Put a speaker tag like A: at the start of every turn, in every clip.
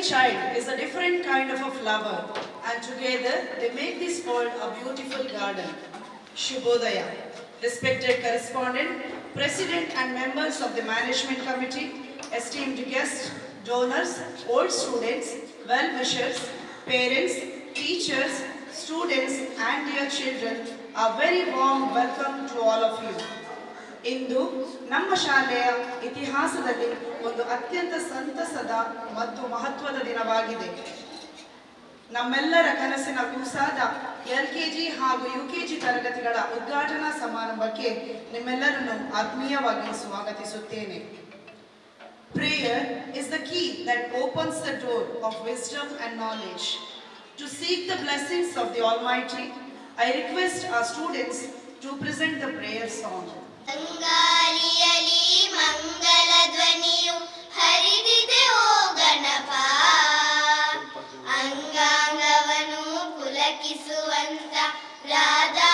A: child is a different kind of a flower, and together they make this world a beautiful garden. Shubhodaya. Respected correspondent, president and members of the management committee, esteemed guests, donors, old students, well-wishers, parents, teachers, students and dear children, a very warm welcome to all of you. ಇಂದು ನಮ್ಮ ಶಾಲೆಯ ಇತಿಹಾಸದಲ್ಲಿ ಒಂದು ಅತ್ಯಂತ ಸಂತಸದ ಮತ್ತು ಮಹತ್ವದ ದಿನವಾಗಿದೆ. ನಮ್ಮೆಲ್ಲರ ಕನಸಿನ ಕೂಸಾದ LKG ಹಾಗೂ UKG ತರಗತಿಗಳ ಉದ್ಘಾಟನಾ ಸಮಾರಂಭಕ್ಕೆ ನಿಮ್ಮೆಲ್ಲರನ್ನು ಆತ್ಮೀಯವಾಗಿ ಸ್ವಾಗತಿಸುತ್ತೇನೆ. Prayer is the key that opens the door of wisdom and knowledge. To seek the blessings of the Almighty, I request our students to present the prayer song.
B: ಅಂಗಾಲಿಯಲಿ ಮಂಗಲ ಧ್ವನಿಯು ಹರಿದಿದೆ ಓ ಗಣಪ, ಅಂಗಾಂಗವನು ಪುಲಕಿಸುವಂತ ರಾಧಾ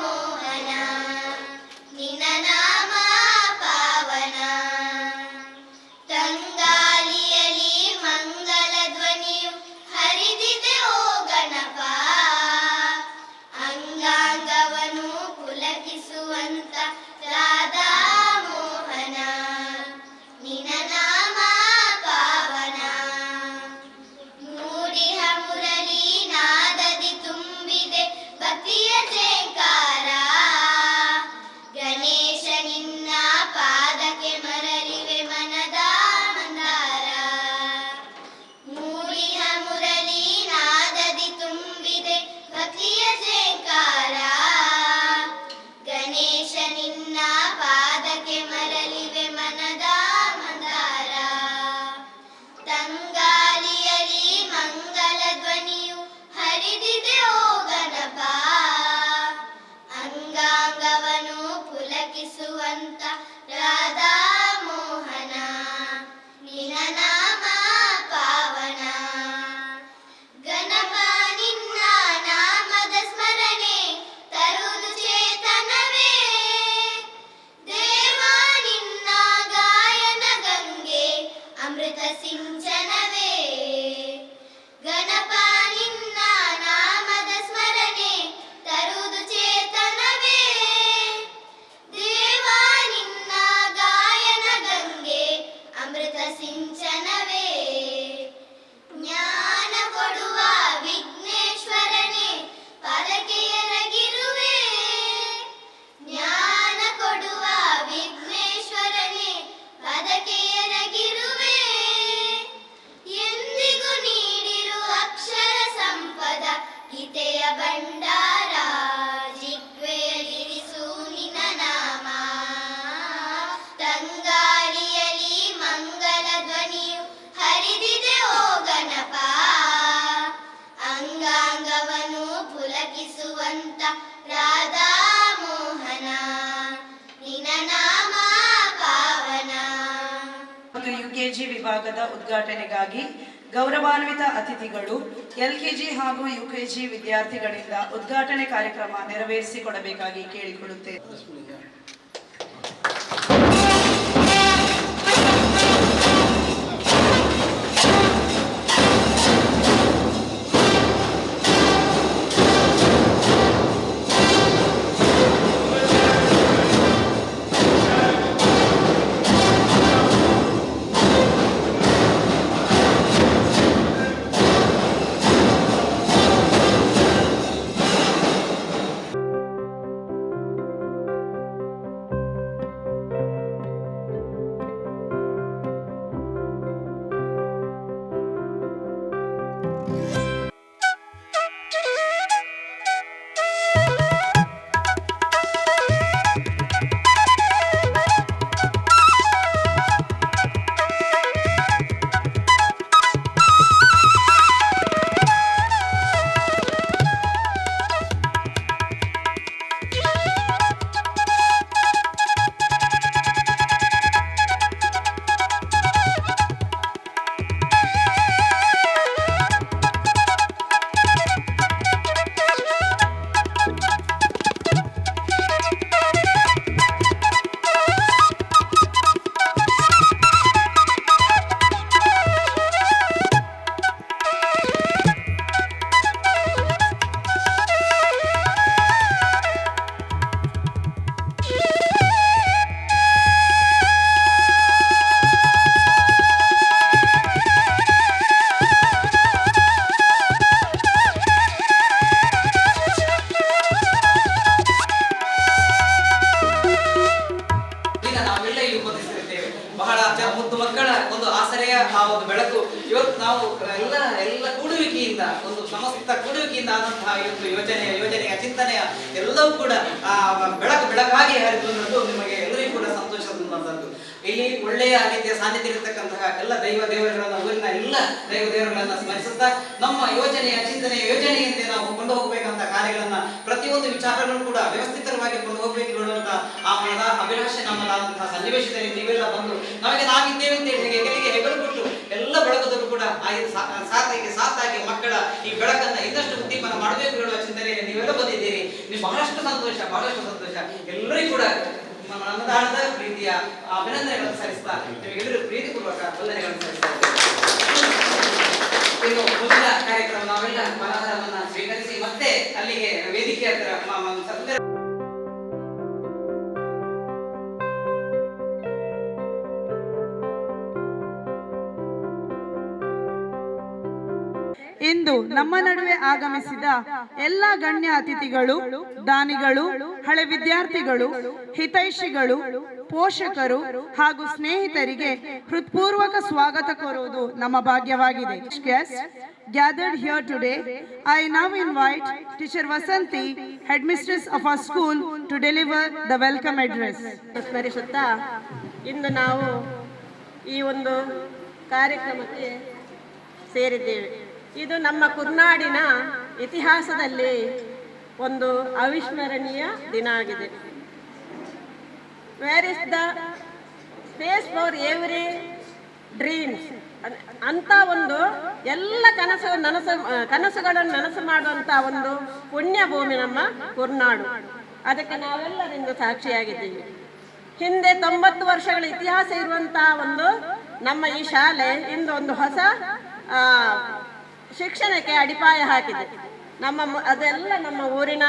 B: ಮೋಹನ, ನಿನ್ನ ನಾಮ ಪಾವನ. ತಂಗಾಲಿಯಲಿ ಮಂಗಲ ಧ್ವನಿಯು ಹರಿದಿದೆ ಓ ಗಣಪ, ಅಂಗಾಂಗವನು ಪುಲಕಿಸುವಂತ ರಾಧಾ ಮೋಹನ, ನಿನ್ನ ನಾಮ ಪಾವನ. ಮೂಡಿಹ ಮುರಳಿ ನಾದದಿ ತುಂಬಿದೆ ಭಕ್ತಿಯ ಜೇಂಕಾರ, ಗಣೇಶ ನಿನ್ನ ಪಾದಕ್ಕೆ ಮರಳಿವೆ ಮನದ ಮಂದಾರ. ಮೂಡಿಹ ಮುರಳಿ ನಾದದಿ ತುಂಬಿದೆ ಭಕ್ತಿಯ ಜೇಂಕಾರ, ಗಣೇಶ ನಿನ್ನ ಪಾದಕ್ಕೆ ಮರಳಿವೆ ಮನದ ಮಂದಾರ. ತಂಗಾಲಿಯಲಿ ಮಂಗಲ ಧ್ವನಿಯು ಹರಿದಿದೆ ಓ ಗಣಪ, ಅಂಗಾಂಗವನು ಪುಲಕಿಸುವಂತ ರಾಧಾ ಮೋಹನ, ನಿನ್ನ ನಾಮ ಪಾವನ. ಗಣಪ ನಿನ್ನ ನಾಮದ ಸ್ಮರಣೆ ತರುವುದು ಚೇತನವೇ, ದೇವ ನಿನ್ನ ಗಾಯನ ಗಂಗೆ ಅಮೃತ ಸಿಂಚನವೇ. ಗಣಪ ನಿನ್ನ ನಾಮದ ಸ್ಮರಣೆ ತರುವುದು ಚೇತನವೇ, ದೇವ ನಿನ್ನ ಗಾಯನ ಗಂಗೆ ಅಮೃತ ಸಿಂಚನವೇ. ಜ್ಞಾನ ಕೊಡುವ ವಿಘ್ನೇಶ್ವರನೇ ಪಾದಕ್ಕೆ ಎರಗಿರುವೆ, ಜ್ಞಾನ ಕೊಡುವ ವಿಘ್ನೇಶ್ವರನೇ ಪಾದಕ್ಕೆ ಎರಗಿರುವೆ. ಎಂದಿಗೂ ನೀಡಿರು ಅಕ್ಷರ ಸಂಪದ ಗೀತೆಯ ಭಂಡಾರ, ಜಿಹ್ವೆಯಲ್ಲಿರಿಸು ನಿನ್ನ ನಾಮ. ತಂಗಾಳಿಯಲಿ ಮಂಗಲ ಧ್ವನಿಯು ಹರಿದಿದೆ ಓ ಗಣಪ, ಅಂಗಾಂಗವನು ಪುಲಕಿಸುವಂತ ರಾಧಾ ಮೋಹನ, ನಿನ್ನ ನಾಮ ಪಾವನ.
A: ಮತ್ತು UKG ವಿಭಾಗದ ಉದ್ಘಾಟನೆಗಾಗಿ ಗೌರವಾನ್ವಿತ ಅತಿಥಿಗಳು LKG ಹಾಗೂ UKG ವಿದ್ಯಾರ್ಥಿಗಳಿಂದ ಉದ್ಘಾಟನೆ ಕಾರ್ಯಕ್ರಮ ನೆರವೇರಿಸಿಕೊಡಬೇಕಾಗಿ ಕೇಳಿಕೊಳ್ಳುತ್ತೇವೆ.
C: ಕೂಡುವಿಕೆಯಿಂದ, ಒಂದು ಸಮಸ್ತ ಕೂಡುವಿಕೆಯಿಂದ ಆದಂತಹ ಈ ಒಂದು ಯೋಜನೆಯ ಚಿಂತನೆಯ ಎಲ್ಲವೂ ಕೂಡ ಬೆಳಕಾಗಿ ಹರಿದು ಅನ್ನೋದು ನಿಮಗೆ ಎಲ್ಲರಿಗೂ ಕೂಡ ಸಂತೋಷ ತಂದಂಥದ್ದು. ಇಲ್ಲಿ ಒಳ್ಳೆಯ ರೀತಿಯ ಸಾನ್ನಿಧ್ಯ ಇರತಕ್ಕಂತಹ ಎಲ್ಲ ದೇವರುಗಳನ್ನ, ಊರಿನ ಎಲ್ಲ ದೇವರುಗಳನ್ನ ಸ್ಮರಿಸುತ್ತಾ ನಮ್ಮ ಯೋಜನೆಯಂತೆ ನಾವು ಕೊಂಡು ಹೋಗಬೇಕಂತ ಕಾರ್ಯಗಳನ್ನ, ಪ್ರತಿಯೊಂದು ವಿಚಾರಗಳನ್ನು ಕೂಡ ವ್ಯವಸ್ಥಿತವಾಗಿ ಕೊಂಡು ಹೋಗಬೇಕು ಹೇಳುವಂತ ಆ ಮನದ ಅಭಿಲಾಷೆ ನಮ್ಮದಾದಂತಹ ಸನ್ನಿವೇಶದಲ್ಲಿ ನೀವೆಲ್ಲ ಬಂದು ನಾವಿದ್ದೇವೆ ಅಂತ ಹೇಳಿ ಹೆಗಲು ಕೊಟ್ಟು ಎಲ್ಲ ಬೆಳಕದಲ್ಲೂ ಕೂಡ ಸಾತಾಗಿ ಮಕ್ಕಳ ಈ ಬೆಳಕನ್ನ ಇನ್ನಷ್ಟು ಉದ್ದೀಪನ ಮಾಡಬೇಕು ಹೇಳುವ ಚಿಂತನೆಯಲ್ಲಿ ನೀವೆಲ್ಲ ಬಂದಿದ್ದೀರಿ. ನೀವು ಬಹಳಷ್ಟು ಸಂತೋಷ. ಎಲ್ಲರಿಗೂ ಕೂಡ ಅನ್ನದಾನದ ಪ್ರೀತಿಯ ಅಭಿನಂದನೆಗಳನ್ನು ಸಲ್ಲಿಸ್ತಾ ನಿಮಗೆಲ್ಲರೂ ಪ್ರೀತಿಪೂರ್ವಕ ವಂದನೆಗಳನ್ನು ಸಲ್ಲಿಸ್ತಾ ಇನ್ನು ಮುಂದಿನ ಕಾರ್ಯಕ್ರಮ ನಾವೆಲ್ಲ ಫಲಾಹಾರವನ್ನ ಸ್ವೀಕರಿಸಿ ಮತ್ತೆ ಅಲ್ಲಿಗೆ ವೇದಿಕೆ ಹತ್ತಿರ
A: ಇಂದು ನಮ್ಮ ನಡುವೆ ಆಗಮಿಸಿದ ಎಲ್ಲ ಗಣ್ಯ ಅತಿಥಿಗಳು, ದಾನಿಗಳು, ಹಳೆ ವಿದ್ಯಾರ್ಥಿಗಳು, ಹಿತೈಷಿಗಳು, ಪೋಷಕರು ಹಾಗೂ ಸ್ನೇಹಿತರಿಗೆ ಹೃತ್ಪೂರ್ವಕ ಸ್ವಾಗತ ಕೋರುವುದು ನಮ್ಮ ಭಾಗ್ಯವಾಗಿದೆ. Gathered here today, I now invite Teacher Vasanti, Headmistress of our school, to deliver the welcome address.
D: ಸ್ಮರಿಸುತ್ತಾ ಇಂದು ನಾವು ಈ ಒಂದು ಕಾರ್ಯಕ್ರಮಕ್ಕೆ ಸೇರಿದ್ದೇವೆ. ಇದು ನಮ್ಮ ಕುರ್ನಾಡಿನ ಇತಿಹಾಸದಲ್ಲಿ ಒಂದು ಅವಿಸ್ಮರಣೀಯ ದಿನ ಆಗಿದೆ. Where is the space for every dreams ಅಂತ ಒಂದು ಎಲ್ಲ ಕನಸುಗಳನ್ನು ನನಸು ಮಾಡುವಂಥ ಒಂದು ಪುಣ್ಯ ಭೂಮಿ ನಮ್ಮ ಕುರ್ನಾಡು. ಅದಕ್ಕೆ ನಾವೆಲ್ಲರಿಂದ ಸಾಕ್ಷಿಯಾಗಿದ್ದೀವಿ. ಹಿಂದೆ 90 ವರ್ಷಗಳ ಇತಿಹಾಸ ಇರುವಂತಹ ಒಂದು ನಮ್ಮ ಈ ಶಾಲೆ ಇಂದು ಒಂದು ಹೊಸ ಶಿಕ್ಷಣಕ್ಕೆ ಅಡಿಪಾಯ ಹಾಕಿದೆ. ಅದೆಲ್ಲ ನಮ್ಮ ಊರಿನ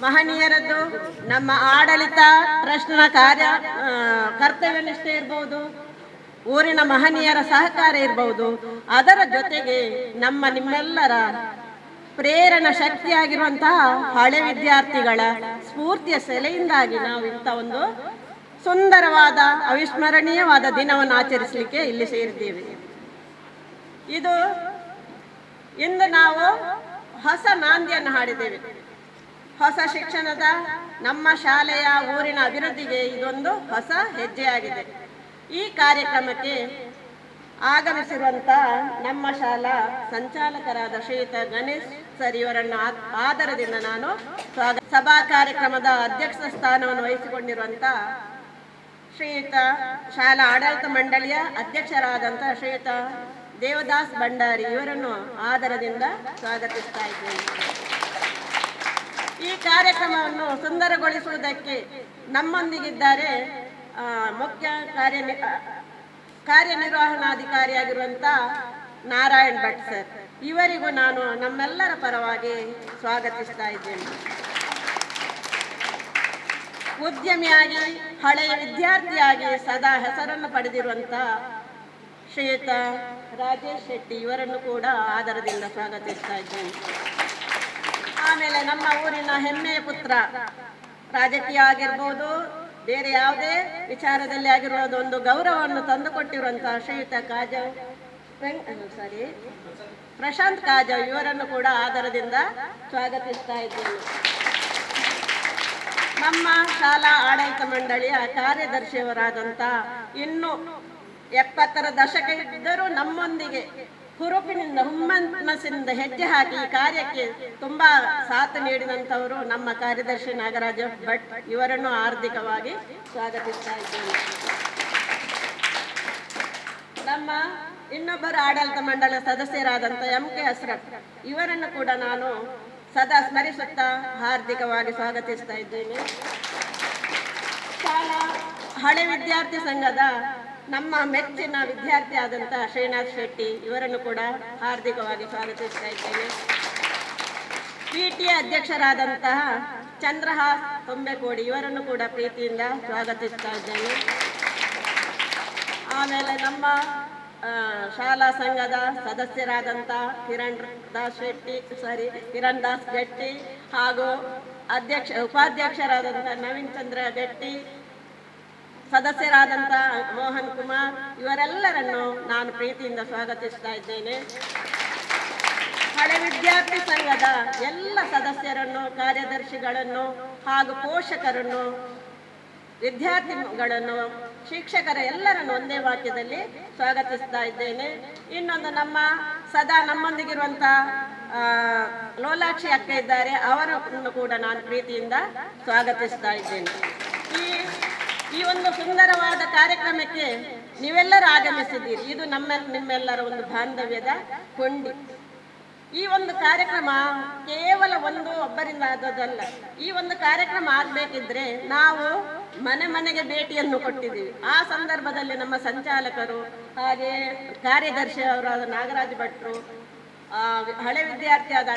D: ಮಹನೀಯರದ್ದು, ನಮ್ಮ ಆಡಳಿತ ಟ್ರಸ್ಟ್ನ ಕರ್ತವ್ಯ ನಿಷ್ಠೆ ಇರ್ಬೋದು, ಊರಿನ ಮಹನೀಯರ ಸಹಕಾರ ಇರ್ಬೋದು. ಅದರ ಜೊತೆಗೆ ನಿಮ್ಮೆಲ್ಲರ ಪ್ರೇರಣಾ ಶಕ್ತಿಯಾಗಿರುವಂತಹ ಹಳೆ ವಿದ್ಯಾರ್ಥಿಗಳ ಸ್ಫೂರ್ತಿಯ ಸೆಲೆಯಿಂದಾಗಿ ನಾವು ಇಂಥ ಒಂದು ಸುಂದರವಾದ ಅವಿಸ್ಮರಣೀಯವಾದ ದಿನವನ್ನು ಆಚರಿಸಲಿಕ್ಕೆ ಇಲ್ಲಿ ಸೇರಿದ್ದೇವೆ. ಇಂದು ನಾವು ಹೊಸ ನಾಂದಿಯನ್ನು ಹಾಡಿದ್ದೇವೆ. ಹೊಸ ಶಿಕ್ಷಣದ ನಮ್ಮ ಶಾಲೆಯ ಊರಿನ ಅಭಿವೃದ್ಧಿಗೆ ಇದೊಂದು ಹೊಸ ಹೆಜ್ಜೆಯಾಗಿದೆ. ಈ ಕಾರ್ಯಕ್ರಮಕ್ಕೆ ಆಗಮಿಸಿರುವಂಥ ನಮ್ಮ ಶಾಲಾ ಸಂಚಾಲಕರಾದ ಶ್ರೀಯುತ ಗಣೇಶ್ ಸರ್ ಇವರನ್ನು ಆದರದಿಂದ ನಾನು ಸಭಾ ಕಾರ್ಯಕ್ರಮದ ಅಧ್ಯಕ್ಷ ಸ್ಥಾನವನ್ನು ವಹಿಸಿಕೊಂಡಿರುವಂಥ ಶ್ರೀಯುತ ಶಾಲಾ ಆಡಳಿತ ಮಂಡಳಿಯ ಅಧ್ಯಕ್ಷರಾದಂಥ ಶ್ರೀಯುತ ದೇವದಾಸ್ ಭಂಡಾರಿ ಇವರನ್ನು ಆದರದಿಂದ ಸ್ವಾಗತಿಸ್ತಾ ಇದ್ದೇನೆ. ಈ ಕಾರ್ಯಕ್ರಮವನ್ನು ಸುಂದರಗೊಳಿಸುವುದಕ್ಕೆ ನಮ್ಮೊಂದಿಗಿದ್ದಾರೆ ಮುಖ್ಯ ಕಾರ್ಯನಿರ್ವಹಣಾಧಿಕಾರಿಯಾಗಿರುವಂಥ ನಾರಾಯಣ್ ಭಟ್ ಸರ್. ಇವರಿಗೂ ನಾನು ನಮ್ಮೆಲ್ಲರ ಪರವಾಗಿ ಸ್ವಾಗತಿಸ್ತಾ ಇದ್ದೇನೆ. ಉದ್ಯಮಿಯಾಗಿ ಹಳೆಯ ವಿದ್ಯಾರ್ಥಿಯಾಗಿ ಸದಾ ಹೆಸರನ್ನು ಪಡೆದಿರುವಂಥ ಶ್ರೀಯುತ ರಾಜೇಶ್ ಶೆಟ್ಟಿ ಇವರನ್ನು ಕೂಡ ಆದರದಿಂದ ಸ್ವಾಗತಿಸ್ತಾ ಇದ್ದೇನೆ. ಆಮೇಲೆ ನಮ್ಮ ಊರಿನ ಹೆಮ್ಮೆಯ ಪುತ್ರ, ರಾಜಕೀಯ ಆಗಿರ್ಬೋದು, ಬೇರೆ ಯಾವುದೇ ವಿಚಾರದಲ್ಲಿ ಆಗಿರುವುದು ಒಂದು ಗೌರವವನ್ನು ತಂದುಕೊಟ್ಟಿರುವಂತಹ ಶ್ರೀಯುತ ಪ್ರಶಾಂತ್ ಕಾಜವ್ ಇವರನ್ನು ಕೂಡ ಆದರದಿಂದ ಸ್ವಾಗತಿಸ್ತಾ ಇದ್ದೇನೆ. ನಮ್ಮ ಶಾಲಾ ಆಡಳಿತ ಮಂಡಳಿಯ ಕಾರ್ಯದರ್ಶಿಯವರಾದಂಥ ಇನ್ನೂ 70ರ ದಶಕ ಇದ್ದರೂ ನಮ್ಮೊಂದಿಗೆ ಹುರುಪಿನಿಂದ ಹುಮ್ಮನಸ್ಸಿನಿಂದ ಹೆಜ್ಜೆ ಹಾಕಿ ಈ ಕಾರ್ಯಕ್ಕೆ ತುಂಬಾ ಸಾಥ್ ನೀಡಿದಂಥವರು ನಮ್ಮ ಕಾರ್ಯದರ್ಶಿ ನಾಗರಾಜ ಭಟ್ ಇವರನ್ನು ಹಾರ್ದಿಕವಾಗಿ ಸ್ವಾಗತಿಸ್ತಾ ಇದ್ದೇನೆ. ನಮ್ಮ ಇನ್ನೊಬ್ಬರು ಆಡಳಿತ ಮಂಡಳಿ ಸದಸ್ಯರಾದಂಥ MK ಅಶ್ರಫ್ ಇವರನ್ನು ಕೂಡ ನಾನು ಸದಾ ಸ್ಮರಿಸುತ್ತಾ ಹಾರ್ದಿಕವಾಗಿ ಸ್ವಾಗತಿಸ್ತಾ ಇದ್ದೇನೆ. ಶಾಲಾ ಹಳೆ ವಿದ್ಯಾರ್ಥಿ ಸಂಘದ ನಮ್ಮ ಮೆಚ್ಚಿನ ವಿದ್ಯಾರ್ಥಿ ಆದಂತಹ ಶ್ರೀನಾಥ್ ಶೆಟ್ಟಿ ಇವರನ್ನು ಕೂಡ ಹಾರ್ದಿಕವಾಗಿ ಸ್ವಾಗತಿಸ್ತಾ ಇದ್ದೇನೆ. PTA ಅಧ್ಯಕ್ಷರಾದಂತಹ ಚಂದ್ರಹಾಸ್ ತೊಂಬೆಕೋಡಿ ಇವರನ್ನು ಕೂಡ ಪ್ರೀತಿಯಿಂದ ಸ್ವಾಗತಿಸ್ತಾ ಇದ್ದೇನೆ. ಆಮೇಲೆ ನಮ್ಮ ಶಾಲಾ ಸಂಘದ ಸದಸ್ಯರಾದಂತಹ ಕಿರಣ್ ದಾಸ್ ಗಟ್ಟಿ ಹಾಗೂ ಉಪಾಧ್ಯಕ್ಷರಾದಂತಹ ನವೀನ್ ಚಂದ್ರ ಗಟ್ಟಿ, ಸದಸ್ಯರಾದಂಥ ಮೋಹನ್ ಕುಮಾರ್ ಇವರೆಲ್ಲರನ್ನು ನಾನು ಪ್ರೀತಿಯಿಂದ ಸ್ವಾಗತಿಸ್ತಾ ಇದ್ದೇನೆ. ಹಳೆ ವಿದ್ಯಾರ್ಥಿ ಸಂಘದ ಎಲ್ಲ ಸದಸ್ಯರನ್ನು, ಕಾರ್ಯದರ್ಶಿಗಳನ್ನು ಹಾಗೂ ಪೋಷಕರನ್ನು, ವಿದ್ಯಾರ್ಥಿಗಳನ್ನು, ಶಿಕ್ಷಕರ ಎಲ್ಲರನ್ನು ಒಂದೇ ವಾಕ್ಯದಲ್ಲಿ ಸ್ವಾಗತಿಸ್ತಾ ಇದ್ದೇನೆ. ಇನ್ನೊಂದು ಸದಾ ನಮ್ಮೊಂದಿಗಿರುವಂಥ ಲೋಲಾಕ್ಷಿ ಅಕ್ಕ ಇದ್ದಾರೆ, ಅವರನ್ನು ಕೂಡ ನಾನು ಪ್ರೀತಿಯಿಂದ ಸ್ವಾಗತಿಸ್ತಾ ಇದ್ದೇನೆ. ಈ ಒಂದು ಸುಂದರವಾದ ಕಾರ್ಯಕ್ರಮಕ್ಕೆ ನೀವೆಲ್ಲರೂ ಆಗಮಿಸಿದ್ದೀರಿ. ಇದು ನಿಮ್ಮೆಲ್ಲರ ಒಂದು ಬಾಂಧವ್ಯದ ಕೊಂಡಿ. ಈ ಒಂದು ಕಾರ್ಯಕ್ರಮ ಕೇವಲ ಒಬ್ಬರಿಂದ ಆದದಲ್ಲ. ಈ ಒಂದು ಕಾರ್ಯಕ್ರಮ ಆಗಬೇಕಿದ್ರೆ ನಾವು ಮನೆ ಮನೆಗೆ ಭೇಟಿಯನ್ನು ಕೊಟ್ಟಿದ್ದೀವಿ. ಆ ಸಂದರ್ಭದಲ್ಲಿ ನಮ್ಮ ಸಂಚಾಲಕರು, ಹಾಗೆ ಕಾರ್ಯದರ್ಶಿಯವರಾದ ನಾಗರಾಜ್ ಭಟ್ರು, ಹಳೆ ವಿದ್ಯಾರ್ಥಿಯಾದ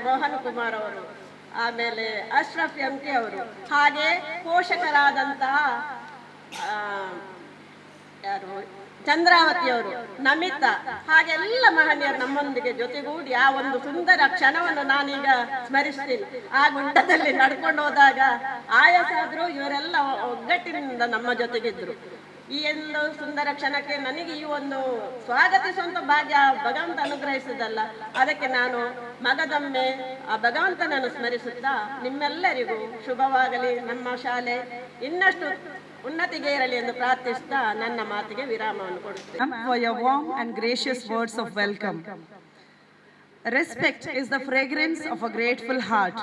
D: ಮೋಹನ್ ಕುಮಾರ್ ಅವರು, ಆಮೇಲೆ ಅಶ್ರಫ್ ಎಂಕೆ ಅವರು, ಹಾಗೆ ಪೋಷಕರಾದಂತಹ ಚಂದ್ರಾವತಿಯವರು, ನಮಿತಾ, ಹಾಗೆಲ್ಲ ಮಹನೀಯರು ನಮ್ಮೊಂದಿಗೆ ಜೊತೆಗೂಡಿ ಆ ಒಂದು ಸುಂದರ ಕ್ಷಣವನ್ನು ನಾನೀಗ ಸ್ಮರಿಸ್ತೀನಿ. ಆ ಗುಡ್ಡದಲ್ಲಿ ನಡ್ಕೊಂಡು ಹೋದಾಗ ಆಯಾಸ ಆದರೂ ಇವರೆಲ್ಲ ಒಗ್ಗಟ್ಟಿನಿಂದ ನಮ್ಮ ಜೊತೆಗಿದ್ರು. ಈ ಒಂದು ಸುಂದರ ಕ್ಷಣಕ್ಕೆ ನನಗೆ ಈ ಒಂದು ಸ್ವಾಗತಿಸುವಂತ ಭಾಗ್ಯ ಭಗವಂತ ಅನುಗ್ರಹಿಸಿದಲ್ಲ. ಅದಕ್ಕೆ ನಾನು ಮಗದೊಮ್ಮೆ ಆ ಭಗವಂತನನ್ನು ಸ್ಮರಿಸುತ್ತಾ ನಿಮ್ಮೆಲ್ಲರಿಗೂ ಶುಭವಾಗಲಿ, ನಮ್ಮ ಶಾಲೆ ಇನ್ನಷ್ಟು ಉನ್ನತಿಗೆ ಇರಲಿ ಎಂದು ಪ್ರಾರ್ಥಿಸುತ್ತಾ ನನ್ನ ಮಾತಿಗೆ ವಿರಾಮವನ್ನು ಕೊಡುತ್ತೇನೆ.
A: For your warm and gracious words of welcome. Respect is the fragrance of a grateful heart.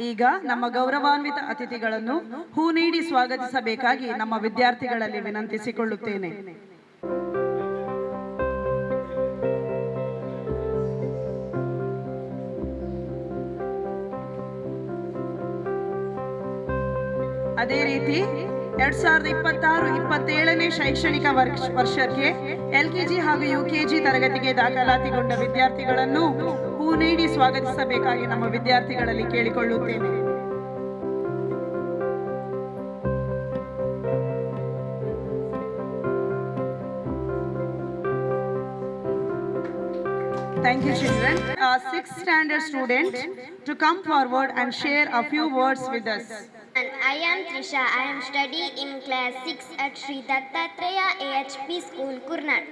A: ಈಗ ನಮ್ಮ ಗೌರವಾನ್ವಿತ ಅತಿಥಿಗಳನ್ನು ಹೂ ನೀಡಿ ಸ್ವಾಗತಿಸಬೇಕಾಗಿ ನಮ್ಮ ವಿದ್ಯಾರ್ಥಿಗಳಲ್ಲಿ ವಿನಂತಿಸಿಕೊಳ್ಳುತ್ತೇನೆ. ಅದೇ ರೀತಿ 2026-27ನೇ ಶೈಕ್ಷಣಿಕ ವರ್ಷಕ್ಕೆ LKG ಹಾಗೂ UKG ತರಗತಿಗೆ ದಾಖಲಾತಿಗೊಂಡ ವಿದ್ಯಾರ್ಥಿಗಳನ್ನು ಹೂ ನೀಡಿ ಸ್ವಾಗತಿಸಬೇಕಾಗಿ ನಮ್ಮ ವಿದ್ಯಾರ್ಥಿಗಳಲ್ಲಿ ಕೇಳಿಕೊಳ್ಳುತ್ತೇನೆ. Thank you, children. Our 6th standard student to come forward and share a few words with us.
B: I am Trisha. I am studying in class 6 at Sri Dattatreya AHP School, Kurnool.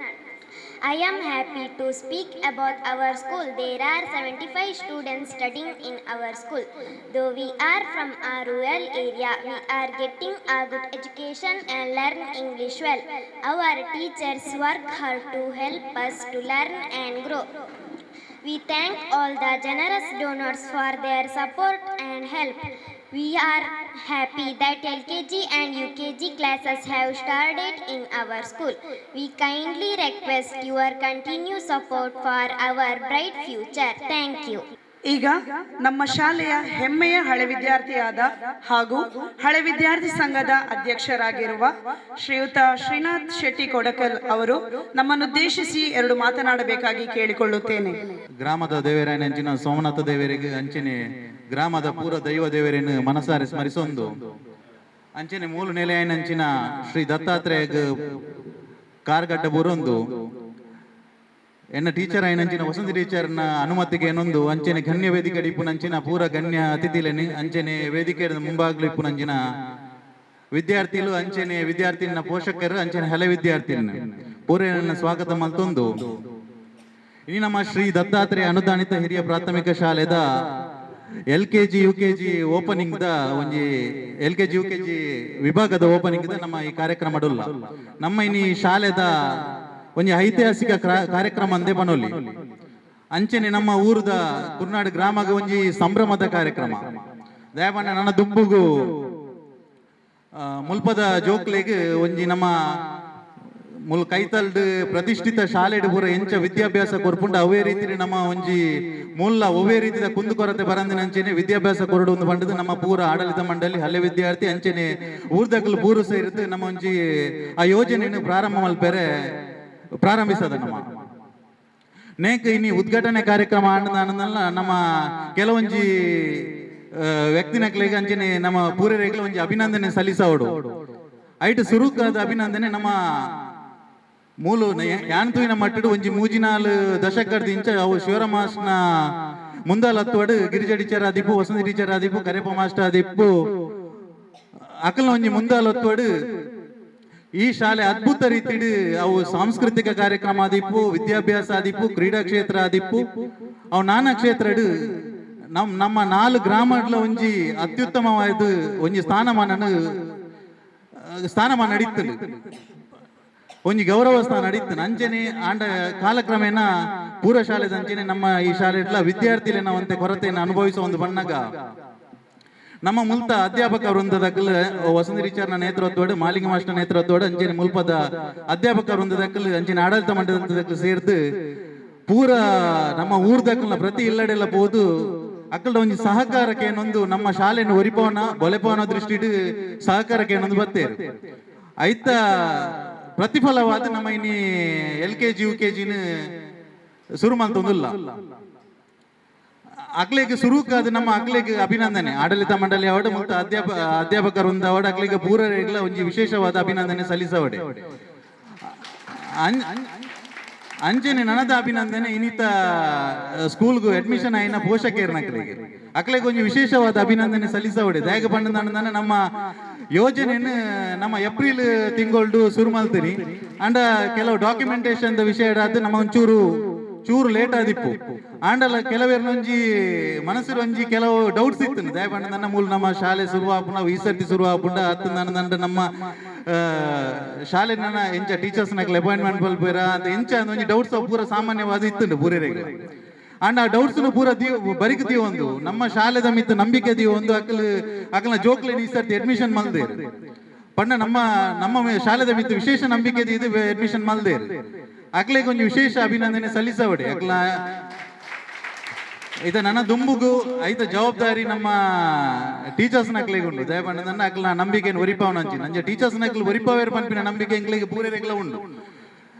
B: I am happy to speak about our school. There are 75 students studying in our school. Though we are from a rural area, we are getting a good education and learn English well. Our teachers work hard to help us to learn and grow. We thank all the generous donors for their support and help. We are happy that LKG and UKG classes have started in our school. We kindly request your continued support for our bright future. Thank you.
A: ಈಗ ನಮ್ಮ ಶಾಲೆಯ ಹೆಮ್ಮೆಯ ಹಳೆ ವಿದ್ಯಾರ್ಥಿಯಾದ ಹಾಗೂ ಹಳೆ ವಿದ್ಯಾರ್ಥಿ ಸಂಘದ ಅಧ್ಯಕ್ಷರಾಗಿರುವ ಶ್ರೀಯುತ ಶ್ರೀನಾಥ್ ಶೆಟ್ಟಿ ಕೊಡಕಲ್ ಅವರು ನಮ್ಮನ್ನುದ್ದೇಶಿಸಿ 2 ಮಾತನಾಡಬೇಕಾಗಿ ಕೇಳಿಕೊಳ್ಳುತ್ತೇನೆ.
E: ಗ್ರಾಮದ ದೇವರೇನಂಚಿನ ಸೋಮನಾಥ ದೇವರಿಗೆ ಅಂಚನೆ ಗ್ರಾಮದ ಪೂರ ದೈವ ದೇವರೇನು ಮನಸಾರೆ ಸ್ಮರಿಸೊಂದು ಅಂಚನೆ ಮೂಲ ನೆಲೆಯನಂಚಿನ ಶ್ರೀ ದತ್ತಾತ್ರೇಯ ಕಾರ್ಗಡ್ಡ ಬುರೊಂದು ಎನ್ನ ಟೀಚರ್ ಐನಂಚಿನ ವಸಂತಿ ಟೀಚರ್ನ ಅನುಮತಿಗೆ ಏನೊಂದು ಅಂಚನೆ ಗಣ್ಯ ವೇದಿಕೆ ಇಪ್ಪುನಂಚಿನ ಪೂರ ಗಣ್ಯ ಅತಿಥಿಲೇನಿ ಅಂಚನೆ ವೇದಿಕೆ ಮುಂಭಾಗ್ಲು ಇಪ್ಪುನಂಚಿನ ವಿದ್ಯಾರ್ಥಿಗಳು ಅಂಚನೆ ವಿದ್ಯಾರ್ಥಿನ ಪೋಷಕರು ಅಂಚನೆ ಹಳೆ ವಿದ್ಯಾರ್ಥಿನ ಪೂರ ಸ್ವಾಗತ ಮಲ್ತೊಂದು ಇನ್ನು ನಮ್ಮ ಶ್ರೀ ದತ್ತಾತ್ರೇಯ ಅನುದಾನಿತ ಹಿರಿಯ ಪ್ರಾಥಮಿಕ ಶಾಲೆದ LKG UKG ಓಪನಿಂಗ್ ದ ಒಂಜಿ LKG UKG ವಿಭಾಗದ ಓಪನಿಂಗ್ ದ ನಮ್ಮ ಈ ಕಾರ್ಯಕ್ರಮ ಅಡುಲ್ಲ ನಮ್ಮ ಇನಿ ಶಾಲೆದ ಒಂಜಿ ಐತಿಹಾಸಿಕ ಕಾರ್ಯಕ್ರಮ ಅಂದೇ ಬನೋಲಿ ಅಂಚನೆ ನಮ್ಮ ಊರದ ಕುರ್ನಾಡು ಗ್ರಾಮಗ ಒಂಜಿ ಸಂಭ್ರಮದ ಕಾರ್ಯಕ್ರಮ ದಯಮಾನ ನನ್ನ ದುಂಬುಗು ಮುಲ್ಪದ ಜೋಕ್ಲೆಗ್ ಒಂಜಿ ನಮ್ಮ ಕೈತಲ್ಡ್ ಪ್ರತಿಷ್ಠಿತ ಶಾಲೆಡ್ ಪೂರ ಎಂಚ ವಿದ್ಯಾಭ್ಯಾಸ ಕೊರ್ಪುಂಡ ಅವೇ ರೀತಿ ನಮ್ಮ ಒಂಜಿ ಮೂಲ ಒವೇ ರೀತಿಯ ಕುಂದುಕೊರತೆ ಬರಂದಿನ ಅಂಚೆನೆ ವಿದ್ಯಾಭ್ಯಾಸ ಕೊರಡು ಒಂದು ಬಂಡದು ನಮ್ಮ ಪೂರ ಆಡಳಿತ ಮಂಡಳಿ ಹಳೆ ವಿದ್ಯಾರ್ಥಿ ಅಂಚೆನೆ ಊರ್ದಕ್ಕಲು ಪೂರು ಸೇರಿದ್ದು ನಮ್ಮ ಒಂಜಿ ಆ ಯೋಜನೆಯನ್ನು ಪ್ರಾರಂಭ ಮಲ್ಪೆರೆ ಪ್ರಾರಂಭಿಸದ ನಮ್ಮ ನೇಕ ಇನಿ ಉದ್ಘಾಟನೆ ಕಾರ್ಯಕ್ರಮ ಅನ್ನಲ್ಲ ನಮ್ಮ ಕೆಲವೊಂಜಿ ವ್ಯಕ್ತಿನಕ್ಲೆಗೆ ಅಂಚನೆ ನಮ್ಮ ಪೂರರೆಗಳು ಒಂಜಿ ಅಭಿನಂದನೆ ಸಲ್ಲಿಸೋಡು ಐಟ್ ಸುರುಕಾದ ಅಭಿನಂದನೆ ನಮ್ಮ ಮೂಲು ಯಾನ್ತುವಿನ ಮಟ್ಟಡು ಒಂಜಿ ಮೂಜಿನಾಲ್ ದಶಕದ ಇಂಚ ಅವು ಶಿವರಾಮಾಸ್ನ ಮುಂದಾಲ್ ಹತ್ತುವಡು ಗಿರಿಜ ಟೀಚರ್ ಆದಿಪ್ಪು ವಸಂತಿ ಟೀಚರ್ ಆದಿಪ್ಪು ಕರೆಪ ಮಾಸ್ಟರ್ ಆದಿಪ್ಪು ಅಕಲ್ನ ಒಂಜಿ ಮುಂದಾಲ್ ಹತ್ತುವಡು ಈ ಶಾಲೆ ಅದ್ಭುತ ರೀತಿಡ್ ಅವು ಸಾಂಸ್ಕೃತಿಕ ಕಾರ್ಯಕ್ರಮ ಆದಿಪ್ಪು ವಿದ್ಯಾಭ್ಯಾಸ ಆದಿಪ್ಪು ಕ್ರೀಡಾ ಕ್ಷೇತ್ರ ಆದಿಪ್ಪು ಅವು ನಾನಾ ಕ್ಷೇತ್ರ ನಮ್ಮ 4 ಗ್ರಾಮಡ್ಲ ಒಂಜಿ ಅತ್ಯುತ್ತಮವಾದ ಒಂಜಿ ಸ್ಥಾನಮಾನ ನಡೀತದೆ, ಒಂಜಿ ಗೌರವ ಸ್ಥಾನ ನಡೀತದೆ. ಅಂಚನೆ ಆಂಡ ಕಾಲಕ್ರಮೇಣ ಪೂರ ಶಾಲೆದ ಅಂಚನೆ ನಮ್ಮ ಈ ಶಾಲೆ ವಿದ್ಯಾರ್ಥಿಗಳ ನಾವಂತೆ ಕೊರತೆಯನ್ನು ಅನುಭವಿಸುವ ಒಂದು ಬಣ್ಣಗ ನಮ್ಮ ಮುಲ್ತ ಅಧ್ಯಾಪಕ ವೃಂದದಕ್ಕಲ್ ವಸಂತ ಟೀಚರ್ನ ನೇತೃತ್ವಡು, ಮಾಲಿಂಗ ಮಾಸ್ಟರ್ ನೇತೃತ್ವಡು ಅಂಚನೆ ಮುಲ್ಪದ ಅಧ್ಯಾಪಕ ವೃಂದದಕ್ಕಲ್ ಅಂಚನೆ ಆಡಳಿತ ಮಂಡಲದಕ್ಕಲ್ ಸೇರ್ದು ಪೂರ ನಮ್ಮ ಊರ್ದಕ್ಕಲ್ನ ಪ್ರತಿ ಇಲ್ಲಡೆಲ್ಲ ಹೋದು ಅಕ್ಕಲ್ದ ಒಂಜಿ ಸಹಕಾರಕ್ಕೆ ಏನೊಂದು ನಮ್ಮ ಶಾಲೆಯನ್ನು ಒರಿಪವನ ಬೊಲೆಪವನ ದೃಷ್ಟಿಡು ಸಹಕಾರಕ್ಕೆ ಏನೊಂದು ಬತ್ತೇರು ಐತ ಪ್ರತಿಫಲವಾದ ನಮ್ಮ ಇನ್ನಿ LKG UKG ಶುರು ಮಂತೊಂದಿಲ್ಲ. ಅಕ್ಲಿಗೆ ಶುರುಕಾದ ನಮ್ಮ ಅಕ್ಲಿಗೆ ಅಭಿನಂದನೆ ಆಡಳಿತ ಮಂಡಳಿ ಅವಡ ಮತ್ತು ಅಧ್ಯಾಪಕ ವೃಂದ ಅವಡ ಅಕ್ಲಿಗೆ ಪೂರೈಗಳ ಒಂಜಿ ವಿಶೇಷವಾದ ಅಭಿನಂದನೆ ಸಲ್ಲಿಸವಡೆ. ಅಂಚನೆ ನನದ ಅಭಿನಂದನೆ ಇನ್ನಿತ ಸ್ಕೂಲ್ಗೂ ಅಡ್ಮಿಷನ್ ಆಯ್ನ ಪೋಷಕೇರ್ನ ಅಕ್ಲಿಗೆ ಒಂಜಿ ವಿಶೇಷವಾದ ಅಭಿನಂದನೆ ಸಲ್ಲಿಸವಡೆ. ದಾಯಕ ಬಂಡ ನಮ್ಮ ಯೋಜನೆಯನ್ನು ನಮ್ಮ ಏಪ್ರಿಲ್ ತಿಂಗಳು ಶುರು ಮಾಡ್ತೀರಿ ಅಂಡ ಕೆಲವು ಡಾಕ್ಯುಮೆಂಟೇಶನ್ ವಿಷಯ ಆದ ನಮ್ಮ ಚೂರು ಲೇಟ್ ಆದಿಪ್ಪು ಆಂಡಲ ಕೆಲವೇರ್ನೊಂಜಿ ಮನಸ್ಸಿನ ಒಂಜಿ ಕೆಲವು ಡೌಟ್ಸ್ ಇತ್ತು. ದಯಪಂಡ ನನ್ನ ಮೂಲ ನಮ್ಮ ಶಾಲೆ ಶುರುವಾಪುಂಡ ಈ ಸರ್ತಿ ಶುರುವಾಪುಂಡ ಹತ್ತು ನನ್ನ ನಮ್ಮ ಶಾಲೆ ನನ್ನ ಎಂಚ ಟೀಚರ್ಸ್ ನಕ್ಲೆ ಅಪಾಯಿಂಟ್ಮೆಂಟ್ ಬಲ್ಪೇರ ಅಂತ ಎಂಚ ಒಂಜಿ ಡೌಟ್ಸ್ ಪೂರ ಸಾಮಾನ್ಯವಾದ ಇತ್ತು ಪೂರೇರೆಗೆ ಅಂಡ ಆ ಡೌಟ್ಸ್ ಪೂರ ಬರಿಕತೀವಿ ಒಂದು ನಮ್ಮ ಶಾಲೆದ ಮಿತ್ತ ನಂಬಿಕೆ ದೀವ ಒಂದು ಅಕಲ್ನ ಜೋಕ್ಲೇನ್ ಈ ಸರ್ತಿ ಅಡ್ಮಿಷನ್ ಮಲ್ದೇ ಪಂಡ ನಮ್ಮ ಶಾಲೆದ ಮಿತ್ತ ವಿಶೇಷ ನಂಬಿಕೆ ಇದು ಅಡ್ಮಿಷನ್ ಮಲ್ದೇ ಅಕ್ಲಿಗೆ ಒಂದು ವಿಶೇಷ ಅಭಿನಂದನೆ ಸಲ್ಲಿಸವಡೆ. ಅಕ್ಲ ಇದ ನನ್ನ ದುಂಬುಗು ಐತ ಜವಾಬ್ದಾರಿ ನಮ್ಮ ಟೀಚರ್ಸ್ ನಕ್ಲಿಗೆ ಉಂಟು. ದಯಪಂಡ ನನ್ನ ಅಕ್ಲ ನಂಬಿಕೆಯನ್ನು ಒರಿಪಾವನ ಅಂಚಿ ನಂಜ ಟೀಚರ್ಸ್ ನಕ್ಲು ಒರಿಪಾವೇರ್ ಪಂಪಿನ ನಂಬಿಕೆ ಎಂಕ್ಲಿಗೆ ಪೂರೇರೆಗ್ಲ ಉಂಟು.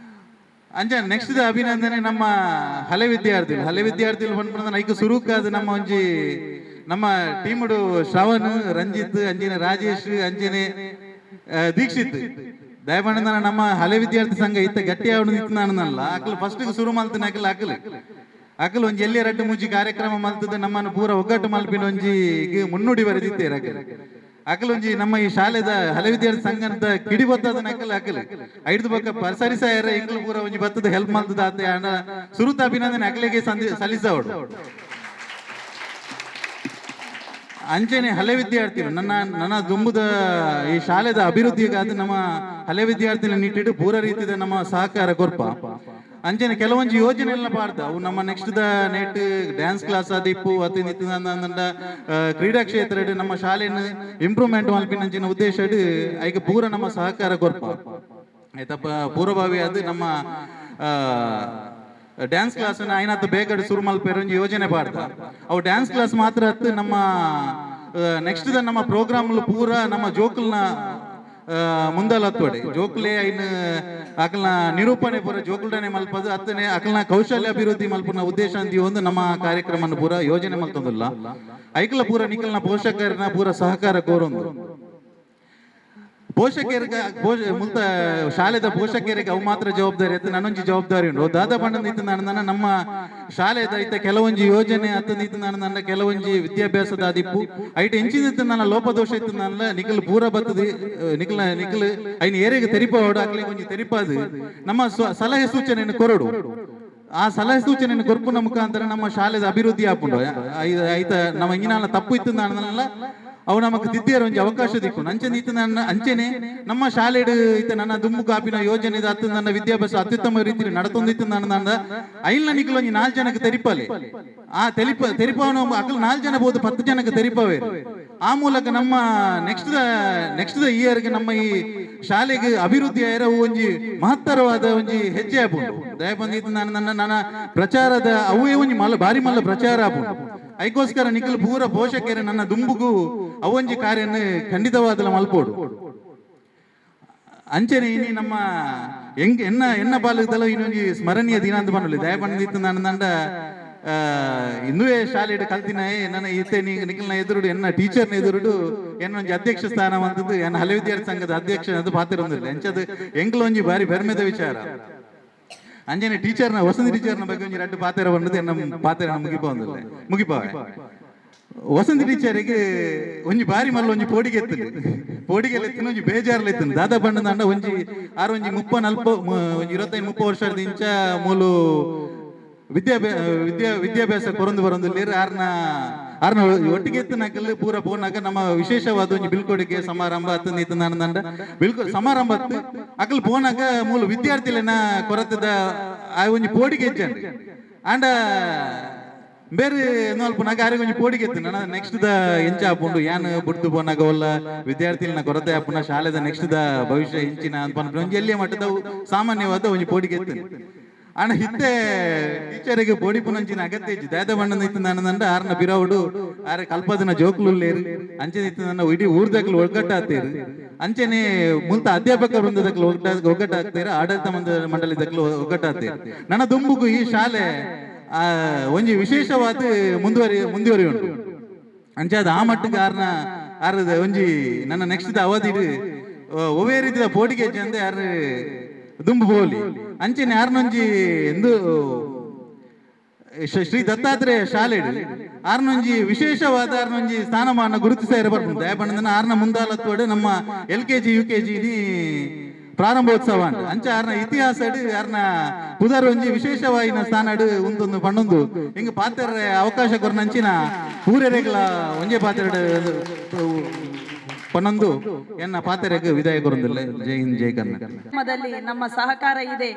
E: ಅಂಚ ನೆಕ್ಸ್ಟ್ ಅಭಿನಂದನೆ ನಮ್ಮ ಹಳೆ ವಿದ್ಯಾರ್ಥಿಗಳು ಪಂಪಿನ ಐಕ ಸುರುಕಾದ ನಮ್ಮ ಒಂಜಿ ನಮ್ಮ ಟೀಮುಡು ಶ್ರವಣ್, ರಂಜಿತ್, ಅಂಜಿನ ರಾಜೇಶ್, ಅಂಜನೆ ದೀಕ್ಷಿತ್ ದಯಪಂಡ ನಮ್ಮ ಹಳೆ ವಿದ್ಯಾರ್ಥಿ ಸಂಘ ಇತ್ತ ಗಟ್ಟಿ ಅವನು ನಿಂತನಲ್ಲ ಅಕಲ್ ಫಸ್ಟ್ ಶುರು ಮಲ್ತನ ಅಕಲ್ ಒಂಜಿ ಎಲ್ಲಿ ರಡ್ಡು ಮುಜ್ಜಿ ಕಾರ್ಯಕ್ರಮ ಮಲ್ತದ ನಮ್ಮನ್ನು ಪೂರ ಒಗ್ಗಟ್ಟು ಮಲ್ಪಿನ ಒಂಜಿ ಮುನ್ನುಡಿ ಬರೆದಿತ್ತೇರ ಅಕಲ್ ಒಂಜಿ ನಮ್ಮ ಈ ಶಾಲೆದ ಹಳೆ ವಿದ್ಯಾರ್ಥಿ ಸಂಘದ ಕಿಡಿ ಬತ್ತದ ಅಕಲ್ ಐದು ಪಕ್ಕ ಪರಿಸರಿಸಾಯರ ಎಂಗ್ಲು ಪೂರ ಒಂಜಿ ಬತ್ತದ ಹೆಲ್ಪ್ ಮಲ್ತದ ಆತ ಸುರುತ ಅಭಿನಂದನೆ ಅಕಲಿಗೆ ಸಲ್ಲಿಸವಡು. ಅಂಚನೆ ಹಳೆ ವಿದ್ಯಾರ್ಥಿಗಳು ನನ್ನ ದುಂಬುದ ಈ ಶಾಲೆದ ಅಭಿವೃದ್ಧಿಗಾದ ನಮ್ಮ ಹಳೆ ವಿದ್ಯಾರ್ಥಿನ ನಿಟ್ಟಿಡು ಪೂರ ರೀತಿಯ ನಮ್ಮ ಸಹಕಾರ ಕೊರ್ಪ ಅಂಚನೆ ಕೆಲವೊಂದು ಯೋಜನೆ ಎಲ್ಲ ಪಾಡ್ದ ಅವು ನಮ್ಮ ನೆಕ್ಸ್ಟ್ ದ ನೆಟ್ ಡ್ಯಾನ್ಸ್ ಕ್ಲಾಸ್ ಆದಿಪ್ಪು ಅತಿ ನಿತ್ಯದ ಕ್ರೀಡಾ ಕ್ಷೇತ್ರ ನಮ್ಮ ಶಾಲೆಯನ್ನು ಇಂಪ್ರೂವ್ಮೆಂಟ್ ಮಲ್ಪಿನ ಉದ್ದೇಶ ಐಕ ಪೂರ ನಮ್ಮ ಸಹಕಾರ ಕೊರ್ಪ ಆಯ್ತಪ್ಪ. ಪೂರ್ವಭಾವಿ ಅದು ನಮ್ಮ ಡ್ಯಾನ್ಸ್ ಕ್ಲಾಸ್ ಐನಾತ್ ಬೇಗಡೆ ಶುರು ಮಲ್ಪೇರ ಒಂದು ಯೋಜನೆ ಪಾಡ್ದ ಅವು ಡ್ಯಾನ್ಸ್ ಕ್ಲಾಸ್ ಮಾತ್ರ ಹತ್ತು ನಮ್ಮ ನೆಕ್ಸ್ಟ್ ನಮ್ಮ ಪ್ರೋಗ್ರಾಮ್ ಪೂರ ನಮ್ಮ ಜೋಕಲ್ನ ಮುಂದಲ್ ಹತ್ತೋಡೆ ಜೋಕ್ಲೆ ಐನ್ ಅಕಲ್ನ ನಿರೂಪಣೆ ಪೂರ ಜೋಕಲ್ಡನೆ ಮಲ್ಪದು ಹತ್ತನೇ ಅಕಲ್ನ ಕೌಶಲ್ಯ ಅಭಿವೃದ್ಧಿ ಮಲ್ಪನ ಉದ್ದೇಶ ಅಂತ ಒಂದು ನಮ್ಮ ಕಾರ್ಯಕ್ರಮ ಪೂರ ಯೋಜನೆ ಮಲ್ತಂದಿಲ್ಲ ಐಕಲ ಪೂರ ನಿಕಲ್ನ ಪೋಷಕರನ್ನ ಪೂರ ಸಹಕಾರ ಕೋರೊಂದು ಪೋಷಕರಿಗೆ ಮುಂತ ಶಾಲೆದ ಪೋಷಕರಿಗೆ ಅವು ಮಾತ್ರ ಜವಾಬ್ದಾರಿ ಆಯ್ತು ನನ್ನೊಂಜಿ ಜವಾಬ್ದಾರಿ ಉಂಟು ದಾದ ಪಂಡ ನಿಂತು ನನ್ನ ನಮ್ಮ ಶಾಲೆದ ಐತ ಕೆಲವೊಂಜಿ ಯೋಜನೆ ಅತ್ತ ನಿಂತು ನನ್ನ ಕೆಲವೊಂಜಿ ವಿದ್ಯಾಭ್ಯಾಸದ ಆದಿಪ್ಪು ಐಟ್ ಎಂಚಿನಿತ್ತು ನನ್ನ ಲೋಪದೋಷ ಇತ್ತು ನನ್ನ ನಿಖಲ್ ಪೂರ ಬತ್ತದು ನಿಖಲ್ ಐನ್ ಏರಿಗೆ ತೆರಿಪಾಡು ಅಕ್ಲಿಗೆ ಒಂಜಿ ತೆರಿಪಾದು ನಮ್ಮ ಸಲಹೆ ಸೂಚನೆಯನ್ನು ಕೊರಡು ಆ ಸಲಹೆ ಸೂಚನೆಯನ್ನು ಕೊರ್ಪುನ ಮುಖಾಂತರ ನಮ್ಮ ಶಾಲೆದ ಅಭಿವೃದ್ಧಿ ಆಪುಂಡು ಐತ ನಮ್ಮ ಇಂಗಿನ ತಪ್ಪು ಇತ್ತು ನನ್ನಲ್ಲ ಅವು ನಮಗೆ ತಿದ್ದಿಯರ ಒಂಜಿ ಅವಕಾಶ ದಿಕ್ಕು ಅಂಚೆ ನನ್ನ ಅಂಚೆನೆ ನಮ್ಮ ಶಾಲೆ ಇತ್ತ ನನ್ನ ದುಮ್ಮು ಕಾಪಿನ ಯೋಜನೆ ಹತ್ತು ನನ್ನ ವಿದ್ಯಾಭ್ಯಾಸ ಅತ್ಯುತ್ತಮ ರೀತಿಯಲ್ಲಿ ನಡತೊಂದಿತ್ತು ನನ್ನ ಐಲ್ನ ನಿಖಲ್ ಒಂಜಿ 4 ಜನಕ್ಕೆ ತೆರಿಪಲೆ ಆ ತೆರಿಪವನು ಅಕಲ್ 4 ಜನ ಬೋದು 10 ಜನಕ್ಕೆ ತೆರಿಪವೇ ಆ ಮೂಲಕ ನಮ್ಮ ನೆಕ್ಸ್ಟ್ ಇಯರ್ಗೆ ನಮ್ಮ ಈ ಶಾಲೆಗೆ ಅಭಿವೃದ್ಧಿ ಒಂಜಿ ಮಹತ್ತರವಾದ ಒಂಜಿ ಹೆಜ್ಜೆ ಆಪುಂಡು. ದಯಬಂದಿತ್ತು ನನ್ನ ಪ್ರಚಾರದ ಅವೇ ಒಂಜಿ ಭಾರಿ ಮಲ್ಲ ಪ್ರಚಾರ ಆಪುಂಡು ಐಕೋಸ್ಕರ ನಿಖಲ್ ಪೂರ ಪೋಷಕರ ನನ್ನ ದುಂಬುಗೂ ಅವೊಂಜಿ ಕಾರ್ಯನ ಖಂಡಿತವಾದ ಮಲ್ಪೋಡು. ಅಂಚನೆ ಇನಿ ನಮ್ಮ ಎನ್ನ ಬಾಲ್ಯದಲ್ಲ ಇನ್ನೊಂಜಿ ಸ್ಮರಣೀಯ ದಿನ ಅಂತ ಬಂದ್ಲಿ ದಯಪಂಡಿತ್ತು ನನ್ನ ಇನ್ನೂ ಶಾಲೆ ಕಲ್ತಿನ ನನ್ನ ಈತೆ ನಿಖಲ್ನ ಎದುರುಡು ಎನ್ನ ಟೀಚರ್ನ ಎದುರುಡು ಏನೊಂಜಿ ಅಧ್ಯಕ್ಷ ಸ್ಥಾನ ಅಂತದ್ದು ಎನ್ನ ಹಳೆ ವಿದ್ಯಾರ್ಥಿ ಸಂಘದ ಅಧ್ಯಕ್ಷ ಅದು ಪಾತಿರೊಂದಿಲ್ಲ ಎಂಚದು ಎಂಕ್ಲೊಂಜಿ ಬಾರಿ ಬೆರ್ಮೆದ ವಿಚಾರ ಅಂಜನೆ ಟೀಚರ್ನ ವಸಂತ ಟೀಚರ್ನ ಬಗ್ಗೆ ಒಂಜಿ 2 ಪಾತೆರ ಬಂದದ್ದು ಎನ್ನ ಪಾತೆರ ಮುಗಿಪಾವೆ ವಸಂತ ಟೀಚರಿಗೆ ಒಂಜಿ ಬಾರಿ ಮಲ್ಲ ಒಂಜಿ ಪೋಡಿಗೆ ಎತ್ತಿನ ಒಂಜಿ ಬೇಜಾರ್ಲ ಎತ್ತಿನ ದಾದಾ ಬಣ್ಣದ ಅಂಡ ಒಂಜಿ 25-30 25-30 ವರ್ಷದ ಇಂಚ ಮೂಲು ವಿದ್ಯಾಭ್ಯಾಸ ಕೊರೊಂದು ಬರೊಂದುಲ್ಲೇರ್ ಆರ್ನ ಒಟ್ಟಿಗೆ ನಕಲ್ ಪೂರ ಪೋನಾಗ ನಮ್ಮ ವಿಶೇಷವಾದ ಒಂಜಿ ಬೀಳ್ಕೊಡುಗೆ ಸಮಾರಂಭ ಅತ್ತಂದ ಇತ್ತಂದ ಸಮಾರಂಭ ಅಕಲ್ ಪೋನಾಗ ಮೂಲ ವಿದ್ಯಾರ್ಥಿಗಳನ್ನ ಕೊರತದ ಆ ಒಂಜಿ ಪೋಡಿಗೆ ಇಜ್ಜಂಡ್ ಆಂಡ ಬೇರೆ ನೋಲ್ಪನಾಗ ಆರಿಗೆ ಒಂಜಿ ಪೋಡಿಗೆ ಇತ್ತು ನನ್ನ ನೆಕ್ಸ್ಟ್ ದ ಎಂಚ ಆಪುಂಡು ಯಾನ್ ಬುಡ್ದು ಪೋನಾಗ ಒಲ್ಲ ವಿದ್ಯಾರ್ಥಿಗಳನ್ನ ಕೊರತೆ ಆಪುನ ಶಾಲೆದ ನೆಕ್ಸ್ಟ್ ದ ಭವಿಷ್ಯ ಇಂಚಿನ ಅಂತ ಒಂಜಿ ಎಲ್ಲಿಯ ಮಟ್ಟದ ಸಾಮಾನ್ಯವಾದ ಒಂಜಿ ಪೋಡಿಗೆ ಇತ್ತು ಆನ ಹಿತ್ತೆ ಟೀಚರಿಗೆ ಬೋಡಿ ಪುನಂಚಿನ ಅಗತ್ಯ ಇಜ್ಜಿ ದಾದ ಬಣ್ಣದ ಇತ್ತು ನನ್ನ ಆರ್ನ ಬಿರವುಡು ಆರೆ ಕಲ್ಪದನ ಜೋಕ್ಲುಲ್ಲೇರು ಅಂಚೆ ಇತ್ತು ನನ್ನ ಇಡೀ ಊರ್ದಕ್ಲು ಒಗ್ಗಟ್ಟಾಗ್ತೇರು ಅಂಚೆನೆ ಮುಂತ ಅಧ್ಯಾಪಕ ವೃಂದದಕ್ಲು ಒಗ್ಗಟ್ಟಾಗ್ತೇರು ಆಡಳಿತ ಮಂಡಳಿದಕ್ಲು ಒಗ್ಗಟ್ಟಾಗ್ತೇರು ನನ್ನ ದುಂಬುಗು ಈ ಶಾಲೆ ಒಂಜಿ ವಿಶೇಷವಾದ ಮುಂದುವರಿ ಉಂಟು ಅಂಚಾದ ಆ ಮಟ್ಟಿಗೆ ಆರದ ಒಂಜಿ ನನ್ನ ನೆಕ್ಸ್ಟ್ ಅವಧಿ ಒವೇ ರೀತಿಯ ಪೋಟಿಗೆ ಅಂದ್ರೆ ಯಾರು ದುಂಬು ಬೋಲಿ ಅಂಚೆನೆ ಯಾರನೊಂಜಿ ಎಂದು ಶ್ರೀ ದತ್ತಾತ್ರೇಯ ಶಾಲೆ ಆರ್ನೊಂಜಿ ವಿಶೇಷವಾದ ಆರ್ನೊಂಜಿ ಸ್ಥಾನಮಾನ ಗುರುತಿಸ ಬರ್ಬೋದು ದಯಪಂಡ ಆರ್ನ ಮುಂದಾಲತ್ತೋಡು ನಮ್ಮ LKG UKG ಪ್ರಾರಂಭೋತ್ಸವ ಅಂತ ಅಂಚ ಆರ್ನ ಇತಿಹಾಸ ಆರ್ನ ಪುದರ್ ಒಂಜಿ ವಿಶೇಷವಾಯಿನ ಸ್ಥಾನ ಉಂತೊಂದು ಪಂಡೊಂದು ಹಿಂಗ ಪಾತ್ರ ಅವಕಾಶ ಕೊರ್ನಂಚಿನ ಪೂರೆರೆಗಳ ಒಂಜೆ ಪಾತ್ರ ಪನ್ನೊಂದು ಎನ್ನ ಪಾತ್ರೆಗೆ ವಿದಾಯ ಕೊರೊಂದಿಲ್ಲ. ಜೈ ಹಿಂದ್ ಜೈ ಕರ್ನಾಟಕ.
A: ನಮ್ಮ ಸಹಕಾರ ಇದೆ.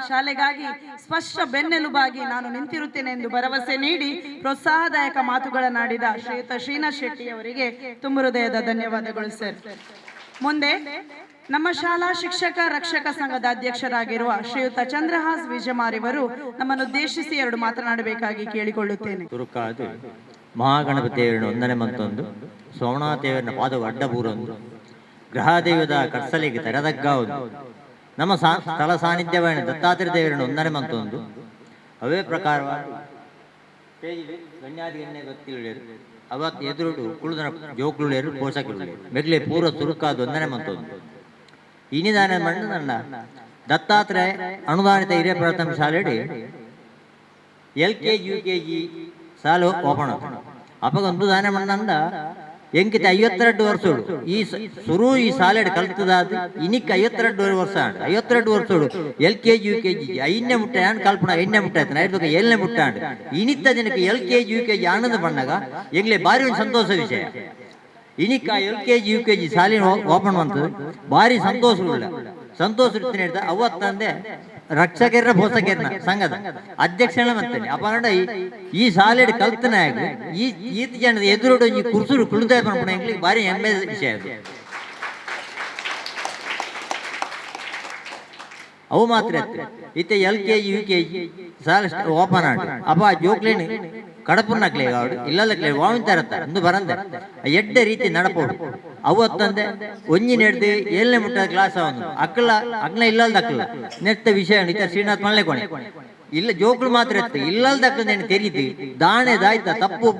A: ಶಾಲೆಗಾಗಿ ಸ್ಪಷ್ಟ ಬೆನ್ನೆಲುಬಾಗಿ ನಾನು ನಿಂತಿರುತ್ತೇನೆ ಎಂದು ಭರವಸೆ ನೀಡಿ ಪ್ರೋತ್ಸಾಹದಾಯಕ ಮಾತುಗಳನ್ನಾಡಿದ ಶ್ರೀಯುತ ಶ್ರೀನಾಥ್ ಶೆಟ್ಟಿ ಅವರಿಗೆ ತುಂಬ ಹೃದಯದ ಧನ್ಯವಾದಗಳು ಸರ್. ಮುಂದೆ ನಮ್ಮ ಶಾಲಾ ಶಿಕ್ಷಕ ರಕ್ಷಕ ಸಂಘದ ಅಧ್ಯಕ್ಷರಾಗಿರುವ ಶ್ರೀಯುತ ಚಂದ್ರಹಾಸ್ ವಿಜಮಾರಿವರು ನಮ್ಮನ್ನು ಉದ್ದೇಶಿಸಿ ಎರಡು ಮಾತನಾಡಬೇಕಾಗಿ ಕೇಳಿಕೊಳ್ಳುತ್ತೇನೆ.
F: ಮಹಾಗಣಪತಿಯವರನ್ನು ಒಂದನೇ ಮಂತೊಂದು ಸೋಮನಾಥೇವರನ ಪಾದವು ಅಡ್ಡಬೂರೊಂದು ಗ್ರಹದೇವದ ಕಟ್ಸಲಿಗೆ ತೆರೆದಗ್ಗ ಒಂದು ನಮ್ಮ ಸ್ಥಳ ಸಾನ್ನಿಧ್ಯವಾದ ದತ್ತಾತ್ರೇಯ ದೇವರನ್ನು ಒಂದನೇ ಮಂತೊಂದು ಅವೇ ಪ್ರಕಾರವಾಗಿ ಗಣ್ಯಾದಿ ಎಣ್ಣೆ ಗೊತ್ತಿಳುಳೇರು ಅವತ್ತು ಎದುರುಡು ಕುಳಿದ ಜೋಕುಳುಳೇರು ಪೋಷಕರುಳೇರು ಮೆಗ್ಲೆ ಪೂರ್ವ ತುರುಕಾದ ಒಂದನೇ ಮಂತೊಂದು ಇನಿದಾನ ಮಣ್ಣು ನನ್ನ ದತ್ತಾತ್ರೇಯ ಅನುದಾನಿತ ಹಿರಿಯ ಪ್ರಾಥಮಿಕ ಶಾಲೆಡಿ LKG UKG ಸಾಲು ಓಪನ್ ಅಪ್ಪಗೊಂದು ದಾನ ಮಣ್ಣಂದ ಎಂಕಿತ 52 ವರ್ಷೋಡು ಈ ಶುರು ಈ ಸಾಲೆಡ್ ಕಲ್ತದಾದ ಇನಿಕ್ 52 ವರ್ಷ 52 ವರ್ಷೋಡು LKG UKG ಐನ್ನೆ ಮುಟ್ಟ ಯಾನ್ ಕಲ್ಪನಾ ಎಣ್ಣೆ ಮುಟ್ಟ ಆಯ್ತು ನೈಟ್ ಏಳ್ನೆ ಮುಟ್ಟ ಇನಿತ್ತ ದಿನಕ್ಕೆ LKG UKG ಆನಂದ ಬಂದಾಗ ಎಂಗ್ಲೆ ಬಾರಿ ಒಂದು ಸಂತೋಷ ವಿಷಯ. ಇನಿಕ್ಕ LKG UKG ಸಾಲಿನ ಓಪನ್ ಬಂತದ್ದು ಭಾರಿ ಸಂತೋಷ ಹೇಳ್ತಾ ಅವತ್ತಂದೆ ರಕ್ಷಕರ ಪೋಷಕರನ ಸಂಘದ ಅಧ್ಯಕ್ಷನ ಮಾಡ್ತೇನೆ ಅಪಗಂಡ ಈ ಶಾಲೆಡ್ ಕಲ್ತನಾಗ ಈತ ಜನದ ಎದುರುಡು ಈ ಕುರ್ಸುರು ಕುಳಿತಾ ಬಂದ್ಬಿಡ ಭಾರಿ ಹೆಮ್ಮೆ ವಿಷಯ ಅದು. ಅವು ಮಾತ್ರ ಇತ್ತ LKG UKG ಶಾಲೆ ಓಪನ್ ಆಡು ಅಪ್ಪ ಜೋಕ್ಲೇನು ಕಡಪುರ್ನಕ್ಲೆ ಆಡು ಇಲ್ಲದಕ್ಲೆ ವಾವಿಂತಾರತ್ತ ಒಂದು ಬರಂದ ಎಡ್ಡ ರೀತಿ ನಡಪೋಡು ಅವತ್ತಂದೆ ಒಂಜಿ ನೆಡ್ದು ಏಳನೇ ಮುಟ್ಟ ಕ್ಲಾಸ್ ಅವನು ಅಕ್ಲ ಇಲ್ಲದಕ್ಲ ನೆಟ್ಟ ವಿಷಯ ಇತ್ತ ಶ್ರೀನಾಥ್ ಮಳ್ಳೆ ಕೊನೆ ಇಲ್ಲ ಜೋಕ್ಳು ಮಾತ್ರ ಎತ್ತ ಇಲ್ಲದಕ್ಲ ನೆನೆ ತೆರೀತಿ ದಾಣೆ ದಾಯ್ತ ತಪ್ಪು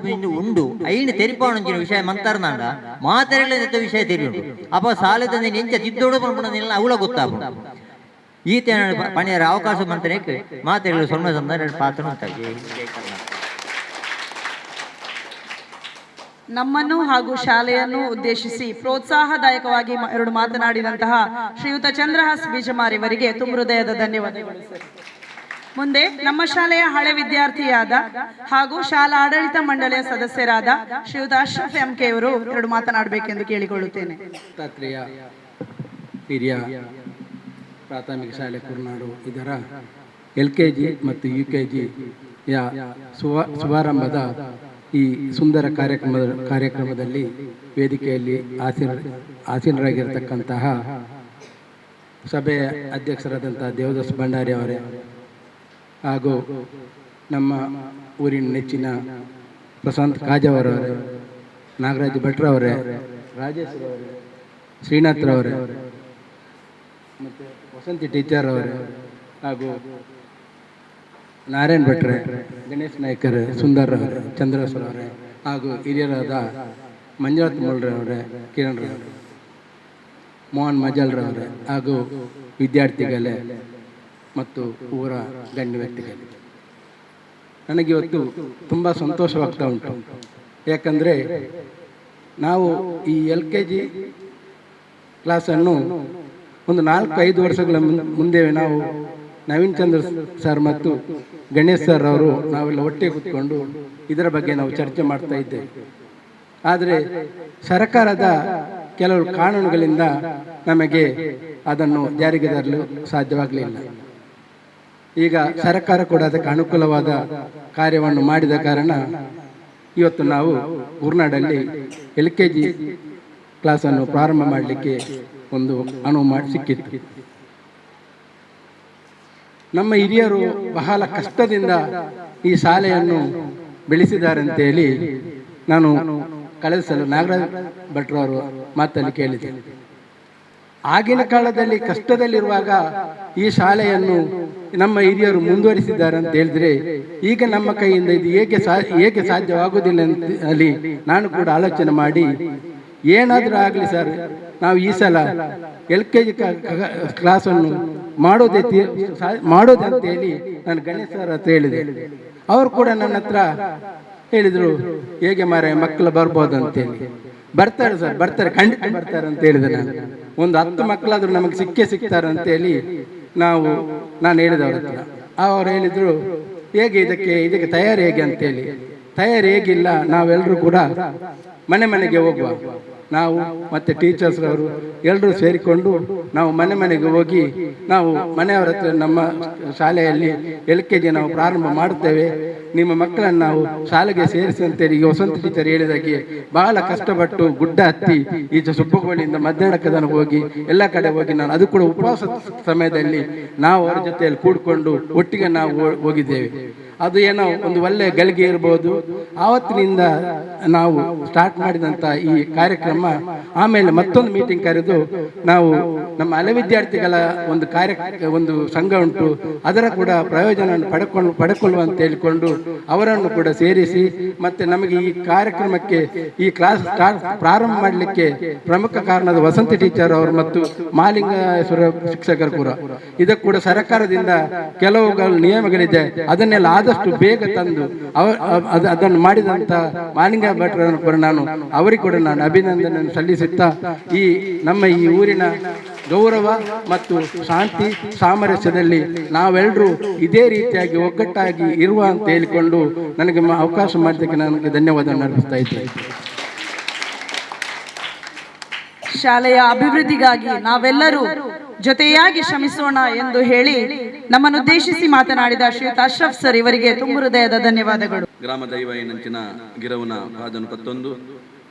F: ಉಂಡು ಐನು ತೆರಿಪಾವಣಂಚಿನ ವಿಷಯ ಮಂತಾರ್ನಾಂಗ ಮಾತಾಡಲೇ ವಿಷಯ ತೆರಿಯುಂಡು ಅಪ್ಪ ಸಾಲದ ನೀನು ಎಂಚ ತಿದ್ದೋಡು ಬಂದ್ಬಿಡ ಅವಳ ಗೊತ್ತಾಗ ಈತ ಪಣಿಯರ ಅವಕಾಶ ಮಂತನೇ ಮಾತಾಡಲು ಸೊನ್ನೆ ಸಂದ ಪಾತ್ರ
A: ನಮ್ಮನ್ನು ಹಾಗೂ ಶಾಲೆಯನ್ನು ಉದ್ದೇಶಿಸಿ ಪ್ರೋತ್ಸಾಹದಾಯಕವಾಗಿ ಎರಡು ಮಾತನಾಡಿದಂತಹ ಶ್ರೀಯುತ ಚಂದ್ರಹಾಸ್ ಬೀಜಮಾರಿವರಿಗೆ ತುಂಬ ಹೃದಯದ ಧನ್ಯವಾದಗಳು ಸರ್. ಮುಂದೆ ನಮ್ಮ ಶಾಲೆಯ ಹಳೆ ವಿದ್ಯಾರ್ಥಿಯಾದ ಹಾಗೂ ಶಾಲಾ ಆಡಳಿತ ಮಂಡಳಿಯ ಸದಸ್ಯರಾದ ಶ್ರೀಯುತ ಅಶ್ರಫ್ MK ಅವರು ಎರಡು ಮಾತನಾಡಬೇಕೆಂದು ಕೇಳಿಕೊಳ್ಳುತ್ತೇನೆ.
G: ದತ್ತಾತ್ರೇಯ ಹಿರಿಯ ಪ್ರಾಥಮಿಕ ಶಾಲೆ ಕುರ್ನಾಡು ಇದರ LKG ಮತ್ತು UKG ಶುಭಾರಂಭದ ಈ ಸುಂದರ ಕಾರ್ಯಕ್ರಮದಲ್ಲಿ ವೇದಿಕೆಯಲ್ಲಿ ಆಸೀನರಾಗಿರ್ತಕ್ಕಂತಹ ಸಭೆಯ ಅಧ್ಯಕ್ಷರಾದಂತಹ ದೇವದಾಸ್ ಭಂಡಾರಿ ಅವರೇ ಹಾಗೂ ನಮ್ಮ ಊರಿನ ನೆಚ್ಚಿನ ಪ್ರಶಾಂತ್ ಕಾಜವರವರೇ, ನಾಗರಾಜ್ ಭಟ್ರವರೇ, ರಾಜೇಶ್ ಅವರೇ, ಶ್ರೀನಾಥ್ರವರೇ ಮತ್ತು ವಸಂತಿ ಟೀಚರ್ ಅವರೇ ಹಾಗೂ ನಾರಾಯಣ್ ಭಟ್ರೆ, ಗಣೇಶ್ ನಾಯ್ಕರೇ, ಸುಂದರ್ ಅವರೇ, ಚಂದ್ರೇಶ್ವರ ಅವರೇ ಹಾಗೂ ಹಿರಿಯರಾದ ಮಂಜುನಾಥ್ ಮುಳ್ರವರೇ, ಕಿರಣ್ ರವರೇ, ಮೋಹನ್ ಮಜಲ್ರವರೇ ಹಾಗೂ ವಿದ್ಯಾರ್ಥಿಗಳೇ ಮತ್ತು ಊರ ಗಣ್ಯ ವ್ಯಕ್ತಿಗಳೇ, ನನಗಿವತ್ತು ತುಂಬ ಸಂತೋಷವಾಗ್ತಾ ಉಂಟು. ಯಾಕಂದರೆ ನಾವು ಈ LKG ಕ್ಲಾಸನ್ನು ಒಂದು 4-5 ವರ್ಷಗಳ ಮುಂದೆ ನಾವು ನವೀನ್ ಚಂದ್ರ ಸರ್ ಮತ್ತು ಗಣೇಶ್ ಸರ್ ಅವರು ನಾವೆಲ್ಲ ಒಟ್ಟಿಗೆ ಕೂತ್ಕೊಂಡು ಇದರ ಬಗ್ಗೆ ನಾವು ಚರ್ಚೆ ಮಾಡ್ತಾ ಇದ್ದೇವೆ. ಆದರೆ ಸರ್ಕಾರದ ಕೆಲವು ಕಾನೂನುಗಳಿಂದ ನಮಗೆ ಅದನ್ನು ಜಾರಿಗೆ ತರಲು ಸಾಧ್ಯವಾಗಲಿಲ್ಲ. ಈಗ ಸರ್ಕಾರ ಕೂಡ ಅದಕ್ಕೆ ಅನುಕೂಲವಾದ ಕಾರ್ಯವನ್ನು ಮಾಡಿದ ಕಾರಣ ಇವತ್ತು ನಾವು ಗುರ್ನಾಡಲ್ಲಿ LKG ಕ್ಲಾಸನ್ನು ಪ್ರಾರಂಭ ಮಾಡಲಿಕ್ಕೆ ಒಂದು ಅನುವು ಸಿಕ್ಕಿತ್ತು. ನಮ್ಮ ಹಿರಿಯರು ಬಹಳ ಕಷ್ಟದಿಂದ ಈ ಶಾಲೆಯನ್ನು ಬೆಳೆಸಿದ್ದಾರೆ ಅಂತೇಳಿ ನಾನು ಕಳೆದ ಸಲ ನಾಗರಾಜ್ ಭಟ್ರವರು ಮಾತಲ್ಲಿ ಕೇಳಿದೆ. ಆಗಿನ ಕಾಲದಲ್ಲಿ ಕಷ್ಟದಲ್ಲಿರುವಾಗ ಈ ಶಾಲೆಯನ್ನು ನಮ್ಮ ಹಿರಿಯರು ಮುಂದುವರಿಸಿದ್ದಾರೆ ಅಂತ ಹೇಳಿದ್ರೆ, ಈಗ ನಮ್ಮ ಕೈಯಿಂದ ಇದು ಹೇಗೆ ಸಾಧ್ಯವಾಗುವುದಿಲ್ಲ ಅಂತ ಅಲ್ಲಿ ನಾನು ಕೂಡ ಆಲೋಚನೆ ಮಾಡಿ, ಏನಾದರೂ ಆಗಲಿ ಸರ್, ನಾವು ಈ ಸಲ LKG ಕ್ಲಾಸನ್ನು ಮಾಡೋದೇ ಅಂತ ಹೇಳಿ ನಾನು ಗಣೇಶ್ ಸರ್ ಹತ್ರ ಹೇಳಿದೆ. ಅವರು ಕೂಡ ನನ್ನ ಹತ್ರ ಹೇಳಿದರು, ಹೇಗೆ ಮಾರೆ ಮಕ್ಕಳು ಬರ್ಬೋದು ಅಂತೇಳಿ. ಬರ್ತಾರೆ ಸರ್, ಬರ್ತಾರೆ, ಖಂಡಿತ ಬರ್ತಾರೆ ಅಂತ ಹೇಳಿದೆ. ನಾನು ಒಂದು 10 ಮಕ್ಕಳಾದ್ರೂ ನಮಗೆ ಸಿಗ್ತಾರೆ ಅಂತೇಳಿ ನಾನು ಹೇಳಿದೆ ಅವ್ರ ಹತ್ರ. ಅವ್ರು ಹೇಳಿದ್ರು, ಹೇಗೆ ಇದಕ್ಕೆ ತಯಾರಿ ಹೇಗೆ ಅಂತೇಳಿ. ತಯಾರಿ ಹೇಗಿಲ್ಲ, ನಾವೆಲ್ಲರೂ ಕೂಡ ಮನೆಗೆ ಹೋಗುವ, ನಾವು ಮತ್ತು ಟೀಚರ್ಸ್ ಅವರು ಎಲ್ಲರೂ ಸೇರಿಕೊಂಡು ನಾವು ಮನೆಗೆ ಹೋಗಿ ನಾವು ಮನೆಯವರ ಹತ್ರ ನಮ್ಮ ಶಾಲೆಯಲ್ಲಿ LKG ನಾವು ಪ್ರಾರಂಭ ಮಾಡುತ್ತೇವೆ, ನಿಮ್ಮ ಮಕ್ಕಳನ್ನು ನಾವು ಶಾಲೆಗೆ ಸೇರಿಸಿ ಅಂತೇಳಿ ಈಗ ವಸಂತ ಟೀಚರ್ ಹೇಳಿದಾಗೆ ಬಹಳ ಕಷ್ಟಪಟ್ಟು ಗುಡ್ಡ ಹತ್ತಿ ಈಚೆ ಸುಬ್ಬಗೋಳಿಯಿಂದ ಮಧ್ಯಾಹ್ನಕ್ಕೆ ಹೋಗಿ ಎಲ್ಲ ಕಡೆ ಹೋಗಿ ನಾನು ಅದು ಕೂಡ ಉಪವಾಸ ಸಮಯದಲ್ಲಿ ನಾವು ಅವರ ಜೊತೆಯಲ್ಲಿ ಕೂಡಿಕೊಂಡು ಒಟ್ಟಿಗೆ ನಾವು ಹೋಗಿದ್ದೇವೆ. ಅದು ಏನೋ ಒಂದು ಒಳ್ಳೆಯ ಗಳಿಗೆ ಇರ್ಬೋದು. ಆವತ್ತಿನಿಂದ ನಾವು ಸ್ಟಾರ್ಟ್ ಮಾಡಿದಂಥ ಈ ಕಾರ್ಯಕ್ರಮ ಆಮೇಲೆ ಮತ್ತೊಂದು ಮೀಟಿಂಗ್ ಕರೆದು ನಾವು ನಮ್ಮ ಹಳೆ ವಿದ್ಯಾರ್ಥಿಗಳ ಒಂದು ಸಂಘ ಉಂಟು, ಅದರ ಕೂಡ ಪ್ರಯೋಜನ ಪಡ್ಕೊಳ್ಳುವ ಅಂತ ಹೇಳಿಕೊಂಡು ಅವರನ್ನು ಕೂಡ ಸೇರಿಸಿ ಮತ್ತೆ ನಮಗೆ ಈ ಕಾರ್ಯಕ್ರಮಕ್ಕೆ ಈ ಕ್ಲಾಸ್ ಪ್ರಾರಂಭ ಮಾಡಲಿಕ್ಕೆ ಪ್ರಮುಖ ಕಾರಣದ ವಸಂತ ಟೀಚರ್ ಅವರು ಮತ್ತು ಮಾಲಿಂಗೇಶ್ವರ ಶಿಕ್ಷಕರು ಕೂಡ. ಇದಕ್ಕೆ ಕೂಡ ಸರ್ಕಾರದಿಂದ ಕೆಲವು ನಿಯಮಗಳಿದೆ, ಅದನ್ನೆಲ್ಲ ಆದಷ್ಟು ಬೇಗ ತಂದು ಅದನ್ನು ಮಾಡಿದಂತ ಮಾಲಿಂಗ ಭಟ್ರನ್ನು ಕೂಡ ಅವರಿಗೆ ಕೂಡ ನಾನು ಅಭಿನಂದನೆ ಸಲ್ಲಿಸುತ್ತಾ ಈ ನಮ್ಮ ಈ ಊರಿನ ಗೌರವ ಮತ್ತು ಶಾಂತಿ ಸಾಮರಸ್ಯದಲ್ಲಿ ನಾವೆಲ್ಲರೂ ಇದೇ ರೀತಿಯಾಗಿ ಒಗ್ಗಟ್ಟಾಗಿ ಇರುವ ಅಂತ ಹೇಳಿಕೊಂಡು ನನಗೆ ಅವಕಾಶ ಮಾಡಿದ್ದಕ್ಕೆ ನನಗೆ ಧನ್ಯವಾದ ಅರ್ಪಿಸ್ತಾ ಇದ್ದೇನೆ.
H: ಶಾಲೆಯ ಅಭಿವೃದ್ಧಿಗಾಗಿ ನಾವೆಲ್ಲರೂ ಜೊತೆಯಾಗಿ ಶ್ರಮಿಸೋಣ ಎಂದು ಹೇಳಿ ನಮ್ಮನ್ನು ಉದ್ದೇಶಿಸಿ ಮಾತನಾಡಿದ ಶ್ರೀಯುತ ಅಶ್ರಫ್ ಸರ್ ಇವರಿಗೆ ತುಂಬ ಹೃದಯದ ಧನ್ಯವಾದಗಳು.
I: ಗ್ರಾಮ ದೈವ ನಂಚಿನ ಗಿರವನ ಪಾದನು 11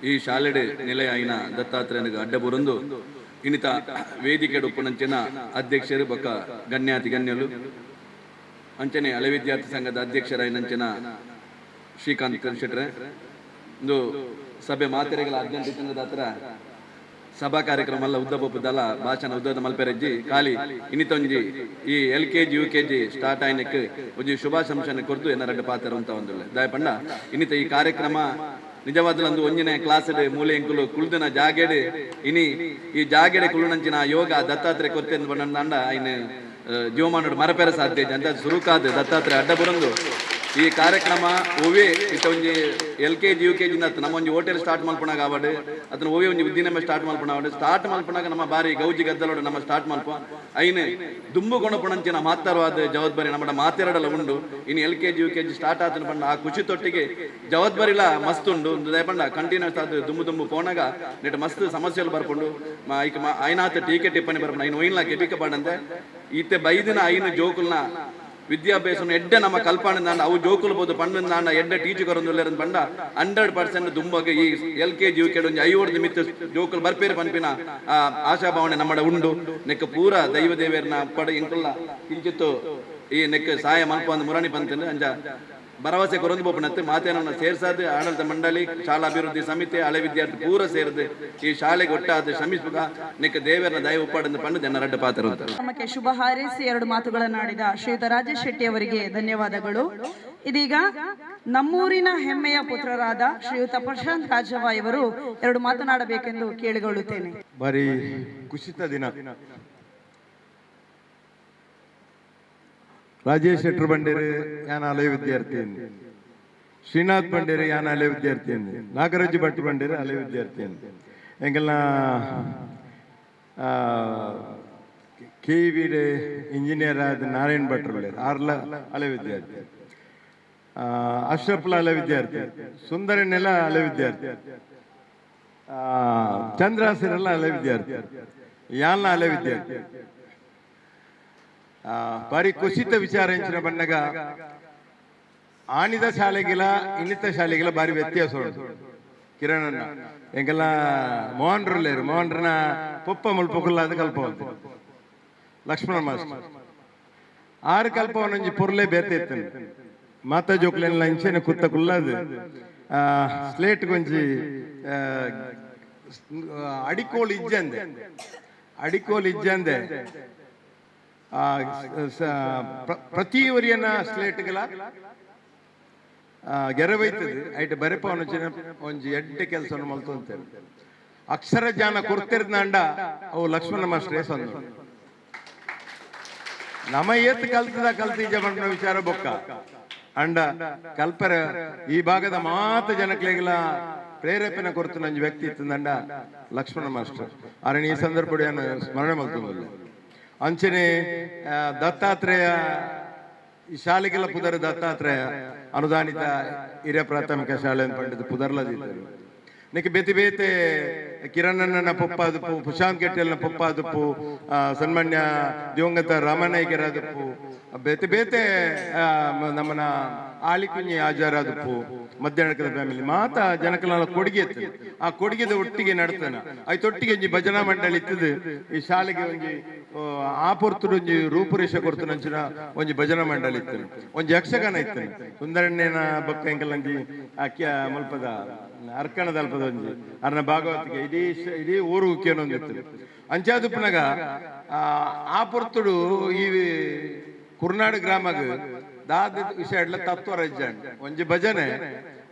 I: ಈ ಶಾಲೆಡೆ ನೆಲೆ ಆಯ್ನ ದತ್ತಾತ್ರೇಯನಿಗೆ ಅಡ್ಡ ಬುರಂದು ಇನ್ನಿತ ವೇದಿಕೆ ಉಪ್ಪುನಂಚಿನ ಅಧ್ಯಕ್ಷರು ಬೊಕ್ಕ ಗಣ್ಯಾತಿ ಗಣ್ಯರು ಅಂಚನೆ ಹಳೆ ವಿದ್ಯಾರ್ಥಿ ಸಂಘದ ಅಧ್ಯಕ್ಷರಾಯಿನಂಚಿನ ಶ್ರೀಕಾಂತ್ ಶೆಟ್ರೆ ಒಂದು ಸಭೆ ಮಾತೆರೆಗಳ ಅರ್ಜೆಂಟೀನದ ಹತ್ರ ಸಭಾ ಕಾರ್ಯಕ್ರಮ ಎಲ್ಲ ಉದ್ದಬೊಪ್ಪದಲ್ಲ ಭಾಷಣ ಉದ್ದದ ಮಲ್ಪೆರಜ್ಜಿ ಖಾಲಿ ಇನ್ನಿತೊಂಜಿ ಈ LKG UKG ಸ್ಟಾರ್ಟ್ ಆಯ್ನಕ್ಕೆ ಒಂಜಿ ಶುಭಾಶಂಸನೆ ಕೊರ್ದು ಎನ್ನರಡ್ಡ ಪಾತ್ರ ಅಂತ ಒಂದುಳ್ಳೆ ದಯಪಂಡ ಇನ್ನಿತ ಈ ಕಾರ್ಯಕ್ರಮ ನಿಜವಾದಲಂದು ಒಂಜಿನ ಕ್ಲಾಸ್ ಮೂಲೆ ಎಂಕುಲು ಕುಳ್ದಿನ ಜಾಗೆಡೆ ಇನಿ ಈ ಜಾಗೆಡೆ ಕುಳ್ಳುನಂಚಿನ ಯೋಗ ದತ್ತಾತ್ರೇಯ ಕೊರ್ತೆ ಬಂಡ ಇನ್ನು ಜೀವಮಾನೋಡು ಮರಪೆರ ಸಾಧ್ಯ ಅಂತ ಸುರುಕಾದ ದತ್ತಾತ್ರೇಯ ಅಡ್ಡ ಬರಂದು ಈ ಕಾರ್ಯಕ್ರಮ ಓವೇ ಇತ್ತ ಒಂಜಿ LKG UKG ನಮ್ಮ ಒಂಜಿ ಹೋಟೆಲ್ ಸ್ಟಾರ್ಟ್ ಮಲ್ಪನಾಗ ಆವಡ್ ಅದನ್ನ ಓವೇ ಒಂಜಿ ಉದ್ದಿನಮ್ಮ ಸ್ಟಾರ್ಟ್ ಮಲ್ಪನಾವಡ್ ಸ್ಟಾರ್ಟ್ ಮಲ್ಪನಾಗ ನಮ್ಮ ಬಾರಿ ಗೌಜಿ ಗದ್ದಲೋಡು ನಮ್ಮ ಸ್ಟಾರ್ಟ್ ಮಲ್ಪ ಐನ್ ದುಂಬು ಕೊಣಪುಣಂಚಿನ ಮಾತಾರವಾದ ಜವಾಬ್ದಾರಿ ನಮ್ಮ ಮಾತೆರಡಲ್ಲ ಉಂಡು ಇನ್ನು LKG UKG ಸ್ಟಾರ್ಟ್ ಆತನ ಪಂಡ ಆ ಖುಷಿ ತೊಟ್ಟಿಗೆ ಜವಾಬ್ದಾರಿಲ ಮಸ್ತ್ ಉಂಡು ದಯಪಂಡ ಕಂಟಿನ್ಯೂಸ್ ಆದ ದುಂಬು ಪೋನಾಗ ನೆಟ್ ಮಸ್ತ್ ಸಮಸ್ಯೆಗಳು ಬರ್ಕೊಂಡು ಈಗ ಐನಾತ ಟೀಕೆ ಟಿಪ್ಪಣಿ ಬರ್ಪಂಡ ಐನು ಒಯ್ನ್ಲ ಕೆಬಿಕ ಪಾಡಂತೆ ಈತೆ ಬೈದಿನ ಐನು ಜೋಕುಲ್ನ ವಿದ್ಯಾಭ್ಯಾಸ ಎಡ್ಡೆ ನಮ್ಮ ಕಲ್ಪನೆ ದಾಂಡ ಅವು ಜೋಕುಲು ಬೋದು ಪಂಡ ದಾಂಡ ಎಡ್ಡೆ ಟೀಚರ್ ಬಂಡ 100% ದುಂಬಗೆ ಈ LKG UKG ಒಂಜಿ 50 ಮಿತ್ತ ಜೋಕುಲು ಬರ್ಪೇರು ಪನ್ಪಿನ ಆಶಾಭಾವನೆ ನಮ್ಮಡ ಉಂಡು ನೆಕ್ಕ ಪೂರ ದೈವ ದೇವೇರ್ನ ಪಡ ಇಂಕುಲ್ಲ ಕಿಂಚಿತ್ತು ಈ ನೆಕ್ಕ ಸಹಾಯ ಮಲ್ಪ ಒಂದು ಮುರಾಣಿ ಪಂತಂದ್ರೆ ಅಂಜ ಭರವಸೆ ಕೊರೊಂದು ಬೋಪನತ್ತೆ ಮಾತೇನನ್ನ ಸೇರ್ಸಾದ ಆಡಳಿತ ಮಂಡಳಿ ಶಾಲಾ ಅಭಿವೃದ್ಧಿ ಸಮಿತಿ ಹಳೆ ವಿದ್ಯಾರ್ಥಿ ಪೂರ ಸೇರಿದೆ ಈ ಶಾಲೆಗೆ ಒಟ್ಟಾದ ಶ್ರಮಿಸುವ ನೆಕ್ಕ ದೇವರನ್ನ ದಯ ಉಪ್ಪಾಡಂದು ಪಂಡು ಜನರಡ್ಡ ಪಾತ್ರ
H: ನಮಗೆ ಶುಭ ಹಾರೈಸಿ 2 ಮಾತುಗಳನ್ನಾಡಿದ ಶ್ರೀಯುತ ರಾಜೇಶ್ ಶೆಟ್ಟಿ ಅವರಿಗೆ ಧನ್ಯವಾದಗಳು. ಇದೀಗ ನಮ್ಮೂರಿನ ಹೆಮ್ಮೆಯ ಪುತ್ರರಾದ ಶ್ರೀಯುತ ಪ್ರಶಾಂತ್ ರಾಜವ ಇವರು 2 ಮಾತನಾಡಬೇಕೆಂದು ಕೇಳಿಕೊಳ್ಳುತ್ತೇನೆ.
J: ಬಾರಿ ಕುಶಿತ ದಿನ. ರಾಜೇಶ್ ಶೆಟ್ರು ಬಂಡೇರು ಯಾನ ಹಳೆ ವಿದ್ಯಾರ್ಥಿ, ಶ್ರೀನಾಥ್ ಬಂಡೇರು ಯಾನ ಹಳೆ ವಿದ್ಯಾರ್ಥಿ, ನಾಗರಾಜ್ ಭಟ್ ಬಂಡೇರು ಹಳೆ ವಿದ್ಯಾರ್ಥಿ, ಎಂಗೆಲ್ಲ KVD ಇಂಜಿನಿಯರ್ ಆದ ನಾರಾಯಣ್ ಭಟ್ರು ಆರ್ಲ ಹಳೆ ವಿದ್ಯಾರ್ಥಿ, ಅಶ್ರಫ್ಲ ಹಳೆ ವಿದ್ಯಾರ್ಥಿ, ಸುಂದರನೆಲ್ಲ ಹಳೆ ವಿದ್ಯಾರ್ಥಿ, ಚಂದ್ರಾಸರೆಲ್ಲ ಹಳೆ ವಿದ್ಯಾರ್ಥಿ, ಯಾಲ್ನ ಹಳೆ ವಿದ್ಯಾರ್ಥಿ. ಬಾರಿ ಕುಸಿತ ವಿಚಾರ ಹೆಂಚಿನ ಬಣ್ಣಗ ಆಣಿದ ಶಾಲೆಗಿಲ ಇನ್ನಿತ ಶಾಲೆಗಿಲ ಬಾರಿ ವ್ಯತ್ಯಾಸ ಉಂಟು. ಕಿರಣಣ್ಣ ಎಂಗೆಲ್ಲ ಮೋಹನ್ರಲ್ಲೇರು, ಮೋಹನ್ರನ ಪೊಪ್ಪ ಮುಲ್ಪೊಕ್ಕಲ್ಲ ಅದು ಕಲ್ಪವಂತ ಲಕ್ಷ್ಮಣ ಮಾಸ್ಟರ್ 6 ಕಲ್ಪವನೊಂಜಿ ಪೊರ್ಲೆ ಬೇತೆ ಇತ್ತನು ಮಾತಾ ಜೋಕ್ಲೆಲ್ಲ ಇಂಚೆನೆ ಕುತ್ತ ಕುಲ್ಲದು ಸ್ಲೇಟ್ ಗೊಂಜಿ ಅಡಿಕೋಲ್ ಇಜ್ಜಂದೆ ಪ್ರತಿ ವರಿಯನ ಸ್ಲೇಟ್ಗಳ ಗೆರವೈತದೆ ಐಟ್ ಬರೆಪವನ ಒಂಜಿ ಎಡ್ಡೆ ಕೆಲಸವನ್ನು ಮಲ್ತಂತೇಳಿ ಅಕ್ಷರ ಜ್ಞಾನ ಕೊಡ್ತಿರ್ದಂಡ ಅವು ಲಕ್ಷ್ಮಣ ಮಾಸ್ಟ್ರೇ ಸಂದ ನಮ ಏತ್ ಕಲ್ತೀಜ ಬಂಡ ವಿಚಾರ ಬೊಕ್ಕ ಅಂಡ ಕಲ್ಪರ ಈ ಭಾಗದ ಮಾತ ಜನಕ್ಲೆಗಳ ಪ್ರೇರೇಪಣೆ ಕೊಡ್ತು ನಂಜ್ ವ್ಯಕ್ತಿ ಇತ್ತಂದಂಡ ಲಕ್ಷ್ಮಣ ಮಾಸ್ಟರ್ ಅರಣ ಈ ಸಂದರ್ಭ ಸ್ಮರಣೆ ಮಲ್ತಲ್ಲ ಅಂಚನೆ ದತ್ತಾತ್ರೇಯ ಈ ಶಾಲೆಗೆಲ್ಲ ಪುದರ್ ದತ್ತಾತ್ರೇಯ ಅನುದಾನಿತ ಹಿರಿಯ ಪ್ರಾಥಮಿಕ ಶಾಲೆ ಪಂಡಿತ ಪುದರ್ಲದಿದ್ದರು ನೆಕ್ಕೆ ಬೇತೆ ಬೇತೆ ಕಿರಣಣ್ಣನ ಪೊಪ್ಪಾದುಪ್ಪು, ಪ್ರಶಾಂತ್ ಕೆಟ್ಟೆಲ್ನ ಪೊಪ್ಪಾದುಪ್ಪು, ಸನ್ಮಾನ್ಯ ದಿವಂಗತ ರಾಮನಾಯ್ಕರಾದಪ್ಪು, ಬೇತೆ ಬೇತೆ ನಮ್ಮನ ಆಳಿಕುಂಜಿ ಆಜಾರಾದಪ್ಪು, ಮಧ್ಯಾಹ್ನದ ಫ್ಯಾಮಿಲಿ ಮಾತ ಜನಕಲ ಕೊಡುಗೆ ಇತ್ತು. ಆ ಕೊಡುಗೆದ ಒಟ್ಟಿಗೆ ನಡ್ತಾನ ಆಯ್ತೊಟ್ಟಿಗೆ ಒಂಜಿ ಭಜನಾ ಮಂಡಳಿ ಇತ್ತದು ಈ ಶಾಲೆಗೆ ಒಂಜಿ ಆಪೊರ್ತುಡು ಒಂಜಿ ರೂಪುರೇಷ ಕೊಡ್ತು ನಂಚಿನ ಒಂಜಿ ಭಜನಾ ಮಂಡಳಿ ಇತ್ತು. ಒಂಜಿ ಯಕ್ಷಗಾನ ಇತ್ತು ಸುಂದರಣ್ಣನ ಬೊಕ್ಕ ಎಂಕಲ್ಲಂಜಿ ಅಕ್ಕಿಯ ಮುಲ್ಪದ ಅರ್ಕಣದ ಅಲ್ಪದ ಒಂಜಿ ಅರ್ನ ಭಾಗವತಿಗೆ ಇಡೀ ಊರು ಕೇನೊಂದಿತ್ತು. ಅಂಚಾದುಪ್ಪನಾಗ ಆ ಪೊರ್ತುಡು ಈ ಕುರ್ನಾಡು ಗ್ರಾಮಗ್ ದಾದ ವಿಷಯ ತತ್ವ ರಜ್ಜಾಂಡ್ ಒಂಜಿ ಭಜನೆ,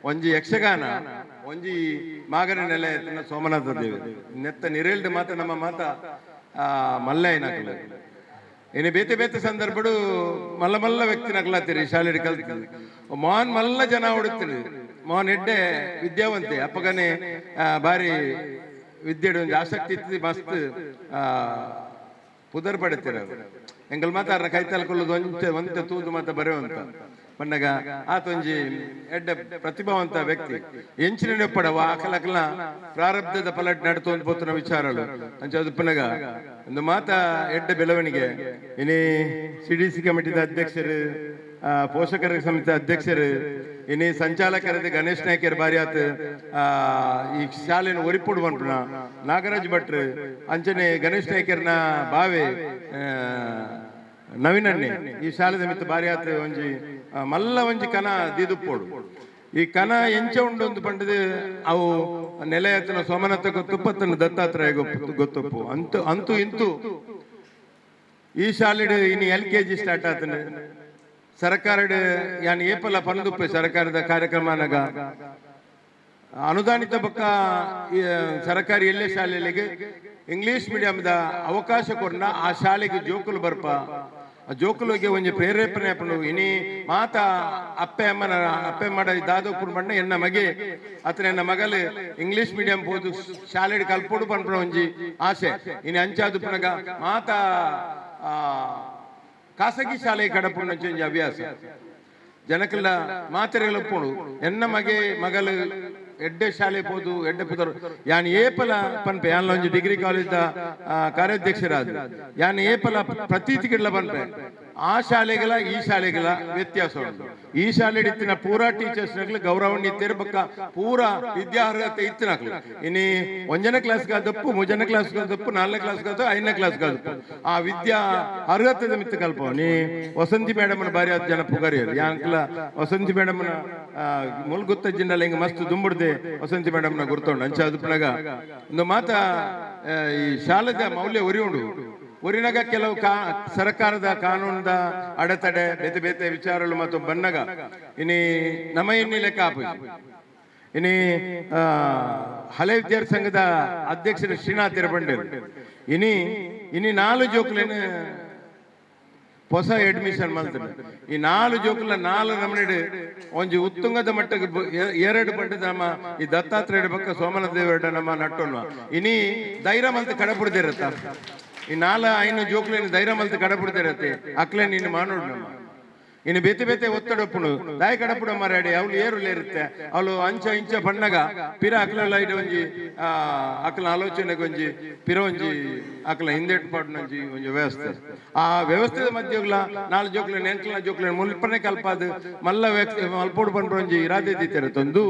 J: ಒಂಜಿ ಯಕ್ಷಗಾನ, ಒಂಜಿ ಮಾಗನ ನೆಲೆ ಸೋಮನಾಥ ದೇವಿ ನೆತ್ತ ನಿರೇಲ್ಡ್ ಮಾತ ನಮ್ಮ ಮಾತ ಮಲ್ಲಯ್ಯನಕಲ ಇನ್ನು ಬೇತೆ ಬೇತೆ ಸಂದರ್ಭಡು ಮಲ್ಲ ಮಲ್ಲ ವ್ಯಕ್ತಿ ನಕಲಾತಿರಿ ಶಾಲೆ ಕಲ್ತಿದ್ವಿ. ಮೋಹನ್ ಮಲ್ಲ ಜನ ಹೊಡುತ್ತೀರಿ. ಮೋಹನ್ ಎಡ್ಡೆ ವಿದ್ಯಾವಂತೆ ಅಪ್ಪಗನೆ ಬಾರಿ ವಿದ್ಯೆಡು ಒಂದು ಆಸಕ್ತಿ ಇತ್ತು ಮಸ್ತ್ ಪುದರ್ ಪಡುತ್ತೀರ ಎಂಗಲ್ ಮಾತಾಡ್ರ ಕೈತಲ್ಕೊಳ್ಳೋದು ಒಂತೆ ತೂದು ಮಾತ ಬರೆಯುವಂತ ಪನ್ನಗ ಆತೊಂಜಿ ಎಡ್ಡ ಪ್ರತಿಭಾವಂತ ವ್ಯಕ್ತಿ ಎಂಚಿನ ನೆಪ್ಪಡವ ಅಕಲಕಲ ಪ್ರಾರಬ್ಧದ ಪಲಟ್ ನಡ್ತು ಅಂತ ಪೋತನ ವಿಚಾರಗಳು ಅಂಚದು ಪನ್ನಗ ಒಂದು ಮಾತ ಎಡ್ಡ ಬೆಳವಣಿಗೆ ಇನ್ನೇ CDC ಕಮಿಟಿದ ಅಧ್ಯಕ್ಷರು, ಪೋಷಕರ ಸಮಿತಿ ಅಧ್ಯಕ್ಷರು, ಇನ್ನೇ ಸಂಚಾಲಕರದ ಗಣೇಶ್ ನಾಯ್ಕರ್ ಬಾರಿ ಆತ ಈ ಶಾಲೆನ ಒರಿಪುಡು ಬಂದ್ಬಿಡ ನಾಗರಾಜ್ ಭಟ್ರು ಅಂಚನೆ ಗಣೇಶ್ ನಾಯ್ಕರ್ನ ಬಾವೆ ನವೀನನ್ನೇ ಈ ಶಾಲೆದ ಮಿತ್ತ ಬಾರಿ ಆತ ಒಂಜಿ ಮಲ್ಲ ಒಂಜಿ ಕನ ದಿದುಪ್ಪೋಡು ಈ ಕನ ಎಂಚ ಉಂಡೊಂದು ಪಂಡದು ಅವು ನೆಲೆಯತ್ತನ ಸೋಮನಾಥ ಗೊತ್ತುಪ್ಪತ್ತನ ದತ್ತಾತ್ರೇಯ ಗೊತ್ತುಪ್ಪು ಅಂತೂ ಇಂತೂ ಈ ಶಾಲೆ ಇನ್ನು LKG ಸ್ಟಾರ್ಟ್ ಆತನ ಸರ್ಕಾರದ ಯಾನ್ ಏಪಲ ಪಂದುಪ್ಪೆ ಸರ್ಕಾರದ ಕಾರ್ಯಕ್ರಮನಾಗ ಅನುದಾನಿತ ಬೊಕ್ಕ ಸರ್ಕಾರಿ ಎಲ್ಲೇ ಶಾಲೆಗೆ ಇಂಗ್ಲಿಷ್ ಮೀಡಿಯಂದ ಅವಕಾಶ ಕೊಡ ಆ ಶಾಲೆಗೆ ಜೋಕುಲು ಬರ್ಪ ಜೋಕುಲಿಗೆ ಒಂಜಿ ಪ್ರೇರೇಪಣೆ ಪಂಡು ಇನಿ ಮಾತ ಅಪ್ಪೆ ಮಾಡ ದಾದೋಪುರ್ ಬಣ್ಣ ಎನ್ನ ಮಗೆ ಅತನ ಎನ್ನ ಮಗಲು ಇಂಗ್ಲಿಷ್ ಮೀಡಿಯಂ ಪೋದು ಶಾಲೆ ಕಲ್ಪೋಡು ಪಂಪಣ ಒಂಜಿ ಆಸೆ ಇನಿ ಅಂಚಾದು ಪುನಗ ಮಾತ ಖಾಸಗಿ ಶಾಲೆ ಕಡಪುಂಡು ಒಂಜಿ ಹವ್ಯಾಸ ಜನಕಲ್ಲ ಮಾತೆರೆಗಳು ಒಪ್ಪುಂಡು ಎನ್ನ ಮಗಲು ಎಡ್ಡೆ ಶಾಲೆ ಪೋದು ಎಡ್ಡೆ ಪುದರು ಯಾನ್ ಏಪಲ ಪನ್ಪೆ ಯಾನ್ ಒಂಜಿ ಡಿಗ್ರಿ ಕಾಲೇಜ್ ಕಾರ್ಯಾಧ್ಯಕ್ಷರಾದ ಯಾನ್ ಏಪಲ ಪ್ರತೀತಿಗಳ ಪನ್ಪೆ ಆ ಶಾಲೆಗಳ ಈ ಶಾಲೆಗಳ ವ್ಯತ್ಯಾಸ ಉಂಟು. ಈ ಶಾಲೆ ಇತ್ತಿನ ಪೂರಾ ಟೀಚರ್ಸ್ ನಕ್ಲು ಗೌರವಣ್ಯ ಇತ್ತಿರ ಬಕ್ಕ ಪೂರಾ ವಿದ್ಯಾರ್ಹತೆ ಇತ್ತಿನಕ್ಲು ಇನಿ 1ನೇ ಕ್ಲಾಸ್ಗಾದಪ್ಪು 3ನೇ ಕ್ಲಾಸ್ಗಾದಪ್ಪು 4ನೇ ಕ್ಲಾಸ್ಗಾದ 5ನೇ ಕ್ಲಾಸ್ಗಾದಪ್ಪು ಆ ವಿದ್ಯಾ ಅರ್ಹತೆ ಮಿತ್ತ ಕಲ್ಪ ನೀ ವಸಂತಿ ಮೇಡಮ್ನ ಬಾರಿ ಆದ ಜನ ಪುಗಾರಿಯರು ಯಾಂಕ್ಲ ವಸಂತಿ ಮೇಡಮ್ನ ಮುಲ್ಗುತ್ತ ಜಿನ್ನಲ್ಲ ಹಿಂಗ ಮಸ್ತ್ ದುಂಬುಡ್ದೆ ವಸಂತಿ ಮೇಡಮ್ನ ಗುರ್ತೊಂಡು ಅಂಚಾದು ಪುನಗ ಒಂದು ಮಾತ ಈ ಶಾಲೆದ ಮೌಲ್ಯ ಒರಿಯುಂಡು ಒರಿನಾಗ ಕೆಲವು ಸರ್ಕಾರದ ಕಾನೂನದ ಅಡೆತಡೆ ಬೇತೆ ಬೇತೆ ವಿಚಾರಗಳು ಮತ್ತು ಬನ್ನಗ ಇನಿ ನಮ್ಮ ಎಣ್ಣಿ ಲೆಕ್ಕ ಆಪೋಸಿ ಇನಿ ಹಳೆ ವಿದ್ಯಾರ್ಥಿ ಸಂಘದ ಅಧ್ಯಕ್ಷರು ಶ್ರೀನಾಥ್ ಇರಬಂಡೇರು ಇನಿ 4 ಜೋಕ್ಲೇನು ಹೊಸ ಅಡ್ಮಿಷನ್ ಮಾಡ್ತಾರೆ. ಈ 4 ಜೋಕುಲ 4 ನಮನೆಡು ಒಂಜಿ ಉತ್ತುಂಗದ ಮಟ್ಟಕ್ಕೆ 2 ಪಂಡ ನಮ್ಮ ಈ ದತ್ತಾತ್ರೇಯ ಪಕ್ಕ ಸೋಮನಾಥ ದೇವರ ನಮ್ಮ ನಟ್ಟೋಣ ಇನಿ ಧೈರ್ಯ ಮಂತ್ ಕಡಪುಡ್ದಿರತ್ತ ಈ 4-5 ಜೋಕ್ಲೇನು ಧೈರ್ಯ ಮಲ್ತು ಕಡಪುಡ್ತಿರತ್ತೆ ಅಕ್ಲೆ ನೀನು ಮಾನೋಡು ನಮ್ಮ ಇನ್ನು ಬೇತೆ ಬೇತೆ ಒತ್ತಡಪ್ಪುನು ದಾಯ ಕಡಪುಡ ಮರಾಡಿ ಅವಳು ಏರುಲ್ಲ ಇರುತ್ತೆ ಅವಳು ಅಂಚ ಇಂಚ ಬಣ್ಣಗ ಪಿರ ಅಕ್ಲೆಲ್ಲ ಇಡ ಒಂಜಿ ಅಕ್ಲ ಆಲೋಚನೆಗೆ ಒಂಜಿ ಪಿರ ಒಂಜಿ ಅಕ್ಲ ಹಿಂದೆಟ್ಟು ಪಾಡ್ನಂಜಿ ಒಂಜಿ ವ್ಯವಸ್ಥೆ ಆ ವ್ಯವಸ್ಥೆದ ಮಧ್ಯಗಳ 4 ಜೋಕ್ಲೇನು 8 ಜೋಕ್ಲೇನು ಮುಲ್ಪನೆ ಕಲ್ಪಾದು ಮಲ್ಲ ಮಲ್ಪೋಡು ಬಂದ್ರು ಒಂಜಿ ಇರಾದೆ ದೀತಾರೆ ತಂದು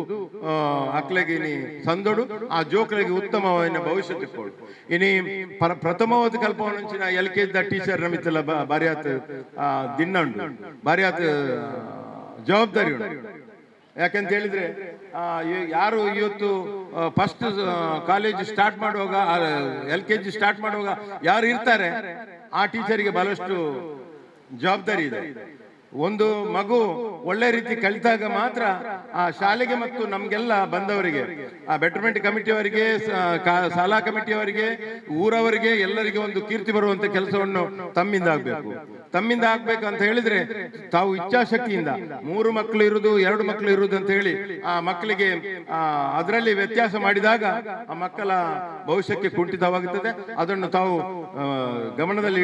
J: ಅಕ್ಲೆಗೆ ಇನಿ ಸಂದೋಡು ಆ ಜೋಕ್ಲೆಗೆ ಉತ್ತಮವಾದ ಭವಿಷ್ಯ ಕೊಡು ಇನಿ ಪ್ರಥಮವಾದ ಕಲ್ಪವನಂಚಿನ LKG ಟೀಚರ್ ನಮಿತ್ತಲ್ಲ ಬಾರಿ ಆತ ದಿನ್ನಂಡು ಬಾರಿ ಜವಾಬ್ದಾರಿ ಉಂಟು ಯಾಕಂತ ಹೇಳಿದ್ರೆ ಯಾರು ಇವತ್ತು ಫಸ್ಟ್ ಕಾಲೇಜ್ ಸ್ಟಾರ್ಟ್ ಮಾಡುವಾಗ LKG ಸ್ಟಾರ್ಟ್ ಮಾಡುವಾಗ ಯಾರು ಇರ್ತಾರೆ ಆ ಟೀಚರಿಗೆ ಬಹಳಷ್ಟು ಜವಾಬ್ದಾರಿ ಇದೆ. ಒಂದು ಮಗು ಒಳ್ಳೆ ರೀತಿ ಕಲಿತಾಗ ಮಾತ್ರ ಆ ಶಾಲೆಗೆ ಮತ್ತು ನಮ್ಗೆಲ್ಲ ಬಂದವರಿಗೆ ಆ ಬೆಟರ್ಮೆಂಟ್ ಕಮಿಟಿಯವರಿಗೆ ಶಾಲಾ ಕಮಿಟಿಯವರಿಗೆ ಊರವರಿಗೆ ಎಲ್ಲರಿಗೆ ಒಂದು ಕೀರ್ತಿ ಬರುವಂತ ಕೆಲಸವನ್ನು ತಮ್ಮಿಂದ ಆಗ್ಬೇಕು ಅಂತ ಹೇಳಿದ್ರೆ ತಾವು ಇಚ್ಛಾಶಕ್ತಿಯಿಂದ 3 ಮಕ್ಕಳು ಇರುವುದು 2 ಮಕ್ಕಳು ಇರುವುದು ಅಂತ ಹೇಳಿ ಆ ಮಕ್ಕಳಿಗೆ ಅದರಲ್ಲಿ ವ್ಯತ್ಯಾಸ ಮಾಡಿದಾಗ ಆ ಮಕ್ಕಳ ಭವಿಷ್ಯಕ್ಕೆ ಕುಂಠಿತವಾಗುತ್ತದೆ. ಅದನ್ನು ತಾವು ಗಮನದಲ್ಲಿ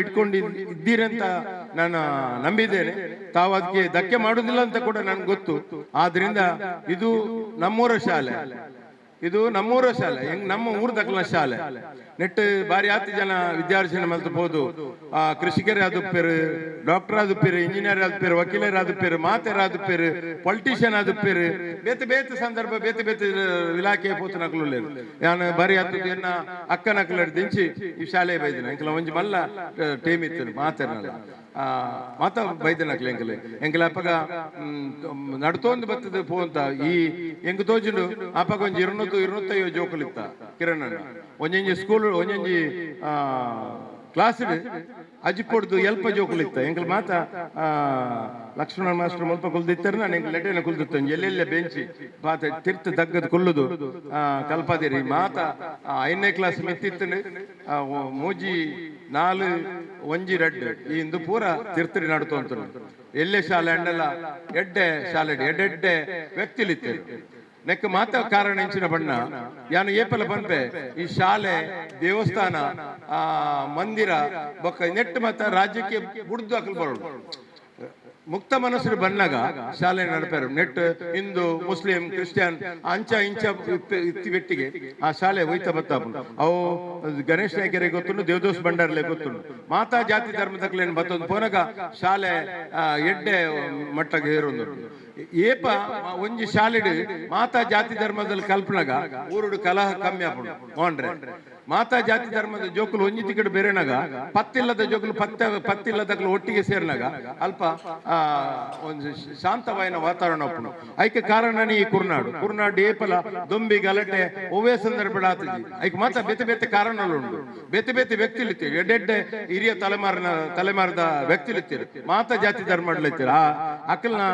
J: ಇದ್ದೀರಿ ಅಂತ ನಾನು ನಂಬಿದ್ದೇನೆ. ತಾವು ಅದಕ್ಕೆ ಧಕ್ಕೆ ಮಾಡುವುದಿಲ್ಲ ಅಂತ ಕೂಡ ನನ್ಗೆ ಗೊತ್ತು. ಆದ್ರಿಂದ ಇದು ನಮ್ಮೂರ ಶಾಲೆ, ಹೆಂಗ್ ನಮ್ಮ ಊರ ದಕ್ಕಲ ಶಾಲೆ ನೆಟ್ಟು ಬಾರಿ ಆತಿ ಜನ ವಿದ್ಯಾರ್ಥಿನ ಮಲ್ತಬಹುದು. ಕೃಷಿಕರೇ ಆದುಪ್ಪೇರು, ಡಾಕ್ಟರ್ ಆದುಪ್ಪೇರು, ಇಂಜಿನಿಯರ್ ಆದುಪ್ಪೇರು, ವಕೀಲರ್ ಆದುಪ್ಪೇರು, ಮಾತೆರ್ ಆದುಪ್ಪೇರು, ಪೊಲಿಟಿಷಿಯನ್ ಆದುಪ್ಪೇರು, ಬೇತೆ ಬೇತೆ ಸಂದರ್ಭ ಬೇತೆ ಬೇತೆ ಇಲಾಖೆ ಪೋತನಕಲು ನಾನು ಬಾರಿ ಆತು ಎನ್ನ ಅಕ್ಕನಕಲ ದಿಂಚಿ ಈ ಶಾಲೆ ಬೈದಿನ ಎಂಕಲ ಒಂಜಿ ಮಲ್ಲ ಟೇಮ್ ಇತ್ತು ಮಾತೆರ್ನಲ್ಲ ಮಾತ ಬೈದನಕ್ಲ ಎಂಕಲ ಅಪ್ಪಗ ನಡ್ತೊಂದು ಬರ್ತದೆ ಪೋಂತ ಈ ಎಂಗ್ ತೋಜುಂಡು ಅಪ್ಪಗ ಒಂಜಿ 250 ಜೋಕುಲಿತ್ತ ಕಿರಣ್ ಒಂಜಿ ಸ್ಕೂಲ್ ಒಂಜಿ ಕ್ಲಾಸ್ ಅಜಿಪೊಡ್ದು ಎಲ್ಪ ಜೋಕುಲಿತ್ತ ಎಂಕಲ್ ಮಾತ ಲಕ್ಷ್ಮಣ ಮಾಸ್ಟರ್ ಮುಲ್ಪ ಕುಲ್ದಿತ್ತಾರೆ. ನಾನು ಎಂಕ್ ಲೆಟೇನ ಕುಲ್ದಿತ್ತ ಎಲ್ಲೆಲ್ಲ ಬೆಂಚಿ ಮಾತ ತಿರ್ತ ದಗ್ಗದ ಕುಲ್ಲುದು ಕಲ್ಪಾದಿರಿ ಮಾತ 5ನೇ ಕ್ಲಾಸ್ ಮಿತ್ತಿತ್ತಂಡು ಮೂಜಿ 4 ಒಂಜಿ 2 ಈ ಇಂದು ಪೂರ ತಿರ್ತರಿ ನಡ್ತು ಅಂತ ಎಲ್ಲೇ ಶಾಲೆ ಅಂಡಲ್ಲ ಎಡ್ಡೆ ಶಾಲೆ ಎಡ್ಡೆ ವ್ಯಕ್ತಿಲಿತ್ತರು ನೆಕ್ ಮಾತ ಕಾರಣ ಹೆಂಚಿನ ಬಣ್ಣ ಯಾನು ಏಪಲ ಬಂಪೆ ಈ ಶಾಲೆ ದೇವಸ್ಥಾನ ಮಂದಿರ ಬೊಕ್ಕ ನೆಟ್ಟು ಮತ್ತ ರಾಜ್ಯಕ್ಕೆ ಬುಡ್ದು ಹಾಕಲ್ ಬರೋದು ಮುಕ್ತ ಮನಸ್ಸು ಬಣ್ಣಗ ಶಾಲೆ ನಡಪಾರು. ನೆಟ್ ಹಿಂದೂ ಮುಸ್ಲಿಂ ಕ್ರಿಶ್ಚಿಯನ್ ಅಂಚ ಇಂಚ ವ್ಯಕ್ತಿಗೆ ಆ ಶಾಲೆ ಒಯ್ತಾ ಬತ್ತಾಪು ಅವು ಗಣೇಶ್ ನಾಯ್ಕರೆ ಗೊತ್ತುಂಡು, ದೇವದೋಸ್ ಭಂಡಾರ್ಲೆ ಗೊತ್ತುಂಡು. ಮಾತಾ ಜಾತಿ ಧರ್ಮದಕ್ಲೇನು ಬತ್ತೊಂದು ಪೋನಗ ಶಾಲೆ ಎಡ್ಡೆ ಮಟ್ಟಗೆ ಏರೊಂದು ಏಪ ಒಂಜಿ ಶಾಲೆಡ್ ಮಾತಾ ಜಾತಿ ಧರ್ಮದಲ್ಲಿ ಕಲ್ಪನಾಗ ಊರುಡು ಕಲಹ ಕಮ್ಮಿ ಆಪುಂಡು ಹೋಂಡ್ರೆ ಮಾತಾ ಜಾತಿ ಧರ್ಮದ ಜೋಕುಲು ಒಂಜಿ ತಿಕಡ್ ಬೇರೆನಾಗ ಪತ್ತಿಲ್ಲದ ಜೋಕುಲು ಪತ್ತಿಲ್ಲದಕ್ಲು ಒಟ್ಟಿಗೆ ಸೇರ್ನಾಗ ಅಲ್ಪ ಒಂದು ಶಾಂತವಾಯಿನ ವಾತಾವರಣ ಒಪ್ಪುಂಡು. ಐಕೆ ಕಾರಣನೇ ಈ ಕುರ್ನಾಡು ಏಪಲ ದೊಂಬಿ ಗಲಾಟೆ ಒವೇ ಸಂದರ್ಭ ಆತಜಿ ಐಕ್ ಮಾತ ಬೇತೆ ಬೇತೆ ಕಾರಣಗಳುಂಡು, ಬೇತೆ ಬೇತೆ ವ್ಯಕ್ತಿಲಿತ್ತೀರಿ ಎಡ್ಡೆಡ್ಡೆ ಹಿರಿಯ ತಲೆಮಾರದ ವ್ಯಕ್ತಿಲಿತ್ತೀರಿ ಮಾತಾ ಜಾತಿ ಧರ್ಮಡ್ಲಿತ್ತೀರಿ ಆ ಅಕಲ್ನ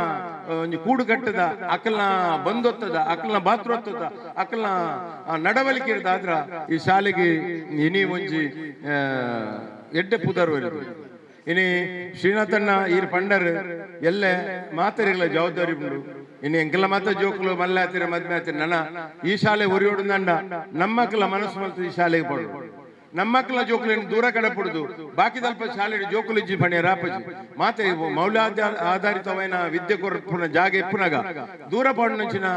J: ಒಂಜಿ ಕೂಡು ಕಟ್ಟದ ಅಕಲ್ನ ಬಂದೊತ್ತದ ಅಕಲ್ನ ಬಾತ್ರೊತ್ತದ ಅಕಲ್ನ ನಡವಳಿಕೆ ಇರ್ದಾದ್ರ ಈ ಶಾಲೆಗೆ ಇನಿ ಒಂಜಿ ಎಡ್ಡೆ ಪುದರ್ವರಿದು ಇನಿ ಶ್ರೀನಾಥಣ್ಣ ಈರ್ ಪಂಡರ್ ಎಲ್ಲೆ ಮಾತರಿಗಳ ಜವಾಬ್ದಾರಿ ಉಂಡು. ಇನ್ನು ಎಂಕೆಲ್ಲ ಮಾತ ಜೋಕುಲು ಮಲ್ಲ ಹತ್ತಿರ ಮದ್ಮೆ ಹತ್ತಿರ ನನ್ನ ಈ ಶಾಲೆ ಒರಿಯೋಡು ನಂಡ ನಮ್ಮಕ್ಕಳ ಮನಸ್ಸು ಮತ್ತು ಈ ಶಾಲೆಗೆ ಪಡು ನಮ್ಮಕ್ಕಳ ಜೋಕುಲಿನ ದೂರ ಕಡಪಡುದು ಬಾಕಿ ಸ್ವಲ್ಪ ಶಾಲೆ ಜೋಕುಲಿಜ್ಜಿ ಪಣೆ ರಾಪಜಿ ಮಾತೆ ಮೌಲ್ಯ ಆಧಾರಿತವೈನ ವಿದ್ಯೆ ಕೊರಪುನ ಜಾಗ ಎಪ್ಪುನಾಗ ದೂರ ಪಾಡು ನಂಚಿನ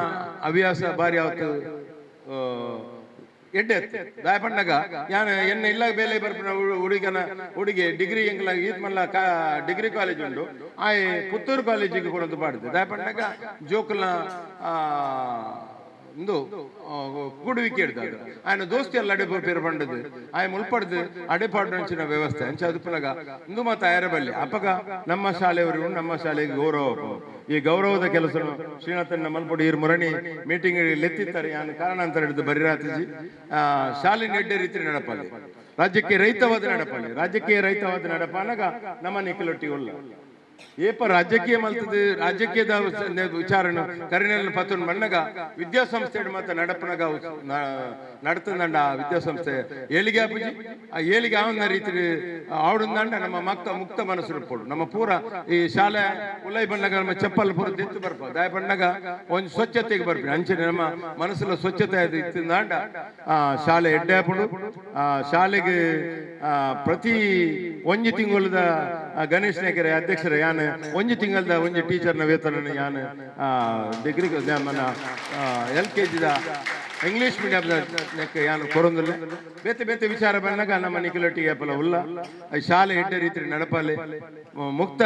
J: ಹವ್ಯಾಸ ಬಾರಿ ಅವತ್ತು ಎಡ್ಡೆ ದಾಯ ಪಂಡಗ ಯಾನ ಎನ್ನ ಇಲ್ಲ ಬೇಲೆ ಬರ್ಪುನ ಹುಡುಗಿ ಡಿಗ್ರಿ ಎಂಗ್ಲ ಈತ್ ಮಲ್ಲ ಡಿಗ್ರಿ ಕಾಲೇಜ್ ಉಂಡು ಆಯ್ ಪುತ್ತೂರು ಕಾಲೇಜಿಗೆ ಕೊಡೋದು ಪಾಡಿದೆ ದಾಯ ಪಂಡಗ ಜೋಕುಲ್ನ ಒಂದು ಕೂಡುವಿಕೆ ಇಡ್ದಾಗ ఆయన ದೋಸ್ತಿ ಎಲ್ಲ ಅಡೆ ಪೇರು ಪಂಡದು ಆಯ ಮುಲ್ಪಡ್ದು ಅಡೆಪಾಡು ನಂಚಿನ ವ್ಯವಸ್ಥೆ ಅಂಚ ಅದು ಪುನಗ ಇಂದು ಮಾತ ಬಲ್ಲಿ ಅಪ್ಪಗ ನಮ್ಮ ಶಾಲೆಯವರು ನಮ್ಮ ಶಾಲೆಗೆ ಗೌರವ ಈ ಗೌರವದ ಕೆಲಸ ಶ್ರೀನಾಥನ ಮಲ್ಪಡಿ ಇರ್ ಮುರಣಿ ಮೀಟಿಂಗ್ ಲೆತ್ತಿತ್ತಾರೆ ಯಾನು ಕಾರಣ ಅಂತ ಹಿಡಿದು ಬರಿರಾತಿಜಿ ಶಾಲೆ ನೆಡ್ಡೆ ರೀತಿ ನಡಪಾలి ರಾಜ್ಯಕ್ಕೆ ರೈತವಾದ ನಡಪಾలి ರಾಜ್ಯಕ್ಕೆ ರೈತವಾದ ನಡಪಾನಾಗ ನಮ್ಮ ನಿಖಲೊಟ್ಟಿ ಉಲ್ಲ ಏಪ ರಾಜಕೀಯ ಮಲ್ತದು ರಾಜಕೀಯದ ವಿಚಾರನು ಕರಿನೆಲ್ಲ ಪತ್ತೊಂದು ಮಣ್ಣಗ ವಿದ್ಯಾಸಂಸ್ಥೆ ಮಾತ್ರ ನಡಪನಗ ನಡ್ತಂದಂಡ ಆ ವಿದ್ಯಾಸಂಸ್ಥೆ ಏಳಿಗೆ ಆಪುಜಿ ಆ ಏಳಿಗೆ ಆವನ್ನ ರೀತಿ ಆವಡಂದಂಡ ನಮ್ಮ ಮುಕ್ತ ಮನಸ್ಸು ಇರ್ಬೋದು ನಮ್ಮ ಪೂರ ಈ ಶಾಲೆ ಉಲೈ ಬಣ್ಣಗ ನಮ್ಮ ಚಪ್ಪಲ್ ಪೂರ ತೆತ್ತು ಬರ್ಬೋದು ದಾಯ ಬಣ್ಣಗ ಒಂದು ಸ್ವಚ್ಛತೆಗೆ ಬರ್ಬೇಕು ಅಂಚನೆ ನಮ್ಮ ಮನಸ್ಸಲ್ಲಿ ಸ್ವಚ್ಛತೆ ಇತ್ತಿಂದಾಂಡ ಶಾಲೆ ಎಡ್ಡೆ ಹಾಪುಡು ಶಾಲೆಗೆ ಪ್ರತಿ ಒಂಜಿ ತಿಂಗಳದ ಗಣೇಶ್ ನಾಯ್ಕರ ಅಧ್ಯಕ್ಷರ ಯಾನ ಒಂಜಿ ತಿಂಗಳದ ಒಂಜಿ ಟೀಚರ್ನ ವೇತನ ಯಾನ ಡಿಗ್ರಿ మన LKG ಇಂಗ್ಲಿಷ್ ಮೀಡಿಯಂದ ಯಾನು ಕೊರೊಂದಿಲ್ಲ ಬೇತೆ ಬೇತೆ ವಿಚಾರ ಬಂದಾಗ ನಮ್ಮ ನಿಖಿಲೊಟ್ಟಿಗೆ ಅಪ್ಪಲ ಉಲ್ಲ ಶಾಲೆ ಎಡ್ಡೆ ರೀತಿ ನಡಪಾಲೆ ಮುಕ್ತ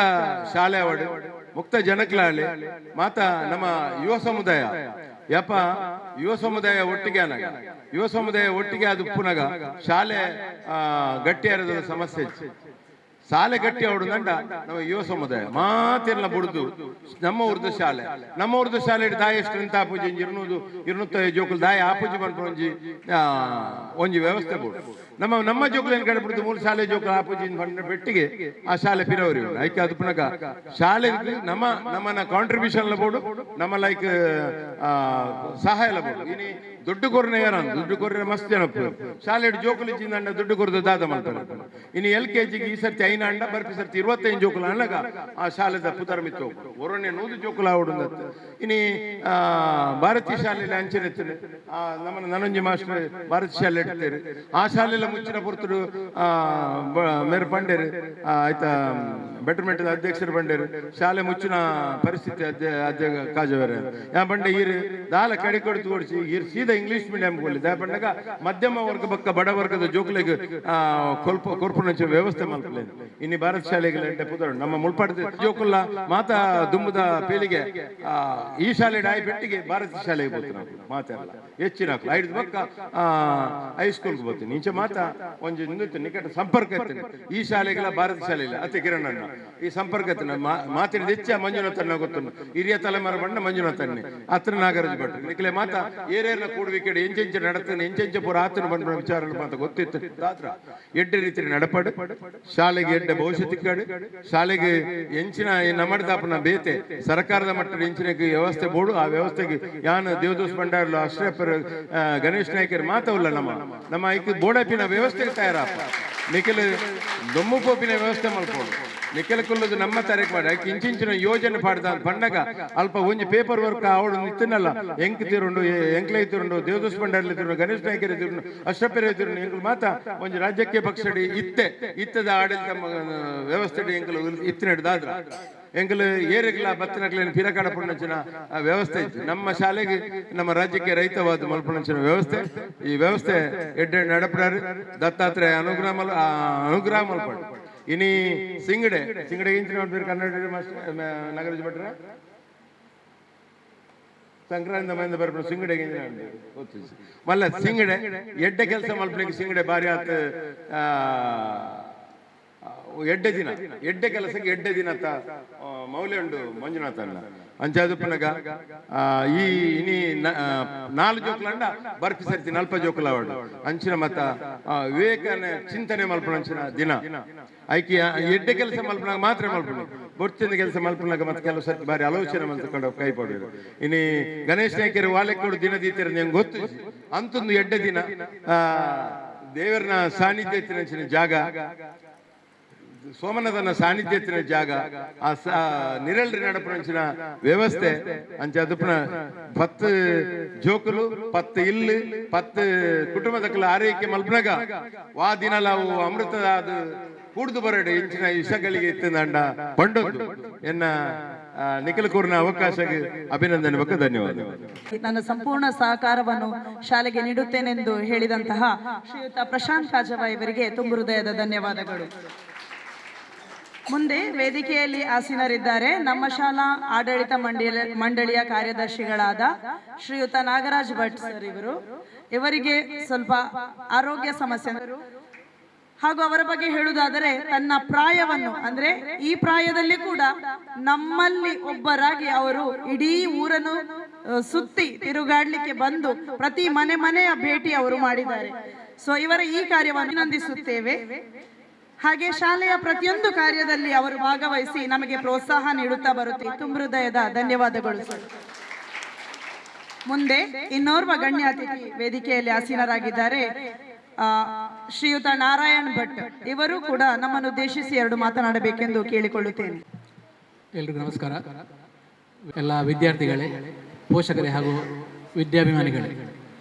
J: ಶಾಲೆ ಅವಡು ಮುಕ್ತ ಜನಕ್ಲಾಳೆ ಮಾತ ನಮ್ಮ ಯುವ ಸಮುದಾಯ ಯಪ್ಪ ಯುವ ಸಮುದಾಯ ಒಟ್ಟಿಗೆ ಅನಾಗ ಯುವ ಸಮುದಾಯ ಒಟ್ಟಿಗೆ ಅದು ಪುನಗ ಶಾಲೆ ಗಟ್ಟಿಯಾರದ ಸಮಸ್ಯೆ ಶಾಲೆ ಗಟ್ಟಿ ಅವಡುದಂಡ ನಮ್ಮ ಯುವ ಸಮುದಾಯ ಮಾತೆಲ್ಲ ಬುಡ್ದು ನಮ್ಮ ಊರ್ದ ಶಾಲೆ ದಾಯ ಸ್ಟ್ರೆಂತ್ ಆಪುಜಿ 250 ಜೋಕುಲು ದಾಯ ಆಪುಜಿ ಬಂದು ಒಂಜಿ ವ್ಯವಸ್ಥೆ ಬೋಡು ನಮ್ಮ ಜೋಕುಲೇನು ಕಡೆ ಬಿಡುದು 3 ಶಾಲೆ ಜೋಕುಲು ಆಪುಜಿ ಬೆಟ್ಟಿಗೆ ಆ ಶಾಲೆ ಪಿರವರಿ ಐಕೆ ಅದು ಪುನಗ ಶಾಲೆ ನಮ್ಮನ್ನ ಕಾಂಟ್ರಿಬ್ಯೂಷನ್ ಬೋಡು ನಮ್ಮ ಲೈಕ್ ಸಹಾಯ ಬೋಡು ಇನಿ ದುಡ್ಡು ಕೊರನೆ ಯಾರ ದುಡ್ಡು ಕೊರ್ರೆ ಮಸ್ತ್ ಜನ ಶಾಲೆ ಜೋಕುಲು ಇಚ್ಚಿಂದ ದುಡ್ಡು ಕೊರದು ದಾದ ಮಾಡ್ತಾರೆ ಇನ್ನು LKG ಈ ಸರ್ತಿ ಐನ ಅಂಡ ಬರ್ಪಿ ಸರ್ತಿ 25 ಜೋಕುಲು ಅಣ್ಣಗ ಆ ಶಾಲೆದ ಪುತರ ಮಿತ್ತು ಒರೊನ್ನೆ 100 ಜೋಕುಲು ಆವಡುಂದ ಇನಿ ಭಾರತೀಯ ಶಾಲೆಯಲ್ಲಿ ಅಂಚನೆ ನಮ್ಮನ್ನ ನನಂಜಿ ಮಾಸ್ಟರ್ ಭಾರತೀಯ ಶಾಲೆ ಇಡ್ತಾರೆ ಆ ಶಾಲೆಲ್ಲ ಮುಚ್ಚಿನ ಪುರ್ತರು ಮೇರೆ ಪಂಡೇರು ಆಯ್ತಾ ಬೆಟರ್ಮೆಂಟ್ ಅಧ್ಯಕ್ಷರು ಬಂಡೇರು ಶಾಲೆ ಮುಚ್ಚಿನ ಪರಿಸ್ಥಿತಿ ಅಧ್ಯಕ್ಷ ಕಾಜವೇರೆ ಯಾ ಬಂಡೆ ಈರು ದಾಲ ಕಡೆ ಕೊಡ್ತು ಓಡಿಸಿ ಈರು ಸೀದಾ ಇಂಗ್ಲಿಷ್ ಮೀಡಿಯಂ ಕೊಳ್ಳಿದೆ ಯಾ ಬಂಡಾಗ ಮಧ್ಯಮ ವರ್ಗ ಬಕ್ಕ ಬಡ ವರ್ಗದ ಜೋಕ್ಲೆಗೆ ಕೊರ್ಪುನಂಚ ವ್ಯವಸ್ಥೆ ಮಲ್ಪಲೆ ಇನ್ನು ಭಾರತ ಶಾಲೆಗೆ ಪುದರ ನಮ್ಮ ಮುಳ್ಪಾಡ ಜೋಕುಲ್ಲ ಮಾತಾ ದುಮ್ಮದ ಪೇಲಿಗೆ ಈ ಶಾಲೆ ಡಾಯಿ ಪೆಟ್ಟಿಗೆ ಭಾರತೀಯ ಶಾಲೆಗೆ ಬರ್ತೀನಿ ನಾವು ಮಾತಾಡಲ್ಲ ಹೆಚ್ಚಿನ ಐದು ಬಕ್ಕ ಹೈಸ್ಕೂಲ್ಗೆ ಬರ್ತೀನಿ ಇಂಚೆ ಮಾತಾ ಒಂದು ನಿಕಟ ಸಂಪರ್ಕ ಇರ್ತೀನಿ ಈ ಶಾಲೆಗೆಲ್ಲ ಭಾರತ ಶಾಲೆ ಇಲ್ಲ ಅತ್ತೆ ಕಿರಣ್ ಅಣ್ಣ ಈ ಸಂಪರ್ಕ ಮಾತಿನ ಹೆಚ್ಚ ಮಂಜುನಾಥನ್ನ ಗೊತ್ತು ಹಿರಿಯ ತಲೆಮಾರು ಬಣ್ಣ ಮಂಜುನಾಥನ್ನೇ ಹತ್ರ ನಾಗರಾಜ್ ಭಟ್ರು ನಿಖಲೆ ಮಾತಾ ಏರೇರ್ನ ಕೂಡುವಿಕೆಡೆ ಎಂಚೆಂಚೆ ನಡತಾನೆ ಎಂಚೆಂಚೆ ಪೂರ ಆತನ ಬಂದ ವಿಚಾರ ಮಾತಾ ಗೊತ್ತಿತ್ತು ದಾತ್ರ ಎಡ್ಡೆ ರೀತಿ ನಡಪಾಡು ಶಾಲೆಗೆ ಎಡ್ಡೆ ಭವಿಷ್ಯತ್ ಕಾಡು ಶಾಲೆಗೆ ಎಂಚಿನ ನಮ್ಮದಾಪನ ಬೇತೆ ಸರ್ಕಾರದ ಮಟ್ಟದ ಎಂಚಿನ ವ್ಯವಸ್ಥೆ ಬೋಡು ಆ ವ್ಯವಸ್ಥೆಗೆ ಯಾನ ದೇವದೋಸ್ ಭಂಡಾರ್ಲು ಅಶ್ರಫರ್ ಗಣೇಶ್ ನಾಯ್ಕರ್ ಮಾತವಲ್ಲ ನಮ್ಮ ಐಕ್ಯ ಬೋಡಪಿನ ವ್ಯವಸ್ಥೆಗೆ ತಯಾರಪ್ಪ ನಿಖಿಲ್ ದೊಮ್ಮು ಪೋಪಿನ ವ್ಯವಸ್ಥೆ ಮಾಡ್ಬೋದು ನಿಖಿಲ ಕುಲ್ಲದು ನಮ್ಮ ತಾರೀಕು ಮಾಡಿ ಆಯ್ಕೆ ಇಂಚಿಂಚಿನ ಯೋಜನೆ ಪಾಡ್ದ ಪಂಡಗ ಅಲ್ಪ ಒಂಜಿ ಪೇಪರ್ ವರ್ಕ್ ಅವಳು ನಿತ್ತನಲ್ಲ ಎಂಕ್ ತಿರುಂಡು ಎಂಕ್ಲೆ ತಿರುಂಡು ದೇವದೋಸ್ ಭಂಡಾರ್ಲಿ ತಿರುಂಡು ಗಣೇಶ್ ನಾಯ್ಕರ್ ತಿರುಂಡು ಅಶ್ರಫರ್ ತಿರುಂಡು ಎಂಕ್ಲು ಮಾತ ಒಂಜಿ ರಾಜ್ಯಕ್ಕೆ ಪಕ್ಷಡಿ ಇತ್ತದ ಆಡಳಿತ ವ್ಯವಸ್ಥೆ ಎಂಕಲು ಇತ್ತಿನಡ್ದಾದ್ರ ಎಂಕಲು ಏರಿಗ್ಲ ಬತ್ತನಕ್ಲೇನು ಪಿರಕಾಡ ಪುಣ್ಣಂಚಿನ ವ್ಯವಸ್ಥೆ ಇತ್ತು ನಮ್ಮ ಶಾಲೆಗೆ ನಮ್ಮ ರಾಜ್ಯಕ್ಕೆ ರೈತವಾದ ಮಲ್ಪುಣಂಚಿನ ವ್ಯವಸ್ಥೆ ಈ ವ್ಯವಸ್ಥೆ ಎಡ್ಡೆ ನಡಪಡಾರು ದತ್ತಾತ್ರೇಯ ಅನುಗ್ರಹ ಮಲ್ಪಡು ಇನಿ ಸಿಂಗಡೆ ಇಂಚಿನ ನೋಡ್ಬೇಕು ಕನ್ನಡ ನಾಗರಾಜ್ ಭಟ್ರ ಸಂಕ್ರಾಂತಿ ಮೈಂದ ಬರ್ಬೋದು ಸಿಂಗಡೆಗೆ ಮಲ್ಲ ಸಿಂಗಡೆ ಎಡ್ಡೆ ಕೆಲಸ ಮಲ್ಪನಿಗೆ ಸಿಂಗಡೆ ಬಾರಿ ಆತ ಎಡ್ಡೆ ಕೆಲಸಕ್ಕೆ ಎಡ್ಡೆ ದಿನ ಮೌಲ್ಯ ಉಂಡು ಮಂಜುನಾಥನ್ನ ಅಂಚಾದು ಪುನಗ ಈ ಇನಿ 4 ಜೋಕುಲಂಡ ಬರ್ಪಿ ಸರ್ತಿ 40 ಜೋಕುಲ ಅವಡು ಅಂಚಿನ ಮತ್ತ ವಿವೇಕನ ಚಿಂತನೆ ಮಲ್ಪಣಂಚಿನ ದಿನ ಐಕಿ ಎಡ್ಡೆ ಕೆಲಸ ಮಲ್ಪನಾಗ ಮಾತ್ರ ಮಲ್ಪಣ ಬೊಚ್ಚಿನ ಕೆಲಸ ಮಲ್ಪನಾಗ ಮತ್ತೆ ಕೆಲವು ಸರ್ತಿ ಬಾರಿ ಆಲೋಚನೆ ಮಲ್ಕೊಂಡು ಕೈ ಪಡೆಯೋದು ಇನಿ ಗಣೇಶ್ ನಾಯ್ಕರು ವಾಲೆಕ್ಕೋಡು ದಿನ ದೀತಿರ ನಂಗೆ ಗೊತ್ತು ಅಂತೊಂದು ಎಡ್ಡೆ ದಿನ ದೇವರನ ಸಾನ್ನಿಧ್ಯ ಜಾಗ ಸೋಮನದನ್ನ ಸಾನ್ನಿಧ್ಯತಿನ ಜಾಗ ಆ ನಿರಳ್ರಿ ನಡಪಣಂಚಿನ ವ್ಯವಸ್ಥೆ ಅಂಚೆ ಅದುಪಣ 10 ಜೋಕುಲು 10 ಇಲ್ಲು 10 ಕುಟುಂಬದಕ್ಕಲ ಆರೈಕೆ ಮಲ್ಪನಾಗ ವಾ ದಿನಲ ಅವು ಅಮೃತದ ಅದು ಕೂಡ್ದು ಬರಡು ಇಂಚಿನ ವಿಷಗಳಿಗೆ ಇತ್ತಂದ ಪಂಡೊಂದು ಎನ್ನ ನಿಖಿಲ್ ಕೂರ್ನ ಅವಕಾಶಕ್ಕೆ ಅಭಿನಂದನೆ ಬಗ್ಗೆ ಧನ್ಯವಾದ.
H: ನನ್ನ ಸಂಪೂರ್ಣ ಸಹಕಾರವನ್ನು ಶಾಲೆಗೆ ನೀಡುತ್ತೇನೆಂದು ಹೇಳಿದಂತಹ ಶ್ರೀಯುತ ಪ್ರಶಾಂತ್ ಕಾಜವಾಯಿ ಇವರಿಗೆ ತುಂಬು ಹೃದಯದ ಧನ್ಯವಾದಗಳು. ಮುಂದೆ ವೇದಿಕೆಯಲ್ಲಿ ಆಸೀನರಿದ್ದಾರೆ ನಮ್ಮ ಶಾಲಾ ಆಡಳಿತ ಮಂಡಳಿಯ ಕಾರ್ಯದರ್ಶಿಗಳಾದ ಶ್ರೀಯುತ ನಾಗರಾಜ್ ಭಟ್ ಸರ್ ಇವರಿಗೆ ಸ್ವಲ್ಪ ಆರೋಗ್ಯ ಸಮಸ್ಯೆ ಹಾಗೂ ಅವರ ಬಗ್ಗೆ ಹೇಳುವುದಾದರೆ ತನ್ನ ಪ್ರಾಯವನ್ನು ಅಂದ್ರೆ ಈ ಪ್ರಾಯದಲ್ಲಿ ಕೂಡ ನಮ್ಮಲ್ಲಿ ಒಬ್ಬರಾಗಿ ಅವರು ಇಡೀ ಊರನ್ನು ಸುತ್ತಿ ತಿರುಗಾಡ್ಲಿಕ್ಕೆ ಬಂದು ಪ್ರತಿ ಮನೆಯ ಭೇಟಿ ಅವರು ಮಾಡಿದ್ದಾರೆ. ಸೊ ಇವರ ಈ ಕಾರ್ಯವನ್ನು ಅಭಿನಂದಿಸುತ್ತೇವೆ. ಹಾಗೆ ಶಾಲೆಯ ಪ್ರತಿಯೊಂದು ಕಾರ್ಯದಲ್ಲಿ ಅವರು ಭಾಗವಹಿಸಿ ನಮಗೆ ಪ್ರೋತ್ಸಾಹ ನೀಡುತ್ತಾ ಬರುತ್ತಾರೆ. ತುಂಬ ಹೃದಯದ ಧನ್ಯವಾದಗಳು ಸರ್. ಮುಂದೆ ಇನ್ನೋರ್ವ ಗಣ್ಯ ಅತಿಥಿ ವೇದಿಕೆಯಲ್ಲಿ ಆಸೀನರಾಗಿದ್ದಾರೆ. ಶ್ರೀಯುತ ನಾರಾಯಣ್ ಭಟ್ ಇವರು ಕೂಡ ನಮ್ಮನ್ನು ಉದ್ದೇಶಿಸಿ 2 ಮಾತನಾಡಬೇಕೆಂದು ಕೇಳಿಕೊಳ್ಳುತ್ತೇನೆ.
K: ಎಲ್ರಿಗೂ ನಮಸ್ಕಾರ. ಎಲ್ಲ ವಿದ್ಯಾರ್ಥಿಗಳೇ, ಪೋಷಕರೇ ಹಾಗೂ ವಿದ್ಯಾಭಿಮಾನಿಗಳೇ,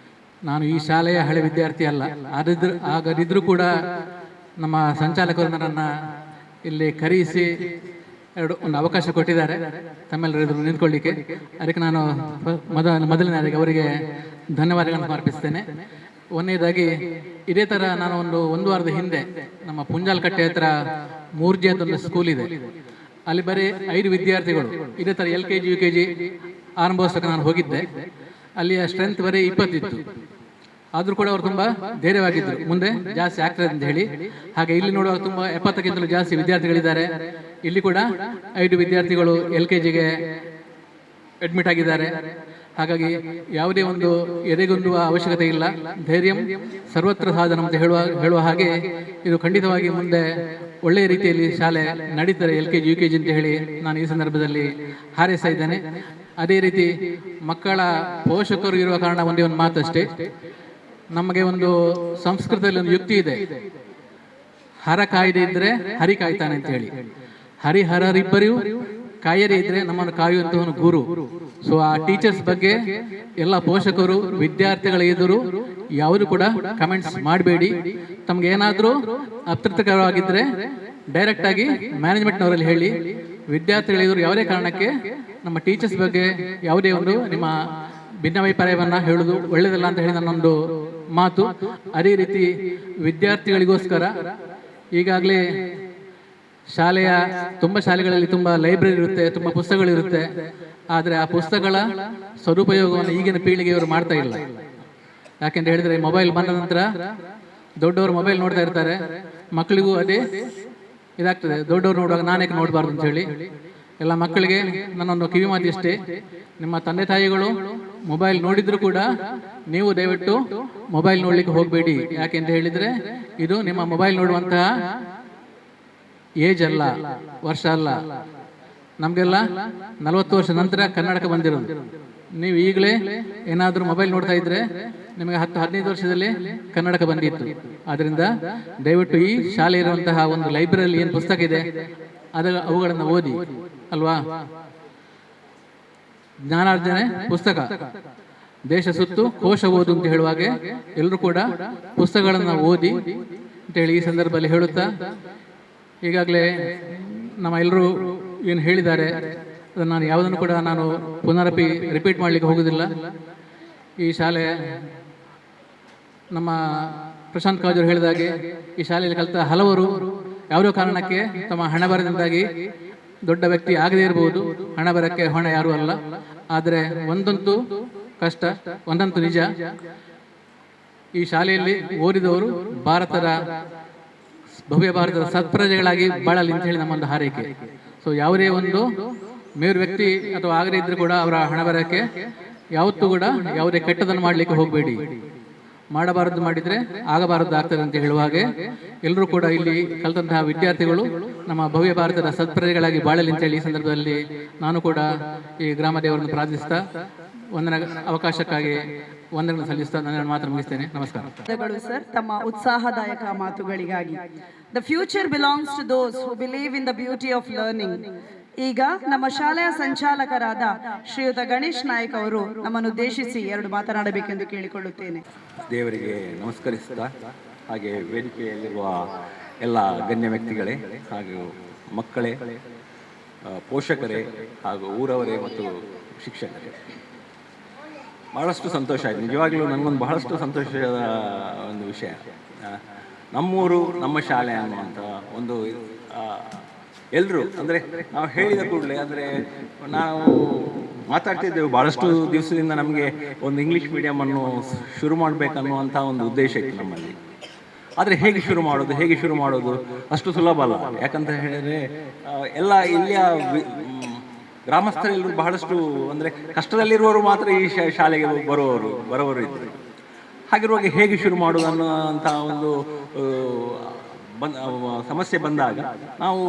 K: ನಾನು ಈ ಶಾಲೆಯ ಹಳೆ ವಿದ್ಯಾರ್ಥಿ ಅಲ್ಲ. ಹಾಗಾದಿದ್ರೂ ಕೂಡ ನಮ್ಮ ಸಂಚಾಲಕರು ನನ್ನನ್ನು ಇಲ್ಲಿ ಕರೆಯಿಸಿ ಒಂದು ಅವಕಾಶ ಕೊಟ್ಟಿದ್ದಾರೆ ತಮ್ಮೆಲ್ಲರೂ ನಿಂತ್ಕೊಳ್ಳಿಕ್ಕೆ. ಅದಕ್ಕೆ ನಾನು ಮೊದಲನೇದಾಗಿ ಅವರಿಗೆ ಧನ್ಯವಾದಗಳನ್ನು ಸಮರ್ಪಿಸ್ತೇನೆ. ಒಂದನೇದಾಗಿ ಇದೇ ಥರ ನಾನು ಒಂದು ವಾರದ ಹಿಂದೆ ನಮ್ಮ ಪುಂಜಾಲ್ಕಟ್ಟೆ ಹತ್ರ ಮೂರ್ಜಿ ಅಂತ ಒಂದು ಸ್ಕೂಲ್ ಇದೆ, ಅಲ್ಲಿ ಬರೀ 5 ವಿದ್ಯಾರ್ಥಿಗಳು ಇದೇ ಥರ LKG UKG ಆರಂಭೋತ್ಸವಕ್ಕೆ ನಾನು ಹೋಗಿದ್ದೆ. ಅಲ್ಲಿಯ ಸ್ಟ್ರೆಂತ್ ಬರೀ 20 ಇತ್ತು. ಆದರೂ ಕೂಡ ಅವರು ತುಂಬ ಧೈರ್ಯವಾಗಿದ್ದರು, ಮುಂದೆ ಜಾಸ್ತಿ ಆಗ್ತದೆ ಅಂತ ಹೇಳಿ. ಹಾಗೆ ಇಲ್ಲಿ ನೋಡುವಾಗ ತುಂಬ 70ಕ್ಕಿಂತಲೂ ಜಾಸ್ತಿ ವಿದ್ಯಾರ್ಥಿಗಳಿದ್ದಾರೆ. ಇಲ್ಲಿ ಕೂಡ 5 ವಿದ್ಯಾರ್ಥಿಗಳು LKGಗೆ ಅಡ್ಮಿಟ್ ಆಗಿದ್ದಾರೆ. ಹಾಗಾಗಿ ಯಾವುದೇ ಒಂದು ಎದೆಗುಂದುವ ಅವಶ್ಯಕತೆ ಇಲ್ಲ. ಧೈರ್ಯಂ ಸರ್ವತ್ರ ಸಾಧನ ಅಂತ ಹೇಳುವ ಹಾಗೆ ಇದು ಖಂಡಿತವಾಗಿ ಮುಂದೆ ಒಳ್ಳೆಯ ರೀತಿಯಲ್ಲಿ ಶಾಲೆ ನಡೀತಾರೆ LKG UKG ಅಂತ ಹೇಳಿ ನಾನು ಈ ಸಂದರ್ಭದಲ್ಲಿ ಹಾರೈಸ್ತಾ ಇದ್ದೇನೆ. ಅದೇ ರೀತಿ ಮಕ್ಕಳ ಪೋಷಕರು ಇರುವ ಕಾರಣ ಒಂದೇ ಒಂದು ಮಾತಷ್ಟೇ, ನಮಗೆ ಒಂದು ಸಂಸ್ಕೃತದಲ್ಲಿ ಒಂದು ಯುಕ್ತಿ ಇದೆ, ಹರ ಕಾಯ್ದೆ ಇದ್ರೆ ಹರಿ ಕಾಯ್ತಾನೆ ಅಂತ ಹೇಳಿ. ಹರಿಹರರಿಬ್ಬರಿಗೂ ಕಾಯದೇ ಇದ್ರೆ ನಮ್ಮನ್ನು ಕಾಯುವಂತಹ ಗುರು. ಸೊ ಆ ಟೀಚರ್ಸ್ ಬಗ್ಗೆ ಎಲ್ಲ ಪೋಷಕರು ವಿದ್ಯಾರ್ಥಿಗಳ ಎದುರು ಯಾವುದು ಕೂಡ ಕಮೆಂಟ್ಸ್ ಮಾಡಬೇಡಿ. ತಮ್ಗೆ ಏನಾದರೂ ಅತೃಪ್ತಿಕರವಾಗಿದ್ದರೆ ಡೈರೆಕ್ಟ್ ಆಗಿ ಮ್ಯಾನೇಜ್ಮೆಂಟ್ನವರಲ್ಲಿ ಹೇಳಿ. ವಿದ್ಯಾರ್ಥಿಗಳ ಎದುರು ಯಾವುದೇ ಕಾರಣಕ್ಕೆ ನಮ್ಮ ಟೀಚರ್ಸ್ ಬಗ್ಗೆ ಯಾವುದೇ ಒಂದು ನಿಮ್ಮ ಭಿನ್ನಾಭಿಪ್ರಾಯವನ್ನು ಹೇಳುವುದು ಒಳ್ಳೆಯದಲ್ಲ ಅಂತ ಹೇಳಿ ನನ್ನೊಂದು ಮಾತು. ಅದೇ ರೀತಿ ವಿದ್ಯಾರ್ಥಿಗಳಿಗೋಸ್ಕರ ಈಗಾಗಲೇ ಶಾಲೆಯ ತುಂಬ ಶಾಲೆಗಳಲ್ಲಿ ತುಂಬ ಲೈಬ್ರರಿ ಇರುತ್ತೆ, ತುಂಬ ಪುಸ್ತಕಗಳಿರುತ್ತೆ. ಆದರೆ ಆ ಪುಸ್ತಕಗಳ ಸದುಪಯೋಗವನ್ನು ಈಗಿನ ಪೀಳಿಗೆಯವರು ಮಾಡ್ತಾ ಇಲ್ಲ. ಯಾಕೆಂತ ಹೇಳಿದರೆ ಮೊಬೈಲ್ ಬಂದ ನಂತರ ದೊಡ್ಡವರು ಮೊಬೈಲ್ ನೋಡ್ತಾ ಇರ್ತಾರೆ, ಮಕ್ಕಳಿಗೂ ಅದೇ ಇದಾಗ್ತದೆ. ದೊಡ್ಡವರು ನೋಡುವಾಗ ನಾನೇಕೆ ನೋಡಬಾರ್ದು ಅಂತ ಹೇಳಿ ಎಲ್ಲ ಮಕ್ಕಳಿಗೆ ನನ್ನೊಂದು ಕಿವಿ ಮಾತು ಇಷ್ಟೇ, ನಿಮ್ಮ ತಂದೆ ತಾಯಿಗಳು ಮೊಬೈಲ್ ನೋಡಿದ್ರು ಕೂಡ ನೀವು ದಯವಿಟ್ಟು ಮೊಬೈಲ್ ನೋಡ್ಲಿಕ್ಕೆ ಹೋಗಬೇಡಿ. ಯಾಕೆಂತ ಹೇಳಿದರೆ ಇದು ನಿಮ್ಮ ಮೊಬೈಲ್ ನೋಡುವಂತಹ ಏಜ್ ಅಲ್ಲ, ವರ್ಷ ಅಲ್ಲ. ನಮಗೆಲ್ಲ 40 ವರ್ಷ ನಂತರ ಕನ್ನಡಕ ಬಂದಿರೋದು. ನೀವು ಈಗಲೇ ಏನಾದರೂ ಮೊಬೈಲ್ ನೋಡ್ತಾ ಇದ್ರೆ ನಿಮಗೆ 10-15 ವರ್ಷದಲ್ಲಿ ಕನ್ನಡಕ ಬಂದಿತ್ತು. ಆದ್ದರಿಂದ ದಯವಿಟ್ಟು ಈ ಶಾಲೆ ಇರುವಂತಹ ಒಂದು ಲೈಬ್ರರಿಯಲ್ಲಿ ಏನು ಪುಸ್ತಕ ಇದೆ ಅವುಗಳನ್ನು ಓದಿ ಅಲ್ವಾ. ಜ್ಞಾನಾರ್ಜನೆ ಪುಸ್ತಕ, ದೇಶ ಸುತ್ತು ಕೋಶ ಓದು ಅಂತ ಹೇಳುವಾಗೆ ಎಲ್ಲರೂ ಕೂಡ ಪುಸ್ತಕಗಳನ್ನು ಓದಿ ಅಂತ ಹೇಳಿ ಈ ಸಂದರ್ಭದಲ್ಲಿ ಹೇಳುತ್ತಾ, ಈಗಾಗಲೇ ನಮ್ಮ ಎಲ್ಲರೂ ಏನು ಹೇಳಿದ್ದಾರೆ ಅದನ್ನು ನಾನು ಯಾವುದನ್ನು ಕೂಡ ನಾನು ರಿಪೀಟ್ ಮಾಡಲಿಕ್ಕೆ ಹೋಗೋದಿಲ್ಲ. ಈ ಶಾಲೆ ನಮ್ಮ ಪ್ರಶಾಂತ್ ಕಾಜೂರು ಹೇಳಿದಾಗೆ ಈ ಶಾಲೆಯಲ್ಲಿ ಕಲಿತ ಹಲವರು ಯಾವುದೋ ಕಾರಣಕ್ಕೆ ತಮ್ಮ ಹಣ ಬರದಿಂದಾಗಿ ದೊಡ್ಡ ವ್ಯಕ್ತಿ ಆಗದೇ ಇರಬಹುದು. ಹಣ ಬರಕ್ಕೆ ಹೊಣೆ ಯಾರೂ ಅಲ್ಲ. ಆದರೆ ಒಂದಂತೂ ಕಷ್ಟ, ಒಂದಂತೂ ನಿಜ, ಈ ಶಾಲೆಯಲ್ಲಿ ಓದಿದವರು ಭವ್ಯ ಭಾರತದ ಸತ್ಪ್ರಜೆಗಳಾಗಿ ಬಾಳಲಿ ಅಂತ ಹೇಳಿ ನಮ್ಮೊಂದು ಹಾರೈಕೆ. ಸೊ ಯಾವುದೇ ಒಂದು ಮೇರು ವ್ಯಕ್ತಿ ಅಥವಾ ಆಗದೇ ಇದ್ರೂ ಕೂಡ ಅವರ ಹಣ ಬರಕ್ಕೆ ಯಾವತ್ತೂ ಕೂಡ ಯಾವುದೇ ಕೆಟ್ಟದನ್ನು ಮಾಡಲಿಕ್ಕೆ ಹೋಗಬೇಡಿ. ಮಾಡಬಾರದು ಮಾಡಿದ್ರೆ ಆಗಬಾರದು ಆಗ್ತದೆ ಅಂತ ಹೇಳುವ ಹಾಗೆ ಎಲ್ಲರೂ ಕೂಡ ಇಲ್ಲಿ ಕಲಿತಂತಹ ವಿದ್ಯಾರ್ಥಿಗಳು ನಮ್ಮ ಭವ್ಯ ಭಾರತದ ಸತ್ಪ್ರಜೆಗಳಾಗಿ ಬಾಳಲಿ ಅಂತ ಹೇಳಿ ಈ ಸಂದರ್ಭದಲ್ಲಿ ನಾನು ಕೂಡ ಈ ಗ್ರಾಮ ದೇವರನ್ನು ಪ್ರಾರ್ಥಿಸ್ತಾ ವಂದನ ಅವಕಾಶಕ್ಕಾಗಿ ವಂದನೆಗಳನ್ನು ಸಲ್ಲಿಸ್ತಾ ನನ್ನ ಮಾತ್ರ ಮುಗಿಸ್ತೇನೆ. ನಮಸ್ಕಾರ
H: ಸರ್, ತಮ್ಮ ಉತ್ಸಾಹದಾಯಕ ಮಾತುಗಳಿಗಾಗಿ. The future belongs to those who believe in the beauty of learning. ಈಗ ನಮ್ಮ ಶಾಲೆಯ ಸಂಚಾಲಕರಾದ ಶ್ರೀಯುತ ಗಣೇಶ್ ನಾಯ್ಕ್ ಅವರು ನಮ್ಮನ್ನು ಉದ್ದೇಶಿಸಿ 2 ಮಾತನಾಡಬೇಕೆಂದು ಕೇಳಿಕೊಳ್ಳುತ್ತೇನೆ.
I: ದೇವರಿಗೆ ನಮಸ್ಕರಿಸ್ತಾ, ಹಾಗೆ ವೇದಿಕೆಯಲ್ಲಿರುವ ಎಲ್ಲ ಗಣ್ಯ ವ್ಯಕ್ತಿಗಳೇ ಹಾಗೂ ಮಕ್ಕಳೇ, ಪೋಷಕರೇ ಹಾಗೂ ಊರವರೇ ಮತ್ತು ಶಿಕ್ಷಕರೇ, ಬಹಳಷ್ಟು ಸಂತೋಷ ಆಯಿತು. ನಿಜವಾಗ್ಲೂ ನನಗೊಂದು ಬಹಳಷ್ಟು ಸಂತೋಷದ ಒಂದು ವಿಷಯ. ನಮ್ಮೂರು ನಮ್ಮ ಶಾಲೆ ಅನ್ನುವಂಥ ಒಂದು ಎಲ್ಲರೂ ಅಂದರೆ ನಾವು ಹೇಳಿದ ಕೂಡಲೇ ಅಂದರೆ ನಾವು ಮಾತಾಡ್ತಿದ್ದೆವು ಭಾಳಷ್ಟು ದಿವಸದಿಂದ ನಮಗೆ ಒಂದು ಇಂಗ್ಲೀಷ್ ಮೀಡಿಯಮನ್ನು ಶುರು ಮಾಡಬೇಕನ್ನುವಂಥ ಒಂದು ಉದ್ದೇಶ ಇತ್ತು ನಮ್ಮಲ್ಲಿ. ಆದರೆ ಹೇಗೆ ಶುರು ಮಾಡೋದು ಅಷ್ಟು ಸುಲಭ ಅಲ್ಲ. ಯಾಕಂತ ಹೇಳಿದರೆ ಎಲ್ಲ ಇಲ್ಲಿಯ ಗ್ರಾಮಸ್ಥರೆಲ್ಲರೂ ಬಹಳಷ್ಟು ಅಂದರೆ ಕಷ್ಟದಲ್ಲಿರುವವರು ಮಾತ್ರ ಈ ಶಾಲೆಗೆ ಬರುವವರು ಇದ್ದರು. ಹಾಗಿರುವಾಗ ಹೇಗೆ ಶುರು ಮಾಡೋದು ಅನ್ನುವಂಥ ಒಂದು ಸಮಸ್ಯೆ ಬಂದಾಗ ನಾವು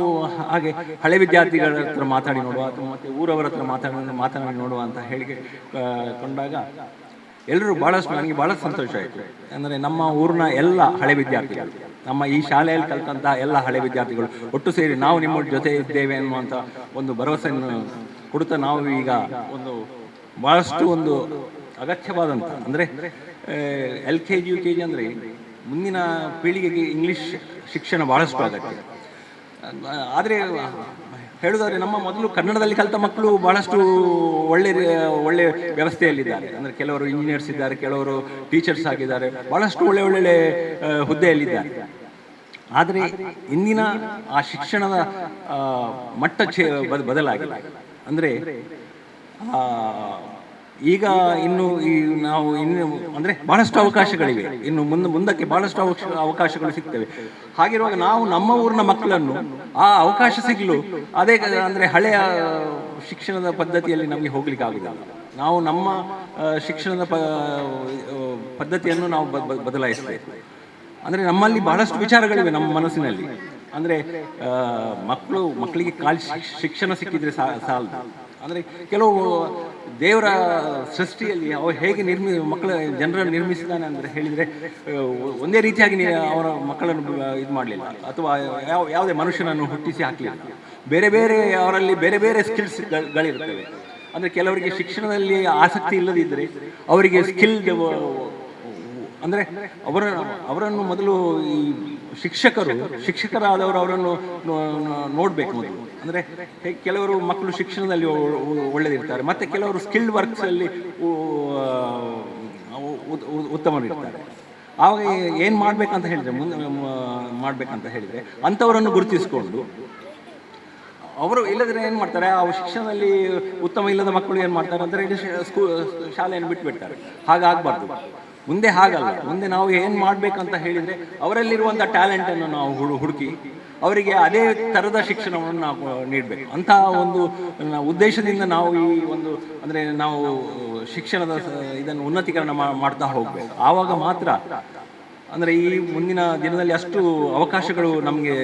I: ಹಾಗೆ ಹಳೆ ವಿದ್ಯಾರ್ಥಿಗಳ ಹತ್ರ ಮಾತಾಡಿ ನೋಡುವ ಅಥವಾ ಮತ್ತು ಊರವರ ಹತ್ರ ಮಾತನಾಡಿ ನೋಡುವ ಅಂತ ಹೇಳಿಕೆ ಕೊಂಡಾಗ ಎಲ್ಲರೂ ಭಾಳಷ್ಟು ನನಗೆ ಭಾಳ ಸಂತೋಷ ಆಯಿತು. ಅಂದರೆ ನಮ್ಮ ಊರಿನ ಎಲ್ಲ ಹಳೆ ವಿದ್ಯಾರ್ಥಿಗಳು, ನಮ್ಮ ಈ ಶಾಲೆಯಲ್ಲಿ ಕಲಿತಂತಹ ಎಲ್ಲ ಹಳೆ ವಿದ್ಯಾರ್ಥಿಗಳು ಒಟ್ಟು ಸೇರಿ ನಾವು ನಿಮ್ಮ ಜೊತೆ ಇದ್ದೇವೆ ಅನ್ನುವಂಥ ಒಂದು ಭರವಸೆಯನ್ನು ಕೊಡುತ್ತಾ ನಾವು ಈಗ ಒಂದು ಭಾಳಷ್ಟು ಒಂದು ಅಗತ್ಯವಾದಂಥ ಅಂದರೆ LKG UKG ಅಂದರೆ ಮುಂದಿನ ಪೀಳಿಗೆಗೆ ಇಂಗ್ಲೀಷ್ ಶಿಕ್ಷಣ ಭಾಳಷ್ಟು ಅಗತ್ಯ. ಆದರೆ ಹೇಳುವುದಾದ್ರೆ ನಮ್ಮ ಮೊದಲು ಕನ್ನಡದಲ್ಲಿ ಕಲಿತ ಮಕ್ಕಳು ಭಾಳಷ್ಟು ಒಳ್ಳೆ ವ್ಯವಸ್ಥೆಯಲ್ಲಿದ್ದಾರೆ. ಅಂದರೆ ಕೆಲವರು ಇಂಜಿನಿಯರ್ಸ್ ಇದ್ದಾರೆ, ಕೆಲವರು ಟೀಚರ್ಸ್ ಆಗಿದ್ದಾರೆ, ಭಾಳಷ್ಟು ಒಳ್ಳೆ ಹುದ್ದೆಯಲ್ಲಿದ್ದಾರೆ. ಆದರೆ ಇಂದಿನ ಆ ಶಿಕ್ಷಣದ ಮಟ್ಟ ಬದಲಾಗಿದೆ. ಅಂದರೆ ಈಗ ಇನ್ನು ನಾವು ಅಂದರೆ ಬಹಳಷ್ಟು ಅವಕಾಶಗಳಿವೆ, ಇನ್ನು ಮುಂದಕ್ಕೆ ಬಹಳಷ್ಟು ಅವಕಾಶಗಳು ಸಿಗ್ತವೆ. ಹಾಗಿರುವಾಗ ನಾವು ನಮ್ಮ ಊರಿನ ಮಕ್ಕಳನ್ನು ಆ ಅವಕಾಶ ಸಿಗಲು ಅದೇ ಅಂದರೆ ಹಳೆಯ ಶಿಕ್ಷಣದ ಪದ್ಧತಿಯಲ್ಲಿ ನಮಗೆ ಹೋಗ್ಲಿಕ್ಕೆ ಆಗುವುದಿಲ್ಲ. ನಾವು ನಮ್ಮ ಶಿಕ್ಷಣದ ಪದ್ಧತಿಯನ್ನು ನಾವು ಬದಲಾಯಿಸಬೇಕು. ಅಂದರೆ ನಮ್ಮಲ್ಲಿ ಬಹಳಷ್ಟು ವಿಚಾರಗಳಿವೆ ನಮ್ಮ ಮನಸ್ಸಿನಲ್ಲಿ. ಅಂದರೆ ಮಕ್ಕಳಿಗೆ ಶಿಕ್ಷಣ ಸಿಕ್ಕಿದ್ರೆ ಸಾಲದು. ಅಂದರೆ ಕೆಲವು ದೇವರ ಸೃಷ್ಟಿಯಲ್ಲಿ ಅವರು ಹೇಗೆ ಜನರನ್ನು ನಿರ್ಮಿಸಿದ್ದಾನೆ ಅಂದರೆ ಹೇಳಿದರೆ ಒಂದೇ ರೀತಿಯಾಗಿ ಅವರ ಮಕ್ಕಳನ್ನು ಇದು ಮಾಡಲಿಲ್ಲ, ಅಥವಾ ಯಾವುದೇ ಮನುಷ್ಯನನ್ನು ಹುಟ್ಟಿಸಿ ಹಾಕಲಿಲ್ಲ. ಬೇರೆ ಅವರಲ್ಲಿ ಬೇರೆ ಸ್ಕಿಲ್ಸ್ಗಳಿರ್ತವೆ. ಅಂದರೆ ಕೆಲವರಿಗೆ ಶಿಕ್ಷಣದಲ್ಲಿ ಆಸಕ್ತಿ ಇಲ್ಲದಿದ್ದರೆ ಅವರಿಗೆ ಸ್ಕಿಲ್ಡ್ ಅಂದರೆ ಅವರನ್ನು ಮೊದಲು ಈ ಶಿಕ್ಷಕರಾದವರು ಅವರನ್ನು ನೋಡಬೇಕು ಮೊದಲು. ಅಂದರೆ ಕೆಲವರು ಮಕ್ಕಳು ಶಿಕ್ಷಣದಲ್ಲಿ ಒಳ್ಳೆದಿರ್ತಾರೆ, ಮತ್ತು ಕೆಲವರು ಸ್ಕಿಲ್ಡ್ ವರ್ಕ್ಸಲ್ಲಿ ಉತ್ತಮರಿರ್ತಾರೆ. ಆವಾಗ ಏನು ಮಾಡಬೇಕಂತ ಹೇಳಿದರೆ ಅಂಥವರನ್ನು ಗುರುತಿಸಿಕೊಂಡು ಅವರು ಇಲ್ಲದ್ರೆ ಏನು ಮಾಡ್ತಾರೆ, ಆ ಶಿಕ್ಷಣದಲ್ಲಿ ಉತ್ತಮ ಇಲ್ಲದ ಮಕ್ಕಳು ಏನು ಮಾಡ್ತಾರೆ ಅಂದರೆ ಶಾಲೆಯನ್ನು ಬಿಟ್ಟುಬಿಡ್ತಾರೆ. ಹಾಗಾಗಬಾರ್ದು. ಮುಂದೆ ಹಾಗಲ್ಲ. ಮುಂದೆ ನಾವು ಏನು ಮಾಡಬೇಕಂತ ಹೇಳಿದರೆ ಅವರಲ್ಲಿರುವಂಥ ಟ್ಯಾಲೆಂಟನ್ನು ನಾವು ಹುಡುಕಿ ಅವರಿಗೆ ಅದೇ ಥರದ ಶಿಕ್ಷಣವನ್ನು ನಾವು ನೀಡಬೇಕು. ಅಂತಹ ಒಂದು ಉದ್ದೇಶದಿಂದ ನಾವು ಈ ಒಂದು ಅಂದರೆ ನಾವು ಶಿಕ್ಷಣದ ಇದನ್ನು ಉನ್ನತೀಕರಣ ಮಾಡ್ತಾ ಹೋಗಬೇಕು. ಆವಾಗ ಮಾತ್ರ ಅಂದರೆ ಈ ಮುಂದಿನ ದಿನದಲ್ಲಿ ಅಷ್ಟು ಅವಕಾಶಗಳು ನಮಗೆ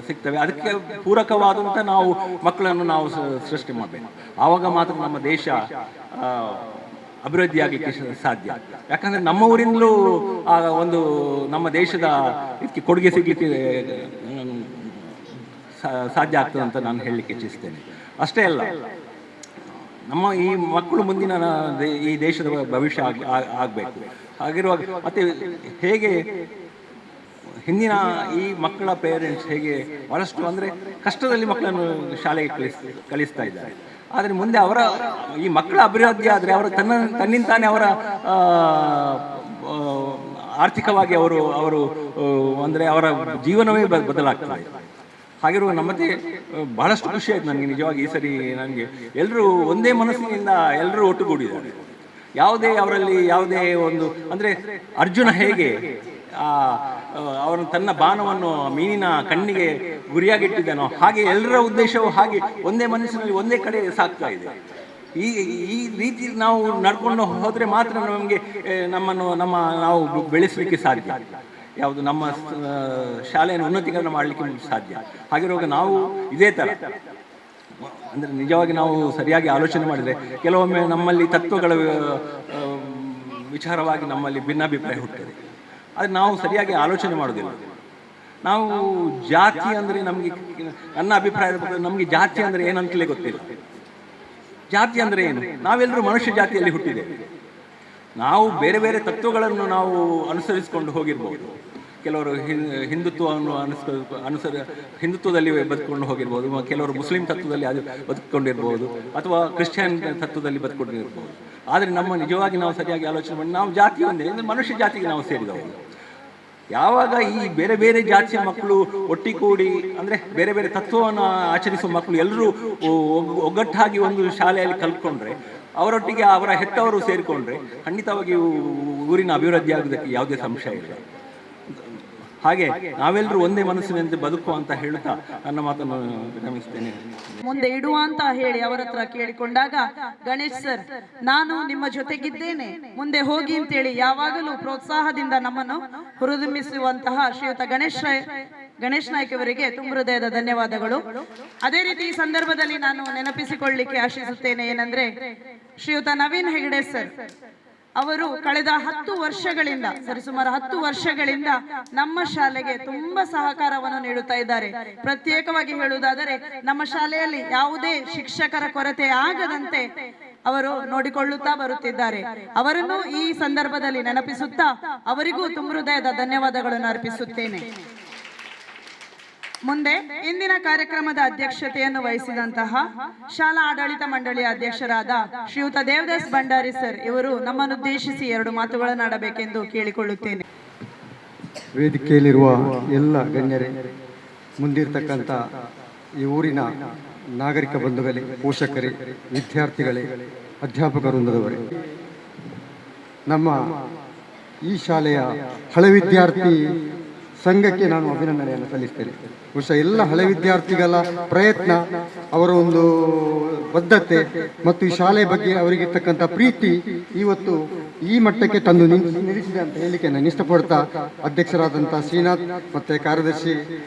I: ಸಿಗ್ತವೆ. ಅದಕ್ಕೆ ಪೂರಕವಾದಂಥ ನಾವು ಮಕ್ಕಳನ್ನು ನಾವು ಸೃಷ್ಟಿ ಮಾಡಬೇಕು. ಆವಾಗ ಮಾತ್ರ ನಮ್ಮ ದೇಶ ಅಭಿವೃದ್ಧಿ ಆಗಲಿಕ್ಕೆ ಸಾಧ್ಯ. ಯಾಕಂದರೆ ನಮ್ಮ ಊರಿಂದಲೂ ಆ ಒಂದು ನಮ್ಮ ದೇಶದ ಇದಕ್ಕೆ ಕೊಡುಗೆ ಸಿಗಲಿಕ್ಕೆ ಸಾಧ್ಯ ಆಗ್ತದೆ ಅಂತ ನಾನು ಹೇಳಲಿಕ್ಕೆ ಇಚ್ಛಿಸ್ತೇನೆ. ಅಷ್ಟೇ ಅಲ್ಲ, ನಮ್ಮ ಈ ಮಕ್ಕಳು ಮುಂದಿನ ಈ ದೇಶದ ಭವಿಷ್ಯ ಆಗಬೇಕು. ಹಾಗಿರುವಾಗ ಮತ್ತೆ ಹೇಗೆ ಹಿಂದಿನ ಈ ಮಕ್ಕಳ ಪೇರೆಂಟ್ಸ್ ಹೇಗೆ ಬಹಳಷ್ಟು ಅಂದರೆ ಕಷ್ಟದಲ್ಲಿ ಮಕ್ಕಳನ್ನು ಶಾಲೆಗೆ ಕಳಿಸ್ತಾ ಇದ್ದಾರೆ. ಆದರೆ ಮುಂದೆ ಅವರ ಈ ಮಕ್ಕಳ ಅಭಿವೃದ್ಧಿ ಆದರೆ ಅವರು ತನ್ನಿಂತಾನೇ ಅವರ ಆರ್ಥಿಕವಾಗಿ ಅವರು ಅಂದರೆ ಅವರ ಜೀವನವೇ ಬದಲಾಗ್ತದೆ. ಹಾಗಿರುವಾಗ ನಮ್ಮದೇ ಬಹಳಷ್ಟು ಖುಷಿ ಆಯ್ತು ನನಗೆ ನಿಜವಾಗಿ. ಈ ಸರಿ ನನಗೆ ಎಲ್ಲರೂ ಒಂದೇ ಮನಸ್ಸಿನಿಂದ ಎಲ್ಲರೂ ಒಟ್ಟುಗೂಡಿದ್ದಾರೆ. ಅವರಲ್ಲಿ ಯಾವುದೇ ಒಂದು ಅಂದರೆ ಅರ್ಜುನ ಹೇಗೆ ಅವನು ತನ್ನ ಬಾಣವನ್ನು ಮೀನಿನ ಕಣ್ಣಿಗೆ ಗುರಿಯಾಗಿಟ್ಟಿದ್ದಾನೋ ಹಾಗೆ ಎಲ್ಲರ ಉದ್ದೇಶವು ಹಾಗೆ ಒಂದೇ ಮನಸ್ಸಿನಲ್ಲಿ ಒಂದೇ ಕಡೆ ಸಾಗ್ತಾ ಇದೆ. ಈ ರೀತಿ ನಾವು ನಡ್ಕೊಂಡು ಹೋದರೆ ಮಾತ್ರ ನಮಗೆ ನಾವು ಬೆಳೆಸಲಿಕ್ಕೆ ಸಾಧ್ಯ. ಯಾವುದು ನಮ್ಮ ಶಾಲೆಯನ್ನು ಉನ್ನತೀಕರಣ ಮಾಡಲಿಕ್ಕೆ ಸಾಧ್ಯ. ಹಾಗಿರುವಾಗ ನಾವು ಇದೇ ಥರ ಅಂದರೆ ನಿಜವಾಗಿ ನಾವು ಸರಿಯಾಗಿ ಆಲೋಚನೆ ಮಾಡಿದರೆ ಕೆಲವೊಮ್ಮೆ ನಮ್ಮಲ್ಲಿ ತತ್ವಗಳ ವಿಚಾರವಾಗಿ ನಮ್ಮಲ್ಲಿ ಭಿನ್ನಾಭಿಪ್ರಾಯ ಹುಟ್ಟುತ್ತದೆ. ಆದರೆ ನಾವು ಸರಿಯಾಗಿ ಆಲೋಚನೆ ಮಾಡೋದಿಲ್ಲ. ನಾವು ಜಾತಿ ಅಂದರೆ ನನ್ನ ಅಭಿಪ್ರಾಯದ ಪ್ರಕಾರ ನಮಗೆ ಜಾತಿ ಅಂದರೆ ಏನಂತಲೇ ಗೊತ್ತಿಲ್ಲ. ಜಾತಿ ಅಂದರೆ ಏನು? ನಾವೆಲ್ಲರೂ ಮನುಷ್ಯ ಜಾತಿಯಲ್ಲಿ ಹುಟ್ಟಿದ್ದೇವೆ. ನಾವು ಬೇರೆ ತತ್ವಗಳನ್ನು ನಾವು ಅನುಸರಿಸಿಕೊಂಡು ಹೋಗಿರ್ಬೋದು. ಕೆಲವರು ಹಿಂದುತ್ವವನ್ನು ಹಿಂದುತ್ವದಲ್ಲಿ ಬದುಕೊಂಡು ಹೋಗಿರ್ಬೋದು, ಕೆಲವರು ಮುಸ್ಲಿಂ ತತ್ವದಲ್ಲಿ ಬದುಕೊಂಡಿರ್ಬೋದು, ಅಥವಾ ಕ್ರಿಶ್ಚಿಯನ್ ತತ್ವದಲ್ಲಿ ಬದುಕೊಂಡಿರ್ಬೋದು. ಆದರೆ ನಿಜವಾಗಿ ನಾವು ಸರಿಯಾಗಿ ಆಲೋಚನೆ ಮಾಡಿ ನಾವು ಜಾತಿ ಒಂದೇ ಅಂದರೆ ಮನುಷ್ಯ ಜಾತಿಗೆ ನಾವು ಸೇರಿದವರು. ಯಾವಾಗ ಈ ಬೇರೆ ಜಾತಿಯ ಮಕ್ಕಳು ಒಟ್ಟಿಗೂಡಿ ಅಂದರೆ ಬೇರೆ ತತ್ವವನ್ನು ಆಚರಿಸುವ ಮಕ್ಕಳು ಎಲ್ಲರೂ ಒಗ್ಗಟ್ಟಾಗಿ ಒಂದು ಶಾಲೆಯಲ್ಲಿ ಕಲ್ತ್ಕೊಂಡ್ರೆ, ಅವರೊಟ್ಟಿಗೆ ಅವರ ಹೆತ್ತವರು ಸೇರಿಕೊಂಡ್ರೆ ಖಂಡಿತವಾಗಿ ಊರಿನ ಅಭಿವೃದ್ಧಿ ಆಗೋದಕ್ಕೆ ಯಾವುದೇ ಸಂಶಯ ಇಲ್ಲ.
L: ಹಾಗೆ ನಾವೆಲ್ಲರೂ ಒಂದೇ ಮನಸ್ಸಿನಂತೆ ಬದುಕು ಅಂತ ಹೇಳುತ್ತಾ ನನ್ನ ಮಾತನ್ನು ವಿರಮಿಸ್ತೇನೆ.
H: ಮುಂದೆ ಇಡುವ ಅಂತ ಹೇಳಿ ಅವರ ಹತ್ರ ಕೇಳಿಕೊಂಡಾಗ ಗಣೇಶ್ ಸರ್, ನಾನು ನಿಮ್ಮ ಜೊತೆಗಿದ್ದೇನೆ, ಮುಂದೆ ಹೋಗಿ ಅಂತೇಳಿ ಯಾವಾಗಲೂ ಪ್ರೋತ್ಸಾಹದಿಂದ ನಮ್ಮನ್ನು ಹುರಿದುಂಬಿಸುವಂತಹ ಶ್ರೀಯುತ ಗಣೇಶ್ ನಾಯ್ಕ ಅವರಿಗೆ ತುಂಬ ಹೃದಯದ ಧನ್ಯವಾದಗಳು. ಅದೇ ರೀತಿ ಈ ಸಂದರ್ಭದಲ್ಲಿ ನಾನು ನೆನಪಿಸಿಕೊಳ್ಳಲಿಕ್ಕೆ ಆಶಿಸುತ್ತೇನೆ ಏನಂದ್ರೆ, ಶ್ರೀಯುತ ನವೀನ್ ಹೆಗಡೆ ಸರ್ ಅವರು ಕಳೆದ 10 ವರ್ಷಗಳಿಂದ ಸರಿಸುಮಾರು 10 ವರ್ಷಗಳಿಂದ ನಮ್ಮ ಶಾಲೆಗೆ ತುಂಬಾ ಸಹಕಾರವನ್ನು ನೀಡುತ್ತಾ ಇದ್ದಾರೆ. ಪ್ರತ್ಯೇಕವಾಗಿ ಹೇಳುವುದಾದರೆ ನಮ್ಮ ಶಾಲೆಯಲ್ಲಿ ಯಾವುದೇ ಶಿಕ್ಷಕರ ಕೊರತೆ ಆಗದಂತೆ ಅವರು ನೋಡಿಕೊಳ್ಳುತ್ತಾ ಬರುತ್ತಿದ್ದಾರೆ. ಅವರನ್ನು ಈ ಸಂದರ್ಭದಲ್ಲಿ ನೆನಪಿಸುತ್ತಾ ಅವರಿಗೂ ತುಂಬ ಹೃದಯದ ಧನ್ಯವಾದಗಳನ್ನು ಅರ್ಪಿಸುತ್ತೇನೆ. ಮುಂದೆ ಇಂದಿನ ಕಾರ್ಯಕ್ರಮದ ಅಧ್ಯಕ್ಷತೆಯನ್ನು ವಹಿಸಿದಂತಹ ಶಾಲಾ ಆಡಳಿತ ಮಂಡಳಿಯ ಅಧ್ಯಕ್ಷರಾದ ಶ್ರೀಯುತ ದೇವದಾಸ್ ಭಂಡಾರಿ ಸರ್ ಇವರು ನಮ್ಮನ್ನುದ್ದೇಶಿಸಿ 2 ಮಾತುಗಳನ್ನಾಡಬೇಕೆಂದು ಕೇಳಿಕೊಳ್ಳುತ್ತೇನೆ.
M: ವೇದಿಕೆಯಲ್ಲಿರುವ ಎಲ್ಲ ಗಣ್ಯರೇ, ಮುಂದಿರ್ತಕ್ಕಂಥ ಈ ಊರಿನ ನಾಗರಿಕ ಬಂಧುಗಳೇ, ಪೋಷಕರೇ, ವಿದ್ಯಾರ್ಥಿಗಳೇ, ಅಧ್ಯಾಪಕ ವೃಂದದವರೇ, ನಮ್ಮ ಈ ಶಾಲೆಯ ಹಳೆ ವಿದ್ಯಾರ್ಥಿ ಸಂಘಕ್ಕೆ ನಾನು ಅಭಿನಂದನೆಯನ್ನು ಸಲ್ಲಿಸ್ತೇನೆ. ಬಹುಶಃ ಎಲ್ಲ ಹಳೆ ವಿದ್ಯಾರ್ಥಿಗಳ ಪ್ರಯತ್ನ, ಅವರ ಒಂದು ಬದ್ಧತೆ ಮತ್ತು ಈ ಶಾಲೆಯ ಬಗ್ಗೆ ಅವರಿಗಿರ್ತಕ್ಕಂಥ ಪ್ರೀತಿ ಇವತ್ತು ಈ ಮಟ್ಟಕ್ಕೆ ತಂದು ನಿಲ್ಲಿಸಿದೆ ಅಂತ ಹೇಳಲಿಕ್ಕೆ ನಾನು ಇಷ್ಟಪಡ್ತಾ, ಅಧ್ಯಕ್ಷರಾದಂಥ ಶ್ರೀನಾಥ್ ಮತ್ತು ಕಾರ್ಯದರ್ಶಿ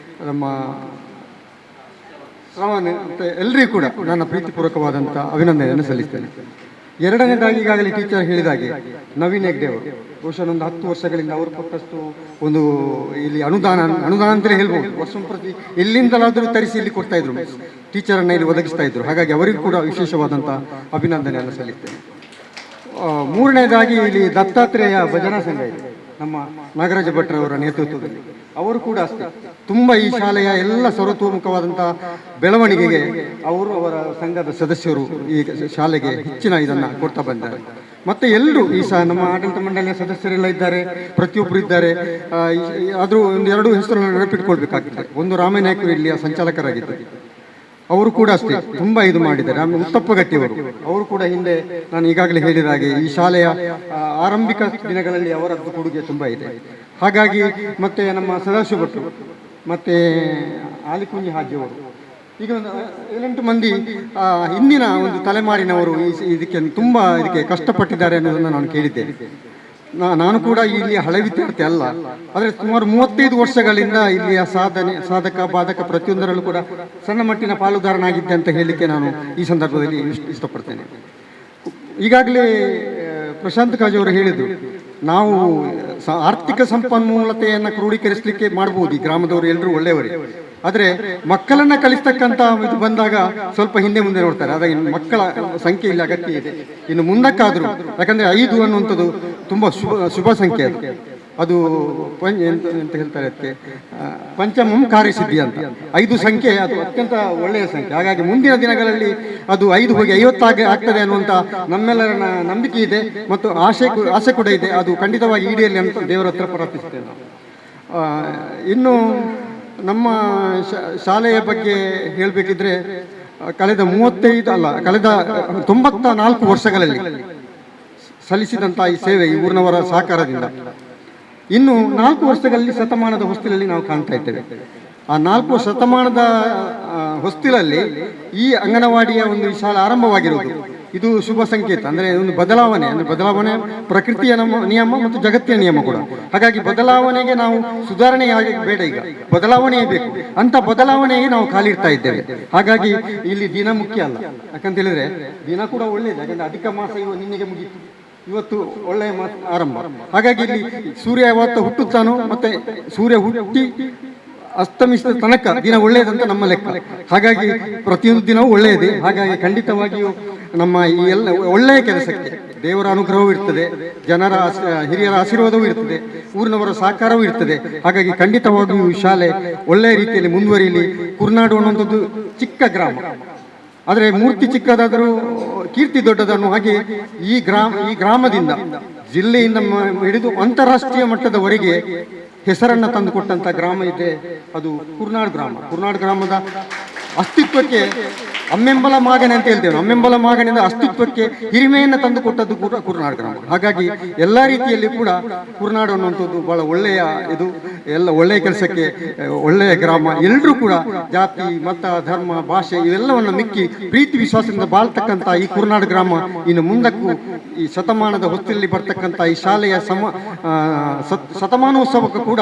M: ನಮ್ಮ ಶ್ರವಣ್ ಮತ್ತು ಎಲ್ಲರಿಗೂ ಕೂಡ ನನ್ನ ಪ್ರೀತಿಪೂರ್ವಕವಾದಂಥ ಅಭಿನಂದನೆಯನ್ನು ಸಲ್ಲಿಸ್ತೇನೆ. ಎರಡನೇದಾಗಿ ಈಗಾಗಲೇ ಟೀಚರ್ ಹೇಳಿದಾಗೆ ನವೀನ್ ಹೆಗ್ಡೆ ಅವರು ಬಹುಶಃ ಒಂದು 10 ವರ್ಷಗಳಿಂದ ಅವರು ಕೊಟ್ಟಷ್ಟು ಒಂದು ಇಲ್ಲಿ ಅನುದಾನ ಅಂತಲೇ ಹೇಳ್ಬೋದು. ವರ್ಷಂಪ್ರತಿ ಎಲ್ಲಿಂದಲಾದರೂ ತರಿಸಿ ಇಲ್ಲಿ ಕೊಡ್ತಾ ಇದ್ರು, ಟೀಚರನ್ನು ಇಲ್ಲಿ ಒದಗಿಸ್ತಾ ಇದ್ರು. ಹಾಗಾಗಿ ಅವರಿಗೂ ಕೂಡ ವಿಶೇಷವಾದಂಥ ಅಭಿನಂದನೆಯನ್ನು ಸಲ್ಲಿಸ್ತೇನೆ. ಮೂರನೇದಾಗಿ ಇಲ್ಲಿ ದತ್ತಾತ್ರೇಯ ಭಜನಾ ಸಂಘ ಇದೆ ನಮ್ಮ ನಾಗರಾಜ ಭಟ್ರವರ ನೇತೃತ್ವದಲ್ಲಿ. ಅವರು ಕೂಡ ಅಷ್ಟೇ ತುಂಬ ಈ ಶಾಲೆಯ ಎಲ್ಲ ಸರ್ವತೋಮುಖವಾದಂಥ ಬೆಳವಣಿಗೆಗೆ ಅವರು ಅವರ ಸಂಘದ ಸದಸ್ಯರು ಈ ಶಾಲೆಗೆ ಹೆಚ್ಚಿನ ಇದನ್ನು ಕೊಡ್ತಾ ಬಂದಿದ್ದಾರೆ. ಮತ್ತು ಎಲ್ಲರೂ ಈ ನಮ್ಮ ಆಡಳಿತ ಮಂಡಳಿಯ ಸದಸ್ಯರೆಲ್ಲ ಇದ್ದಾರೆ, ಪ್ರತಿಯೊಬ್ಬರು ಇದ್ದಾರೆ. ಆದರೂ 2 ಹೆಸರನ್ನು ನೆನಪಿಟ್ಕೊಳ್ಬೇಕಾಗ್ತದೆ. ಒಂದು ರಾಮನಾಯ್ಕರು ಇಲ್ಲಿಯ ಸಂಚಾಲಕರಾಗಿದ್ದಾರೆ, ಅವರು ಕೂಡ ಅಷ್ಟೇ ತುಂಬ ಇದು ಮಾಡಿದ್ದಾರೆ. ಆಮೇಲೆ ಮುತ್ತಪ್ಪಗಟ್ಟಿಯವರು, ಅವರು ಕೂಡ ಹಿಂದೆ ನಾನು ಈಗಾಗಲೇ ಹೇಳಿದ ಹಾಗೆ ಈ ಶಾಲೆಯ ಆರಂಭಿಕ ದಿನಗಳಲ್ಲಿ ಅವರದ್ದು ಕೊಡುಗೆ ತುಂಬ ಇದೆ. ಹಾಗಾಗಿ ಮತ್ತೆ ನಮ್ಮ ಸದಾಶಿವ ಭಟ್ರು ಮತ್ತು ಆಲಿಕುಂಜಿ ಹಾಜಿಯವರು, ಈಗ ಒಂದು 7-8 ಮಂದಿ ಹಿಂದಿನ ಒಂದು ತಲೆಮಾರಿನವರು ಇದಕ್ಕೆ ಕಷ್ಟಪಟ್ಟಿದ್ದಾರೆ ಅನ್ನೋದನ್ನು ನಾನು ಕೇಳಿದ್ದೇನೆ. ನಾನು ಕೂಡ ಇಲ್ಲಿ ಹಳೆ ವಿದ್ಯಾರ್ಥಿ ಅಲ್ಲ, ಆದರೆ ಸುಮಾರು 35 ವರ್ಷಗಳಿಂದ ಇಲ್ಲಿಯ ಸಾಧಕ ಬಾಧಕ ಪ್ರತಿಯೊಂದರಲ್ಲೂ ಕೂಡ ಸಣ್ಣ ಮಟ್ಟಿನ ಪಾಲುದಾರನಾಗಿದ್ದೆ ಅಂತ ಹೇಳಲಿಕ್ಕೆ ನಾನು ಈ ಸಂದರ್ಭದಲ್ಲಿ ಇಷ್ಟಪಡ್ತೇನೆ. ಈಗಾಗಲೇ ಪ್ರಶಾಂತ್ ಕಾಜ್ ಅವರು ಹೇಳಿದರು, ನಾವು ಆರ್ಥಿಕ ಸಂಪನ್ಮೂಲತೆಯನ್ನು ಕ್ರೋಢೀಕರಿಸಲಿಕ್ಕೆ ಮಾಡ್ಬೋದು, ಈ ಗ್ರಾಮದವರು ಎಲ್ಲರೂ ಒಳ್ಳೆಯವರೇ. ಆದರೆ ಮಕ್ಕಳನ್ನ ಕಲಿಸ್ತಕ್ಕಂಥ ಇದು ಬಂದಾಗ ಸ್ವಲ್ಪ ಹಿಂದೆ ಮುಂದೆ ನೋಡ್ತಾರೆ. ಆದಾಗ ಮಕ್ಕಳ ಸಂಖ್ಯೆ ಇಲ್ಲಿ ಅಗತ್ಯ ಇದೆ. ಇನ್ನು ಮುಂದಕ್ಕಾದರೂ, ಯಾಕಂದರೆ 5 ಅನ್ನುವಂಥದ್ದು ತುಂಬ ಶುಭ ಸಂಖ್ಯೆ. ಅದು ಎಂತ ಹೇಳ್ತಾರೆ ಅದಕ್ಕೆ, ಪಂಚಮಂ ಕಾರ್ಯಸಿದ್ಧಿ ಅಂತ 5 ಸಂಖ್ಯೆ, ಅದು ಅತ್ಯಂತ ಒಳ್ಳೆಯ ಸಂಖ್ಯೆ. ಹಾಗಾಗಿ ಮುಂದಿನ ದಿನಗಳಲ್ಲಿ ಅದು 5 ಹೋಗಿ 50 ಆಗ್ತದೆ ಅನ್ನುವಂಥ ನಮ್ಮೆಲ್ಲರ ನಂಬಿಕೆ ಇದೆ ಮತ್ತು ಆಸೆ ಕೂಡ ಇದೆ. ಅದು ಖಂಡಿತವಾಗಿ ಈಡೇರಲಿ ಅಂತ ದೇವರ ಹತ್ರ ಪ್ರಾರ್ಥಿಸ್ತೇನೆ. ಇನ್ನು ನಮ್ಮ ಶಾಲೆಯ ಬಗ್ಗೆ ಹೇಳಬೇಕಿದ್ರೆ ಕಳೆದ 94 ವರ್ಷಗಳಲ್ಲಿ ಸಲ್ಲಿಸಿದಂಥ ಈ ಸೇವೆ ಈ ಊರಿನವರ ಸಹಕಾರದಿಂದ ಇನ್ನು 4 ವರ್ಷಗಳಲ್ಲಿ ಶತಮಾನದ ಹೊಸ್ತಿಲಲ್ಲಿ ನಾವು ಕಾಣ್ತಾ ಇದ್ದೇವೆ. ಆ 4 ಶತಮಾನದ ಹೊಸ್ತಿಲಲ್ಲಿ ಈ ಅಂಗನವಾಡಿಯ ಒಂದು ಶಾಲೆ ಆರಂಭವಾಗಿರುವುದು ಇದು ಶುಭ ಸಂಕೇತ. ಅಂದರೆ ಒಂದು ಬದಲಾವಣೆ ಪ್ರಕೃತಿಯ ನಿಯಮ ಮತ್ತು ಜಗತ್ತಿನ ನಿಯಮ ಕೂಡ. ಹಾಗಾಗಿ ಬದಲಾವಣೆಗೆ ನಾವು ಸುಧಾರಣೆ ಬೇಡ, ಈಗ ಬದಲಾವಣೆಯೇ ಬೇಕು. ಅಂತ ಬದಲಾವಣೆಗೆ ನಾವು ಕಾಲಿಡ್ತಾ ಇದ್ದೇವೆ. ಹಾಗಾಗಿ ಇಲ್ಲಿ ದಿನ ಮುಖ್ಯ ಅಲ್ಲ, ಯಾಕಂತ ಹೇಳಿದ್ರೆ ದಿನ ಕೂಡ ಒಳ್ಳೆಯದು. ಯಾಕಂದ್ರೆ ಅಧಿಕ ಮಾಸ ನಿನ್ನೆಗೆ ಮುಗೀತು, ಇವತ್ತು ಒಳ್ಳೆಯ ಆರಂಭ. ಹಾಗಾಗಿ ಇಲ್ಲಿ ಸೂರ್ಯ ಯಾವತ್ತು ಹುಟ್ಟುತ್ತಾನೋ ಮತ್ತೆ ಸೂರ್ಯ ಹುಟ್ಟಿ ಅಸ್ತಮಿಸಿದ ತನಕ ದಿನ ಒಳ್ಳೆಯದಂತ ನಮ್ಮ ಲೆಕ್ಕ. ಹಾಗಾಗಿ ಪ್ರತಿಯೊಂದು ದಿನವೂ ಒಳ್ಳೆಯದೇ. ಹಾಗಾಗಿ ಖಂಡಿತವಾಗಿಯೂ ನಮ್ಮ ಈ ಎಲ್ಲ ಒಳ್ಳೆಯ ಕೆಲಸಕ್ಕೆ ದೇವರ ಅನುಗ್ರಹವೂ ಇರ್ತದೆ, ಜನರ ಹಿರಿಯರ ಆಶೀರ್ವಾದವೂ ಇರ್ತದೆ, ಊರಿನವರ ಸಹಕಾರವೂ ಇರ್ತದೆ. ಹಾಗಾಗಿ ಖಂಡಿತವಾಗಿಯೂ ಶಾಲೆ ಒಳ್ಳೆಯ ರೀತಿಯಲ್ಲಿ ಮುಂದುವರಿಯಲಿ. ಕುರ್ನಾಡು ಅನ್ನುವಂಥದ್ದು ಚಿಕ್ಕ ಗ್ರಾಮ, ಆದರೆ ಮೂರ್ತಿ ಚಿಕ್ಕದಾದರೂ ಕೀರ್ತಿ ದೊಡ್ಡದನ್ನು. ಹಾಗೆ ಈ ಗ್ರಾಮದಿಂದ ಜಿಲ್ಲೆಯಿಂದ ಹಿಡಿದು ಅಂತಾರಾಷ್ಟ್ರೀಯ ಮಟ್ಟದವರೆಗೆ ಹೆಸರನ್ನು ತಂದುಕೊಟ್ಟಂಥ ಗ್ರಾಮ ಇದೆ, ಅದು ಕುರ್ನಾಡು ಗ್ರಾಮ. ಕುರ್ನಾಡು ಗ್ರಾಮದ ಅಸ್ತಿತ್ವಕ್ಕೆ ಅಮ್ಮೆಂಬಲ ಮಾಗನೆ ಅಂತ ಹೇಳ್ತೇವೆ. ಅಮ್ಮೆಂಬಲ ಮಾಗನಿಂದ ಅಸ್ತಿತ್ವಕ್ಕೆ ಹಿರಿಮೆಯನ್ನು ತಂದು ಕೊಟ್ಟದ್ದು ಕೂಡ ಕುರುನಾಡು ಗ್ರಾಮ. ಹಾಗಾಗಿ ಎಲ್ಲ ರೀತಿಯಲ್ಲಿ ಕೂಡ ಕುರುನಾಡು ಅನ್ನುವಂಥದ್ದು ಬಹಳ ಒಳ್ಳೆಯ ಇದು, ಎಲ್ಲ ಒಳ್ಳೆಯ ಕೆಲಸಕ್ಕೆ ಒಳ್ಳೆಯ ಗ್ರಾಮ. ಎಲ್ಲರೂ ಕೂಡ ಜಾತಿ ಮತ ಧರ್ಮ ಭಾಷೆ ಇವೆಲ್ಲವನ್ನು ಮಿಕ್ಕಿ ಪ್ರೀತಿ ವಿಶ್ವಾಸದಿಂದ ಬಾಳ್ತಕ್ಕಂಥ ಈ ಕುರುನಾಡು ಗ್ರಾಮ ಇನ್ನು ಮುಂದಕ್ಕೂ ಈ ಶತಮಾನದ ಹೊತ್ತಲ್ಲಿ ಬರ್ತಕ್ಕಂಥ ಈ ಶಾಲೆಯ ಶತಮಾನೋತ್ಸವಕ್ಕೂ ಕೂಡ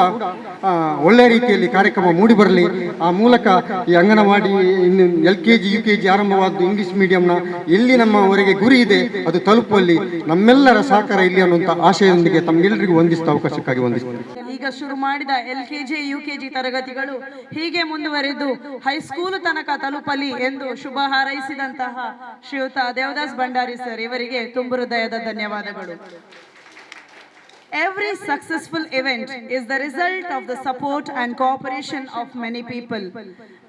M: ಒಳ್ಳೆಯ ರೀತಿಯಲ್ಲಿ ಕಾರ್ಯಕ್ರಮ ಮೂಡಿ ಬರಲಿ. ಆ ಮೂಲಕ ಈ ಅಂಗನವಾಡಿ ಇನ್ನು LKG UKG ಆರಂಭವಾದ ಇಂಗ್ಲಿಷ್ ಮೀಡಿಯಂನ ಎಲ್ಲಿ ನಮ್ಮವರೆಗೆ ಗುರಿ ಇದೆ ಅದು ತಲುಪುವಲ್ಲಿ ನಮ್ಮೆಲ್ಲರ ಸಹಕಾರ ಇಲ್ಲಿ ಅನ್ನುವಂಥ ಆಶಯದೊಂದಿಗೆ ತಮ್ಮೆಲ್ಲರಿಗೂ ವಂದಿಸಿದ ಅವಕಾಶಕ್ಕಾಗಿ ವಂದಿಸ್ತೇನೆ.
H: ಈಗ ಶುರು ಮಾಡಿದ LKG UKG ತರಗತಿಗಳು ಹೀಗೆ ಮುಂದುವರೆದು ಹೈಸ್ಕೂಲ್ ತನಕ ತಲುಪಲಿ ಎಂದು ಶುಭ ಹಾರೈಸಿದಂತಹ ಶ್ರೀಯುತ ದೇವದಾಸ್ ಭಂಡಾರಿ ಸರ್ ಇವರಿಗೆ ತುಂಬು ಹೃದಯದ ಧನ್ಯವಾದಗಳು. Every successful event is the result of the support and cooperation of many people.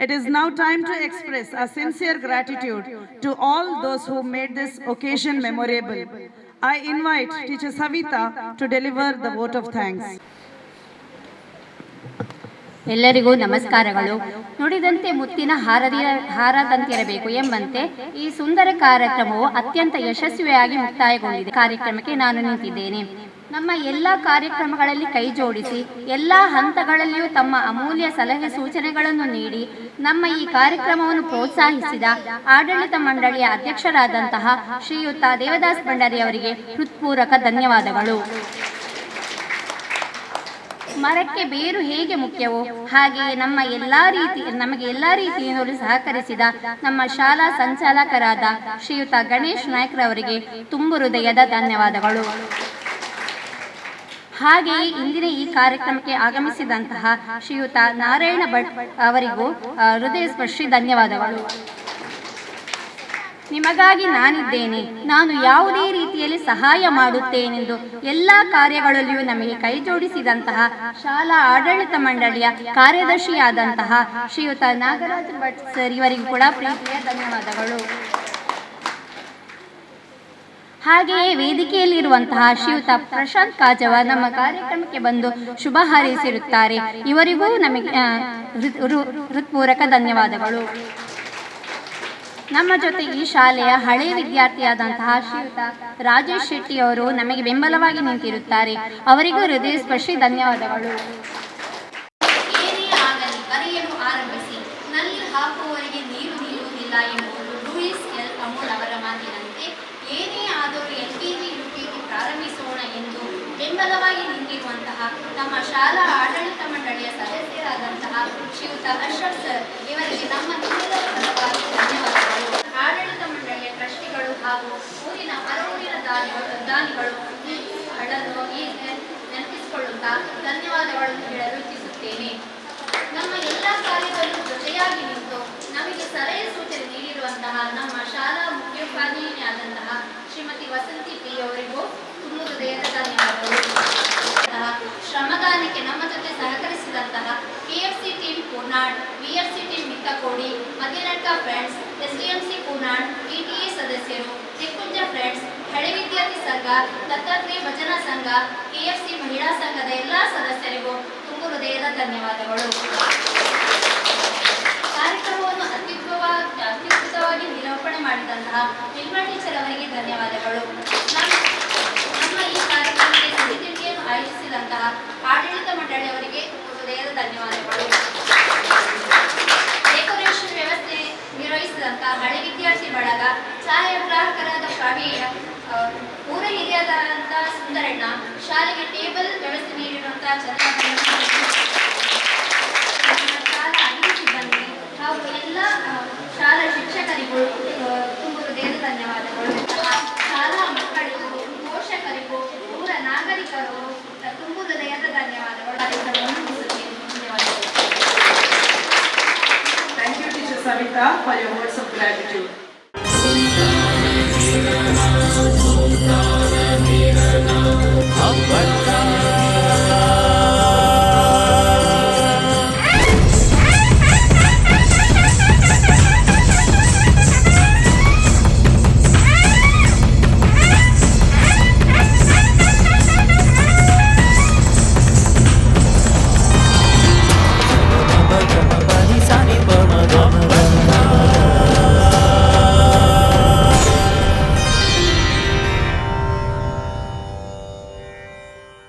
H: It is now time to express our sincere gratitude to all those who made this occasion memorable. I invite Teacher Savita to deliver the vote of thanks.
N: ಎಲ್ಲರಿಗೂ ನಮಸ್ಕಾರಗಳು. ನುಡಿದಂತೆ ಮುತ್ತಿನ ಹಾರದಂತಿರಬೇಕು ಎಂಬಂತೆ ಈ ಸುಂದರ ಕಾರ್ಯಕ್ರಮವು ಅತ್ಯಂತ ಯಶಸ್ವಿಯಾಗಿ ಮುಕ್ತಾಯಗೊಂಡಿದೆ. ಕಾರ್ಯಕ್ರಮಕ್ಕೆ ನಾನು ನಿಂತಿದ್ದೇನೆ. ನಮ್ಮ ಎಲ್ಲ ಕಾರ್ಯಕ್ರಮಗಳಲ್ಲಿ ಕೈ ಜೋಡಿಸಿ ಎಲ್ಲ ಹಂತಗಳಲ್ಲಿಯೂ ತಮ್ಮ ಅಮೂಲ್ಯ ಸಲಹೆ ಸೂಚನೆಗಳನ್ನು ನೀಡಿ ನಮ್ಮ ಈ ಕಾರ್ಯಕ್ರಮವನ್ನು ಪ್ರೋತ್ಸಾಹಿಸಿದ ಆಡಳಿತ ಮಂಡಳಿಯ ಅಧ್ಯಕ್ಷರಾದಂತಹ ಶ್ರೀಯುತ ದೇವದಾಸ್ ಭಂಡಾರಿ ಅವರಿಗೆ ಹೃತ್ಪೂರ್ವಕ ಧನ್ಯವಾದಗಳು. ಮರಕ್ಕೆ ಬೇರು ಹೇಗೆ ಮುಖ್ಯವೋ ಹಾಗೆಯೇ ನಮಗೆ ಎಲ್ಲ ರೀತಿಯಿಂದಲೂ ಸಹಕರಿಸಿದ ನಮ್ಮ ಶಾಲಾ ಸಂಚಾಲಕರಾದ ಶ್ರೀಯುತ ಗಣೇಶ್ ನಾಯ್ಕರವರಿಗೆ ತುಂಬು ಹೃದಯದ ಧನ್ಯವಾದಗಳು. ಹಾಗೆಯೇ ಇಂದಿನ ಈ ಕಾರ್ಯಕ್ರಮಕ್ಕೆ ಆಗಮಿಸಿದಂತಹ ಶ್ರೀಯುತ ನಾರಾಯಣ ಭಟ್ ಅವರಿಗೂ ಹೃದಯ ಸ್ಪರ್ಶಿ ಧನ್ಯವಾದಗಳು. ನಿಮಗಾಗಿ ನಾನಿದ್ದೇನೆ, ನಾನು ಯಾವುದೇ ರೀತಿಯಲ್ಲಿ ಸಹಾಯ ಮಾಡುತ್ತೇನೆಂದು ಎಲ್ಲ ಕಾರ್ಯಗಳಲ್ಲಿಯೂ ನಮಗೆ ಕೈ ಜೋಡಿಸಿದಂತಹ ಶಾಲಾ ಆಡಳಿತ ಮಂಡಳಿಯ ಕಾರ್ಯದರ್ಶಿಯಾದಂತಹ ಶ್ರೀಯುತ ನಾಗರಾಜ್ ಭಟ್ ಸರ್ ಇವರಿಗೂ ಕೂಡ ಪ್ರೀತಿಯ ಧನ್ಯವಾದಗಳು. ಹಾಗೆಯೇ ವೇದಿಕೆಯಲ್ಲಿರುವಂತಹ ಶ್ರೀಯುತ ಪ್ರಶಾಂತ್ ಕಾಜವ ನಮ್ಮ ಕಾರ್ಯಕ್ರಮಕ್ಕೆ ಬಂದು ಶುಭ ಹಾರೈಸಿರುತ್ತಾರೆ. ಇವರಿಗೂ ನಮಗೆ ಹೃತ್ಪೂರ್ವಕ ಧನ್ಯವಾದಗಳು. ನಮ್ಮ ಜೊತೆ ಈ ಶಾಲೆಯ ಹಳೆಯ ವಿದ್ಯಾರ್ಥಿಯಾದಂತಹ ಶ್ರೀಯುತ ರಾಜೇಶ್ ಶೆಟ್ಟಿ ಅವರು ನಮಗೆ ಬೆಂಬಲವಾಗಿ ನಿಂತಿರುತ್ತಾರೆ. ಅವರಿಗೂ ಹೃದಯ ಸ್ಪರ್ಶಿ ಧನ್ಯವಾದಗಳು.
O: ಏನೇ ಆಗಲಿ ಬರೆಯಲು ಆರಂಭಿಸಿ, ನಲ್ಲಿ ಹಾಕುವವರಿಗೆ ನೀರು ನಿಲ್ಲುವುದಿಲ್ಲ ಎಂಬುದು ಲೂಯಿಸ್ ಎಲ್ ಅಮೂಲ್ ಅವರ ಮಾತಿನಂತೆ ಏನೇ ಆದರೂ LKG UKG ಪ್ರಾರಂಭಿಸೋಣ ಎಂದು ಬೆಂಬಲವಾಗಿ ನಿಂತಿರುವಂತಹ ನಮ್ಮ ಶಾಲಾ ಆಡಳಿತ ಮಂಡಳಿಯ ಸದಸ್ಯರಾದಂತಹ ಶ್ರೀಯುತ ಅಶ್ರಫ್ ಸರ್ ಇವರಿಗೆ ನಮ್ಮ ನಿಮ್ಮೆಲ್ಲರ ಪರವಾಗಿ ಧನ್ಯವಾದಗಳು. ಆಡಳಿತ ಮಂಡಳಿಯ ಟ್ರಸ್ಟಿಗಳು ಹಾಗೂ ಊರಿನ ಹೊರಊರಿನ ದಾನಿಗಳು ಗಳನ್ನು ನೆನಪಿಸಿಕೊಳ್ಳುತ್ತಾ ಧನ್ಯವಾದಗಳನ್ನು ಹೇಳಲು ಇಚ್ಛಿಸುತ್ತೇನೆ. ನಮ್ಮ ಎಲ್ಲ ಕಾರ್ಯದಲ್ಲೂ ಜೊತೆಯಾಗಿ ನಿಂತು ನಮಗೆ ಸಲಹೆ ಸೂಚನೆ ನೀಡಿರುವಂತಹ ನಮ್ಮ ಶಾಲಾ ಮುಖ್ಯೋಪಾಧ್ಯಾಯಿನಿಯಾದಂತಹ ಶ್ರೀಮತಿ ವಸಂತಿ P ಅವರಿಗೂ ತುಂಬ ಹೃದಯದ ಧನ್ಯವಾದಗಳು. ಶ್ರಮದಾನಕ್ಕೆ ನಮ್ಮ ಜೊತೆ ಸಹಕರಿಸಿದಂತಹ KFC team Koornad, VFC team Mittakodi, Madhyanadka friends, SDMC Koornad, PTA ಸದಸ್ಯರು, ತೆಕ್ಕುಂಜ ಫ್ರೆಂಡ್ಸ್, ಹಳೆ ವಿದ್ಯಾರ್ಥಿ ಸಂಘ, ದತ್ತಾತ್ರೇಯ ಭಜನಾ ಸಂಘ, KFC ಮಹಿಳಾ ಸಂಘದ ಎಲ್ಲ ಸದಸ್ಯರಿಗೂ ತುಂಬ ಹೃದಯದ ಧನ್ಯವಾದಗಳು. ಕಾರ್ಯಕ್ರಮವನ್ನು ಅತ್ಯುತ್ತಮವಾಗಿ ನಿರೂಪಣೆ ಮಾಡಿದಂತಹ ನಿರ್ಮಲಾ ಟೀಚರ್ ಅವರಿಗೆ ಧನ್ಯವಾದಗಳು. ನಮ್ಮ ಈ ಕಾರ್ಯಕ್ರಮಕ್ಕೆ ಸಿಹಿತಿಂಡಿಯನ್ನು ಆಯೋಜಿಸಿದಂತಹ ಆಡಳಿತ ಮಂಡಳಿಯವರಿಗೆ ಹೃದಯದ ಧನ್ಯವಾದಗಳು. ಡೆಕೋರೇಷನ್ ವ್ಯವಸ್ಥೆ ನಿರ್ವಹಿಸಿದಂತಹ ಹಳೆ ವಿದ್ಯಾರ್ಥಿ ಬಳಗ, ಛಾಯಾಗ್ರಾಹಕರಾದ ಪ್ರವೀಣ್, ಊರ ಹಿರಿಯರಾದಂತಹ ಸುಂದರಣ್ಣ, ಶಾಲೆಗೆ ಟೇಬಲ್ ವ್ಯವಸ್ಥೆ ನೀಡಿರುವಂತಹ ಶಾಲಾ ಅಡಿಗೆ ಸಿಬ್ಬಂದಿ ಹಾಗೂ ಎಲ್ಲ ಶಾಲಾ ಶಿಕ್ಷಕರಿಗೂ ತುಂಬ ಹೃದಯದ ಧನ್ಯವಾದಗಳು. ಶಾಲಾ ಮಕ್ಕಳಿಗೂ, ಪೋಷಕರಿಗೂ, ಊರ ನಾಗರಿಕರು ತುಂಬ ಹೃದಯದ ಧನ್ಯವಾದಗಳು.
A: Thank you, Teacher Savita, for your words of gratitude.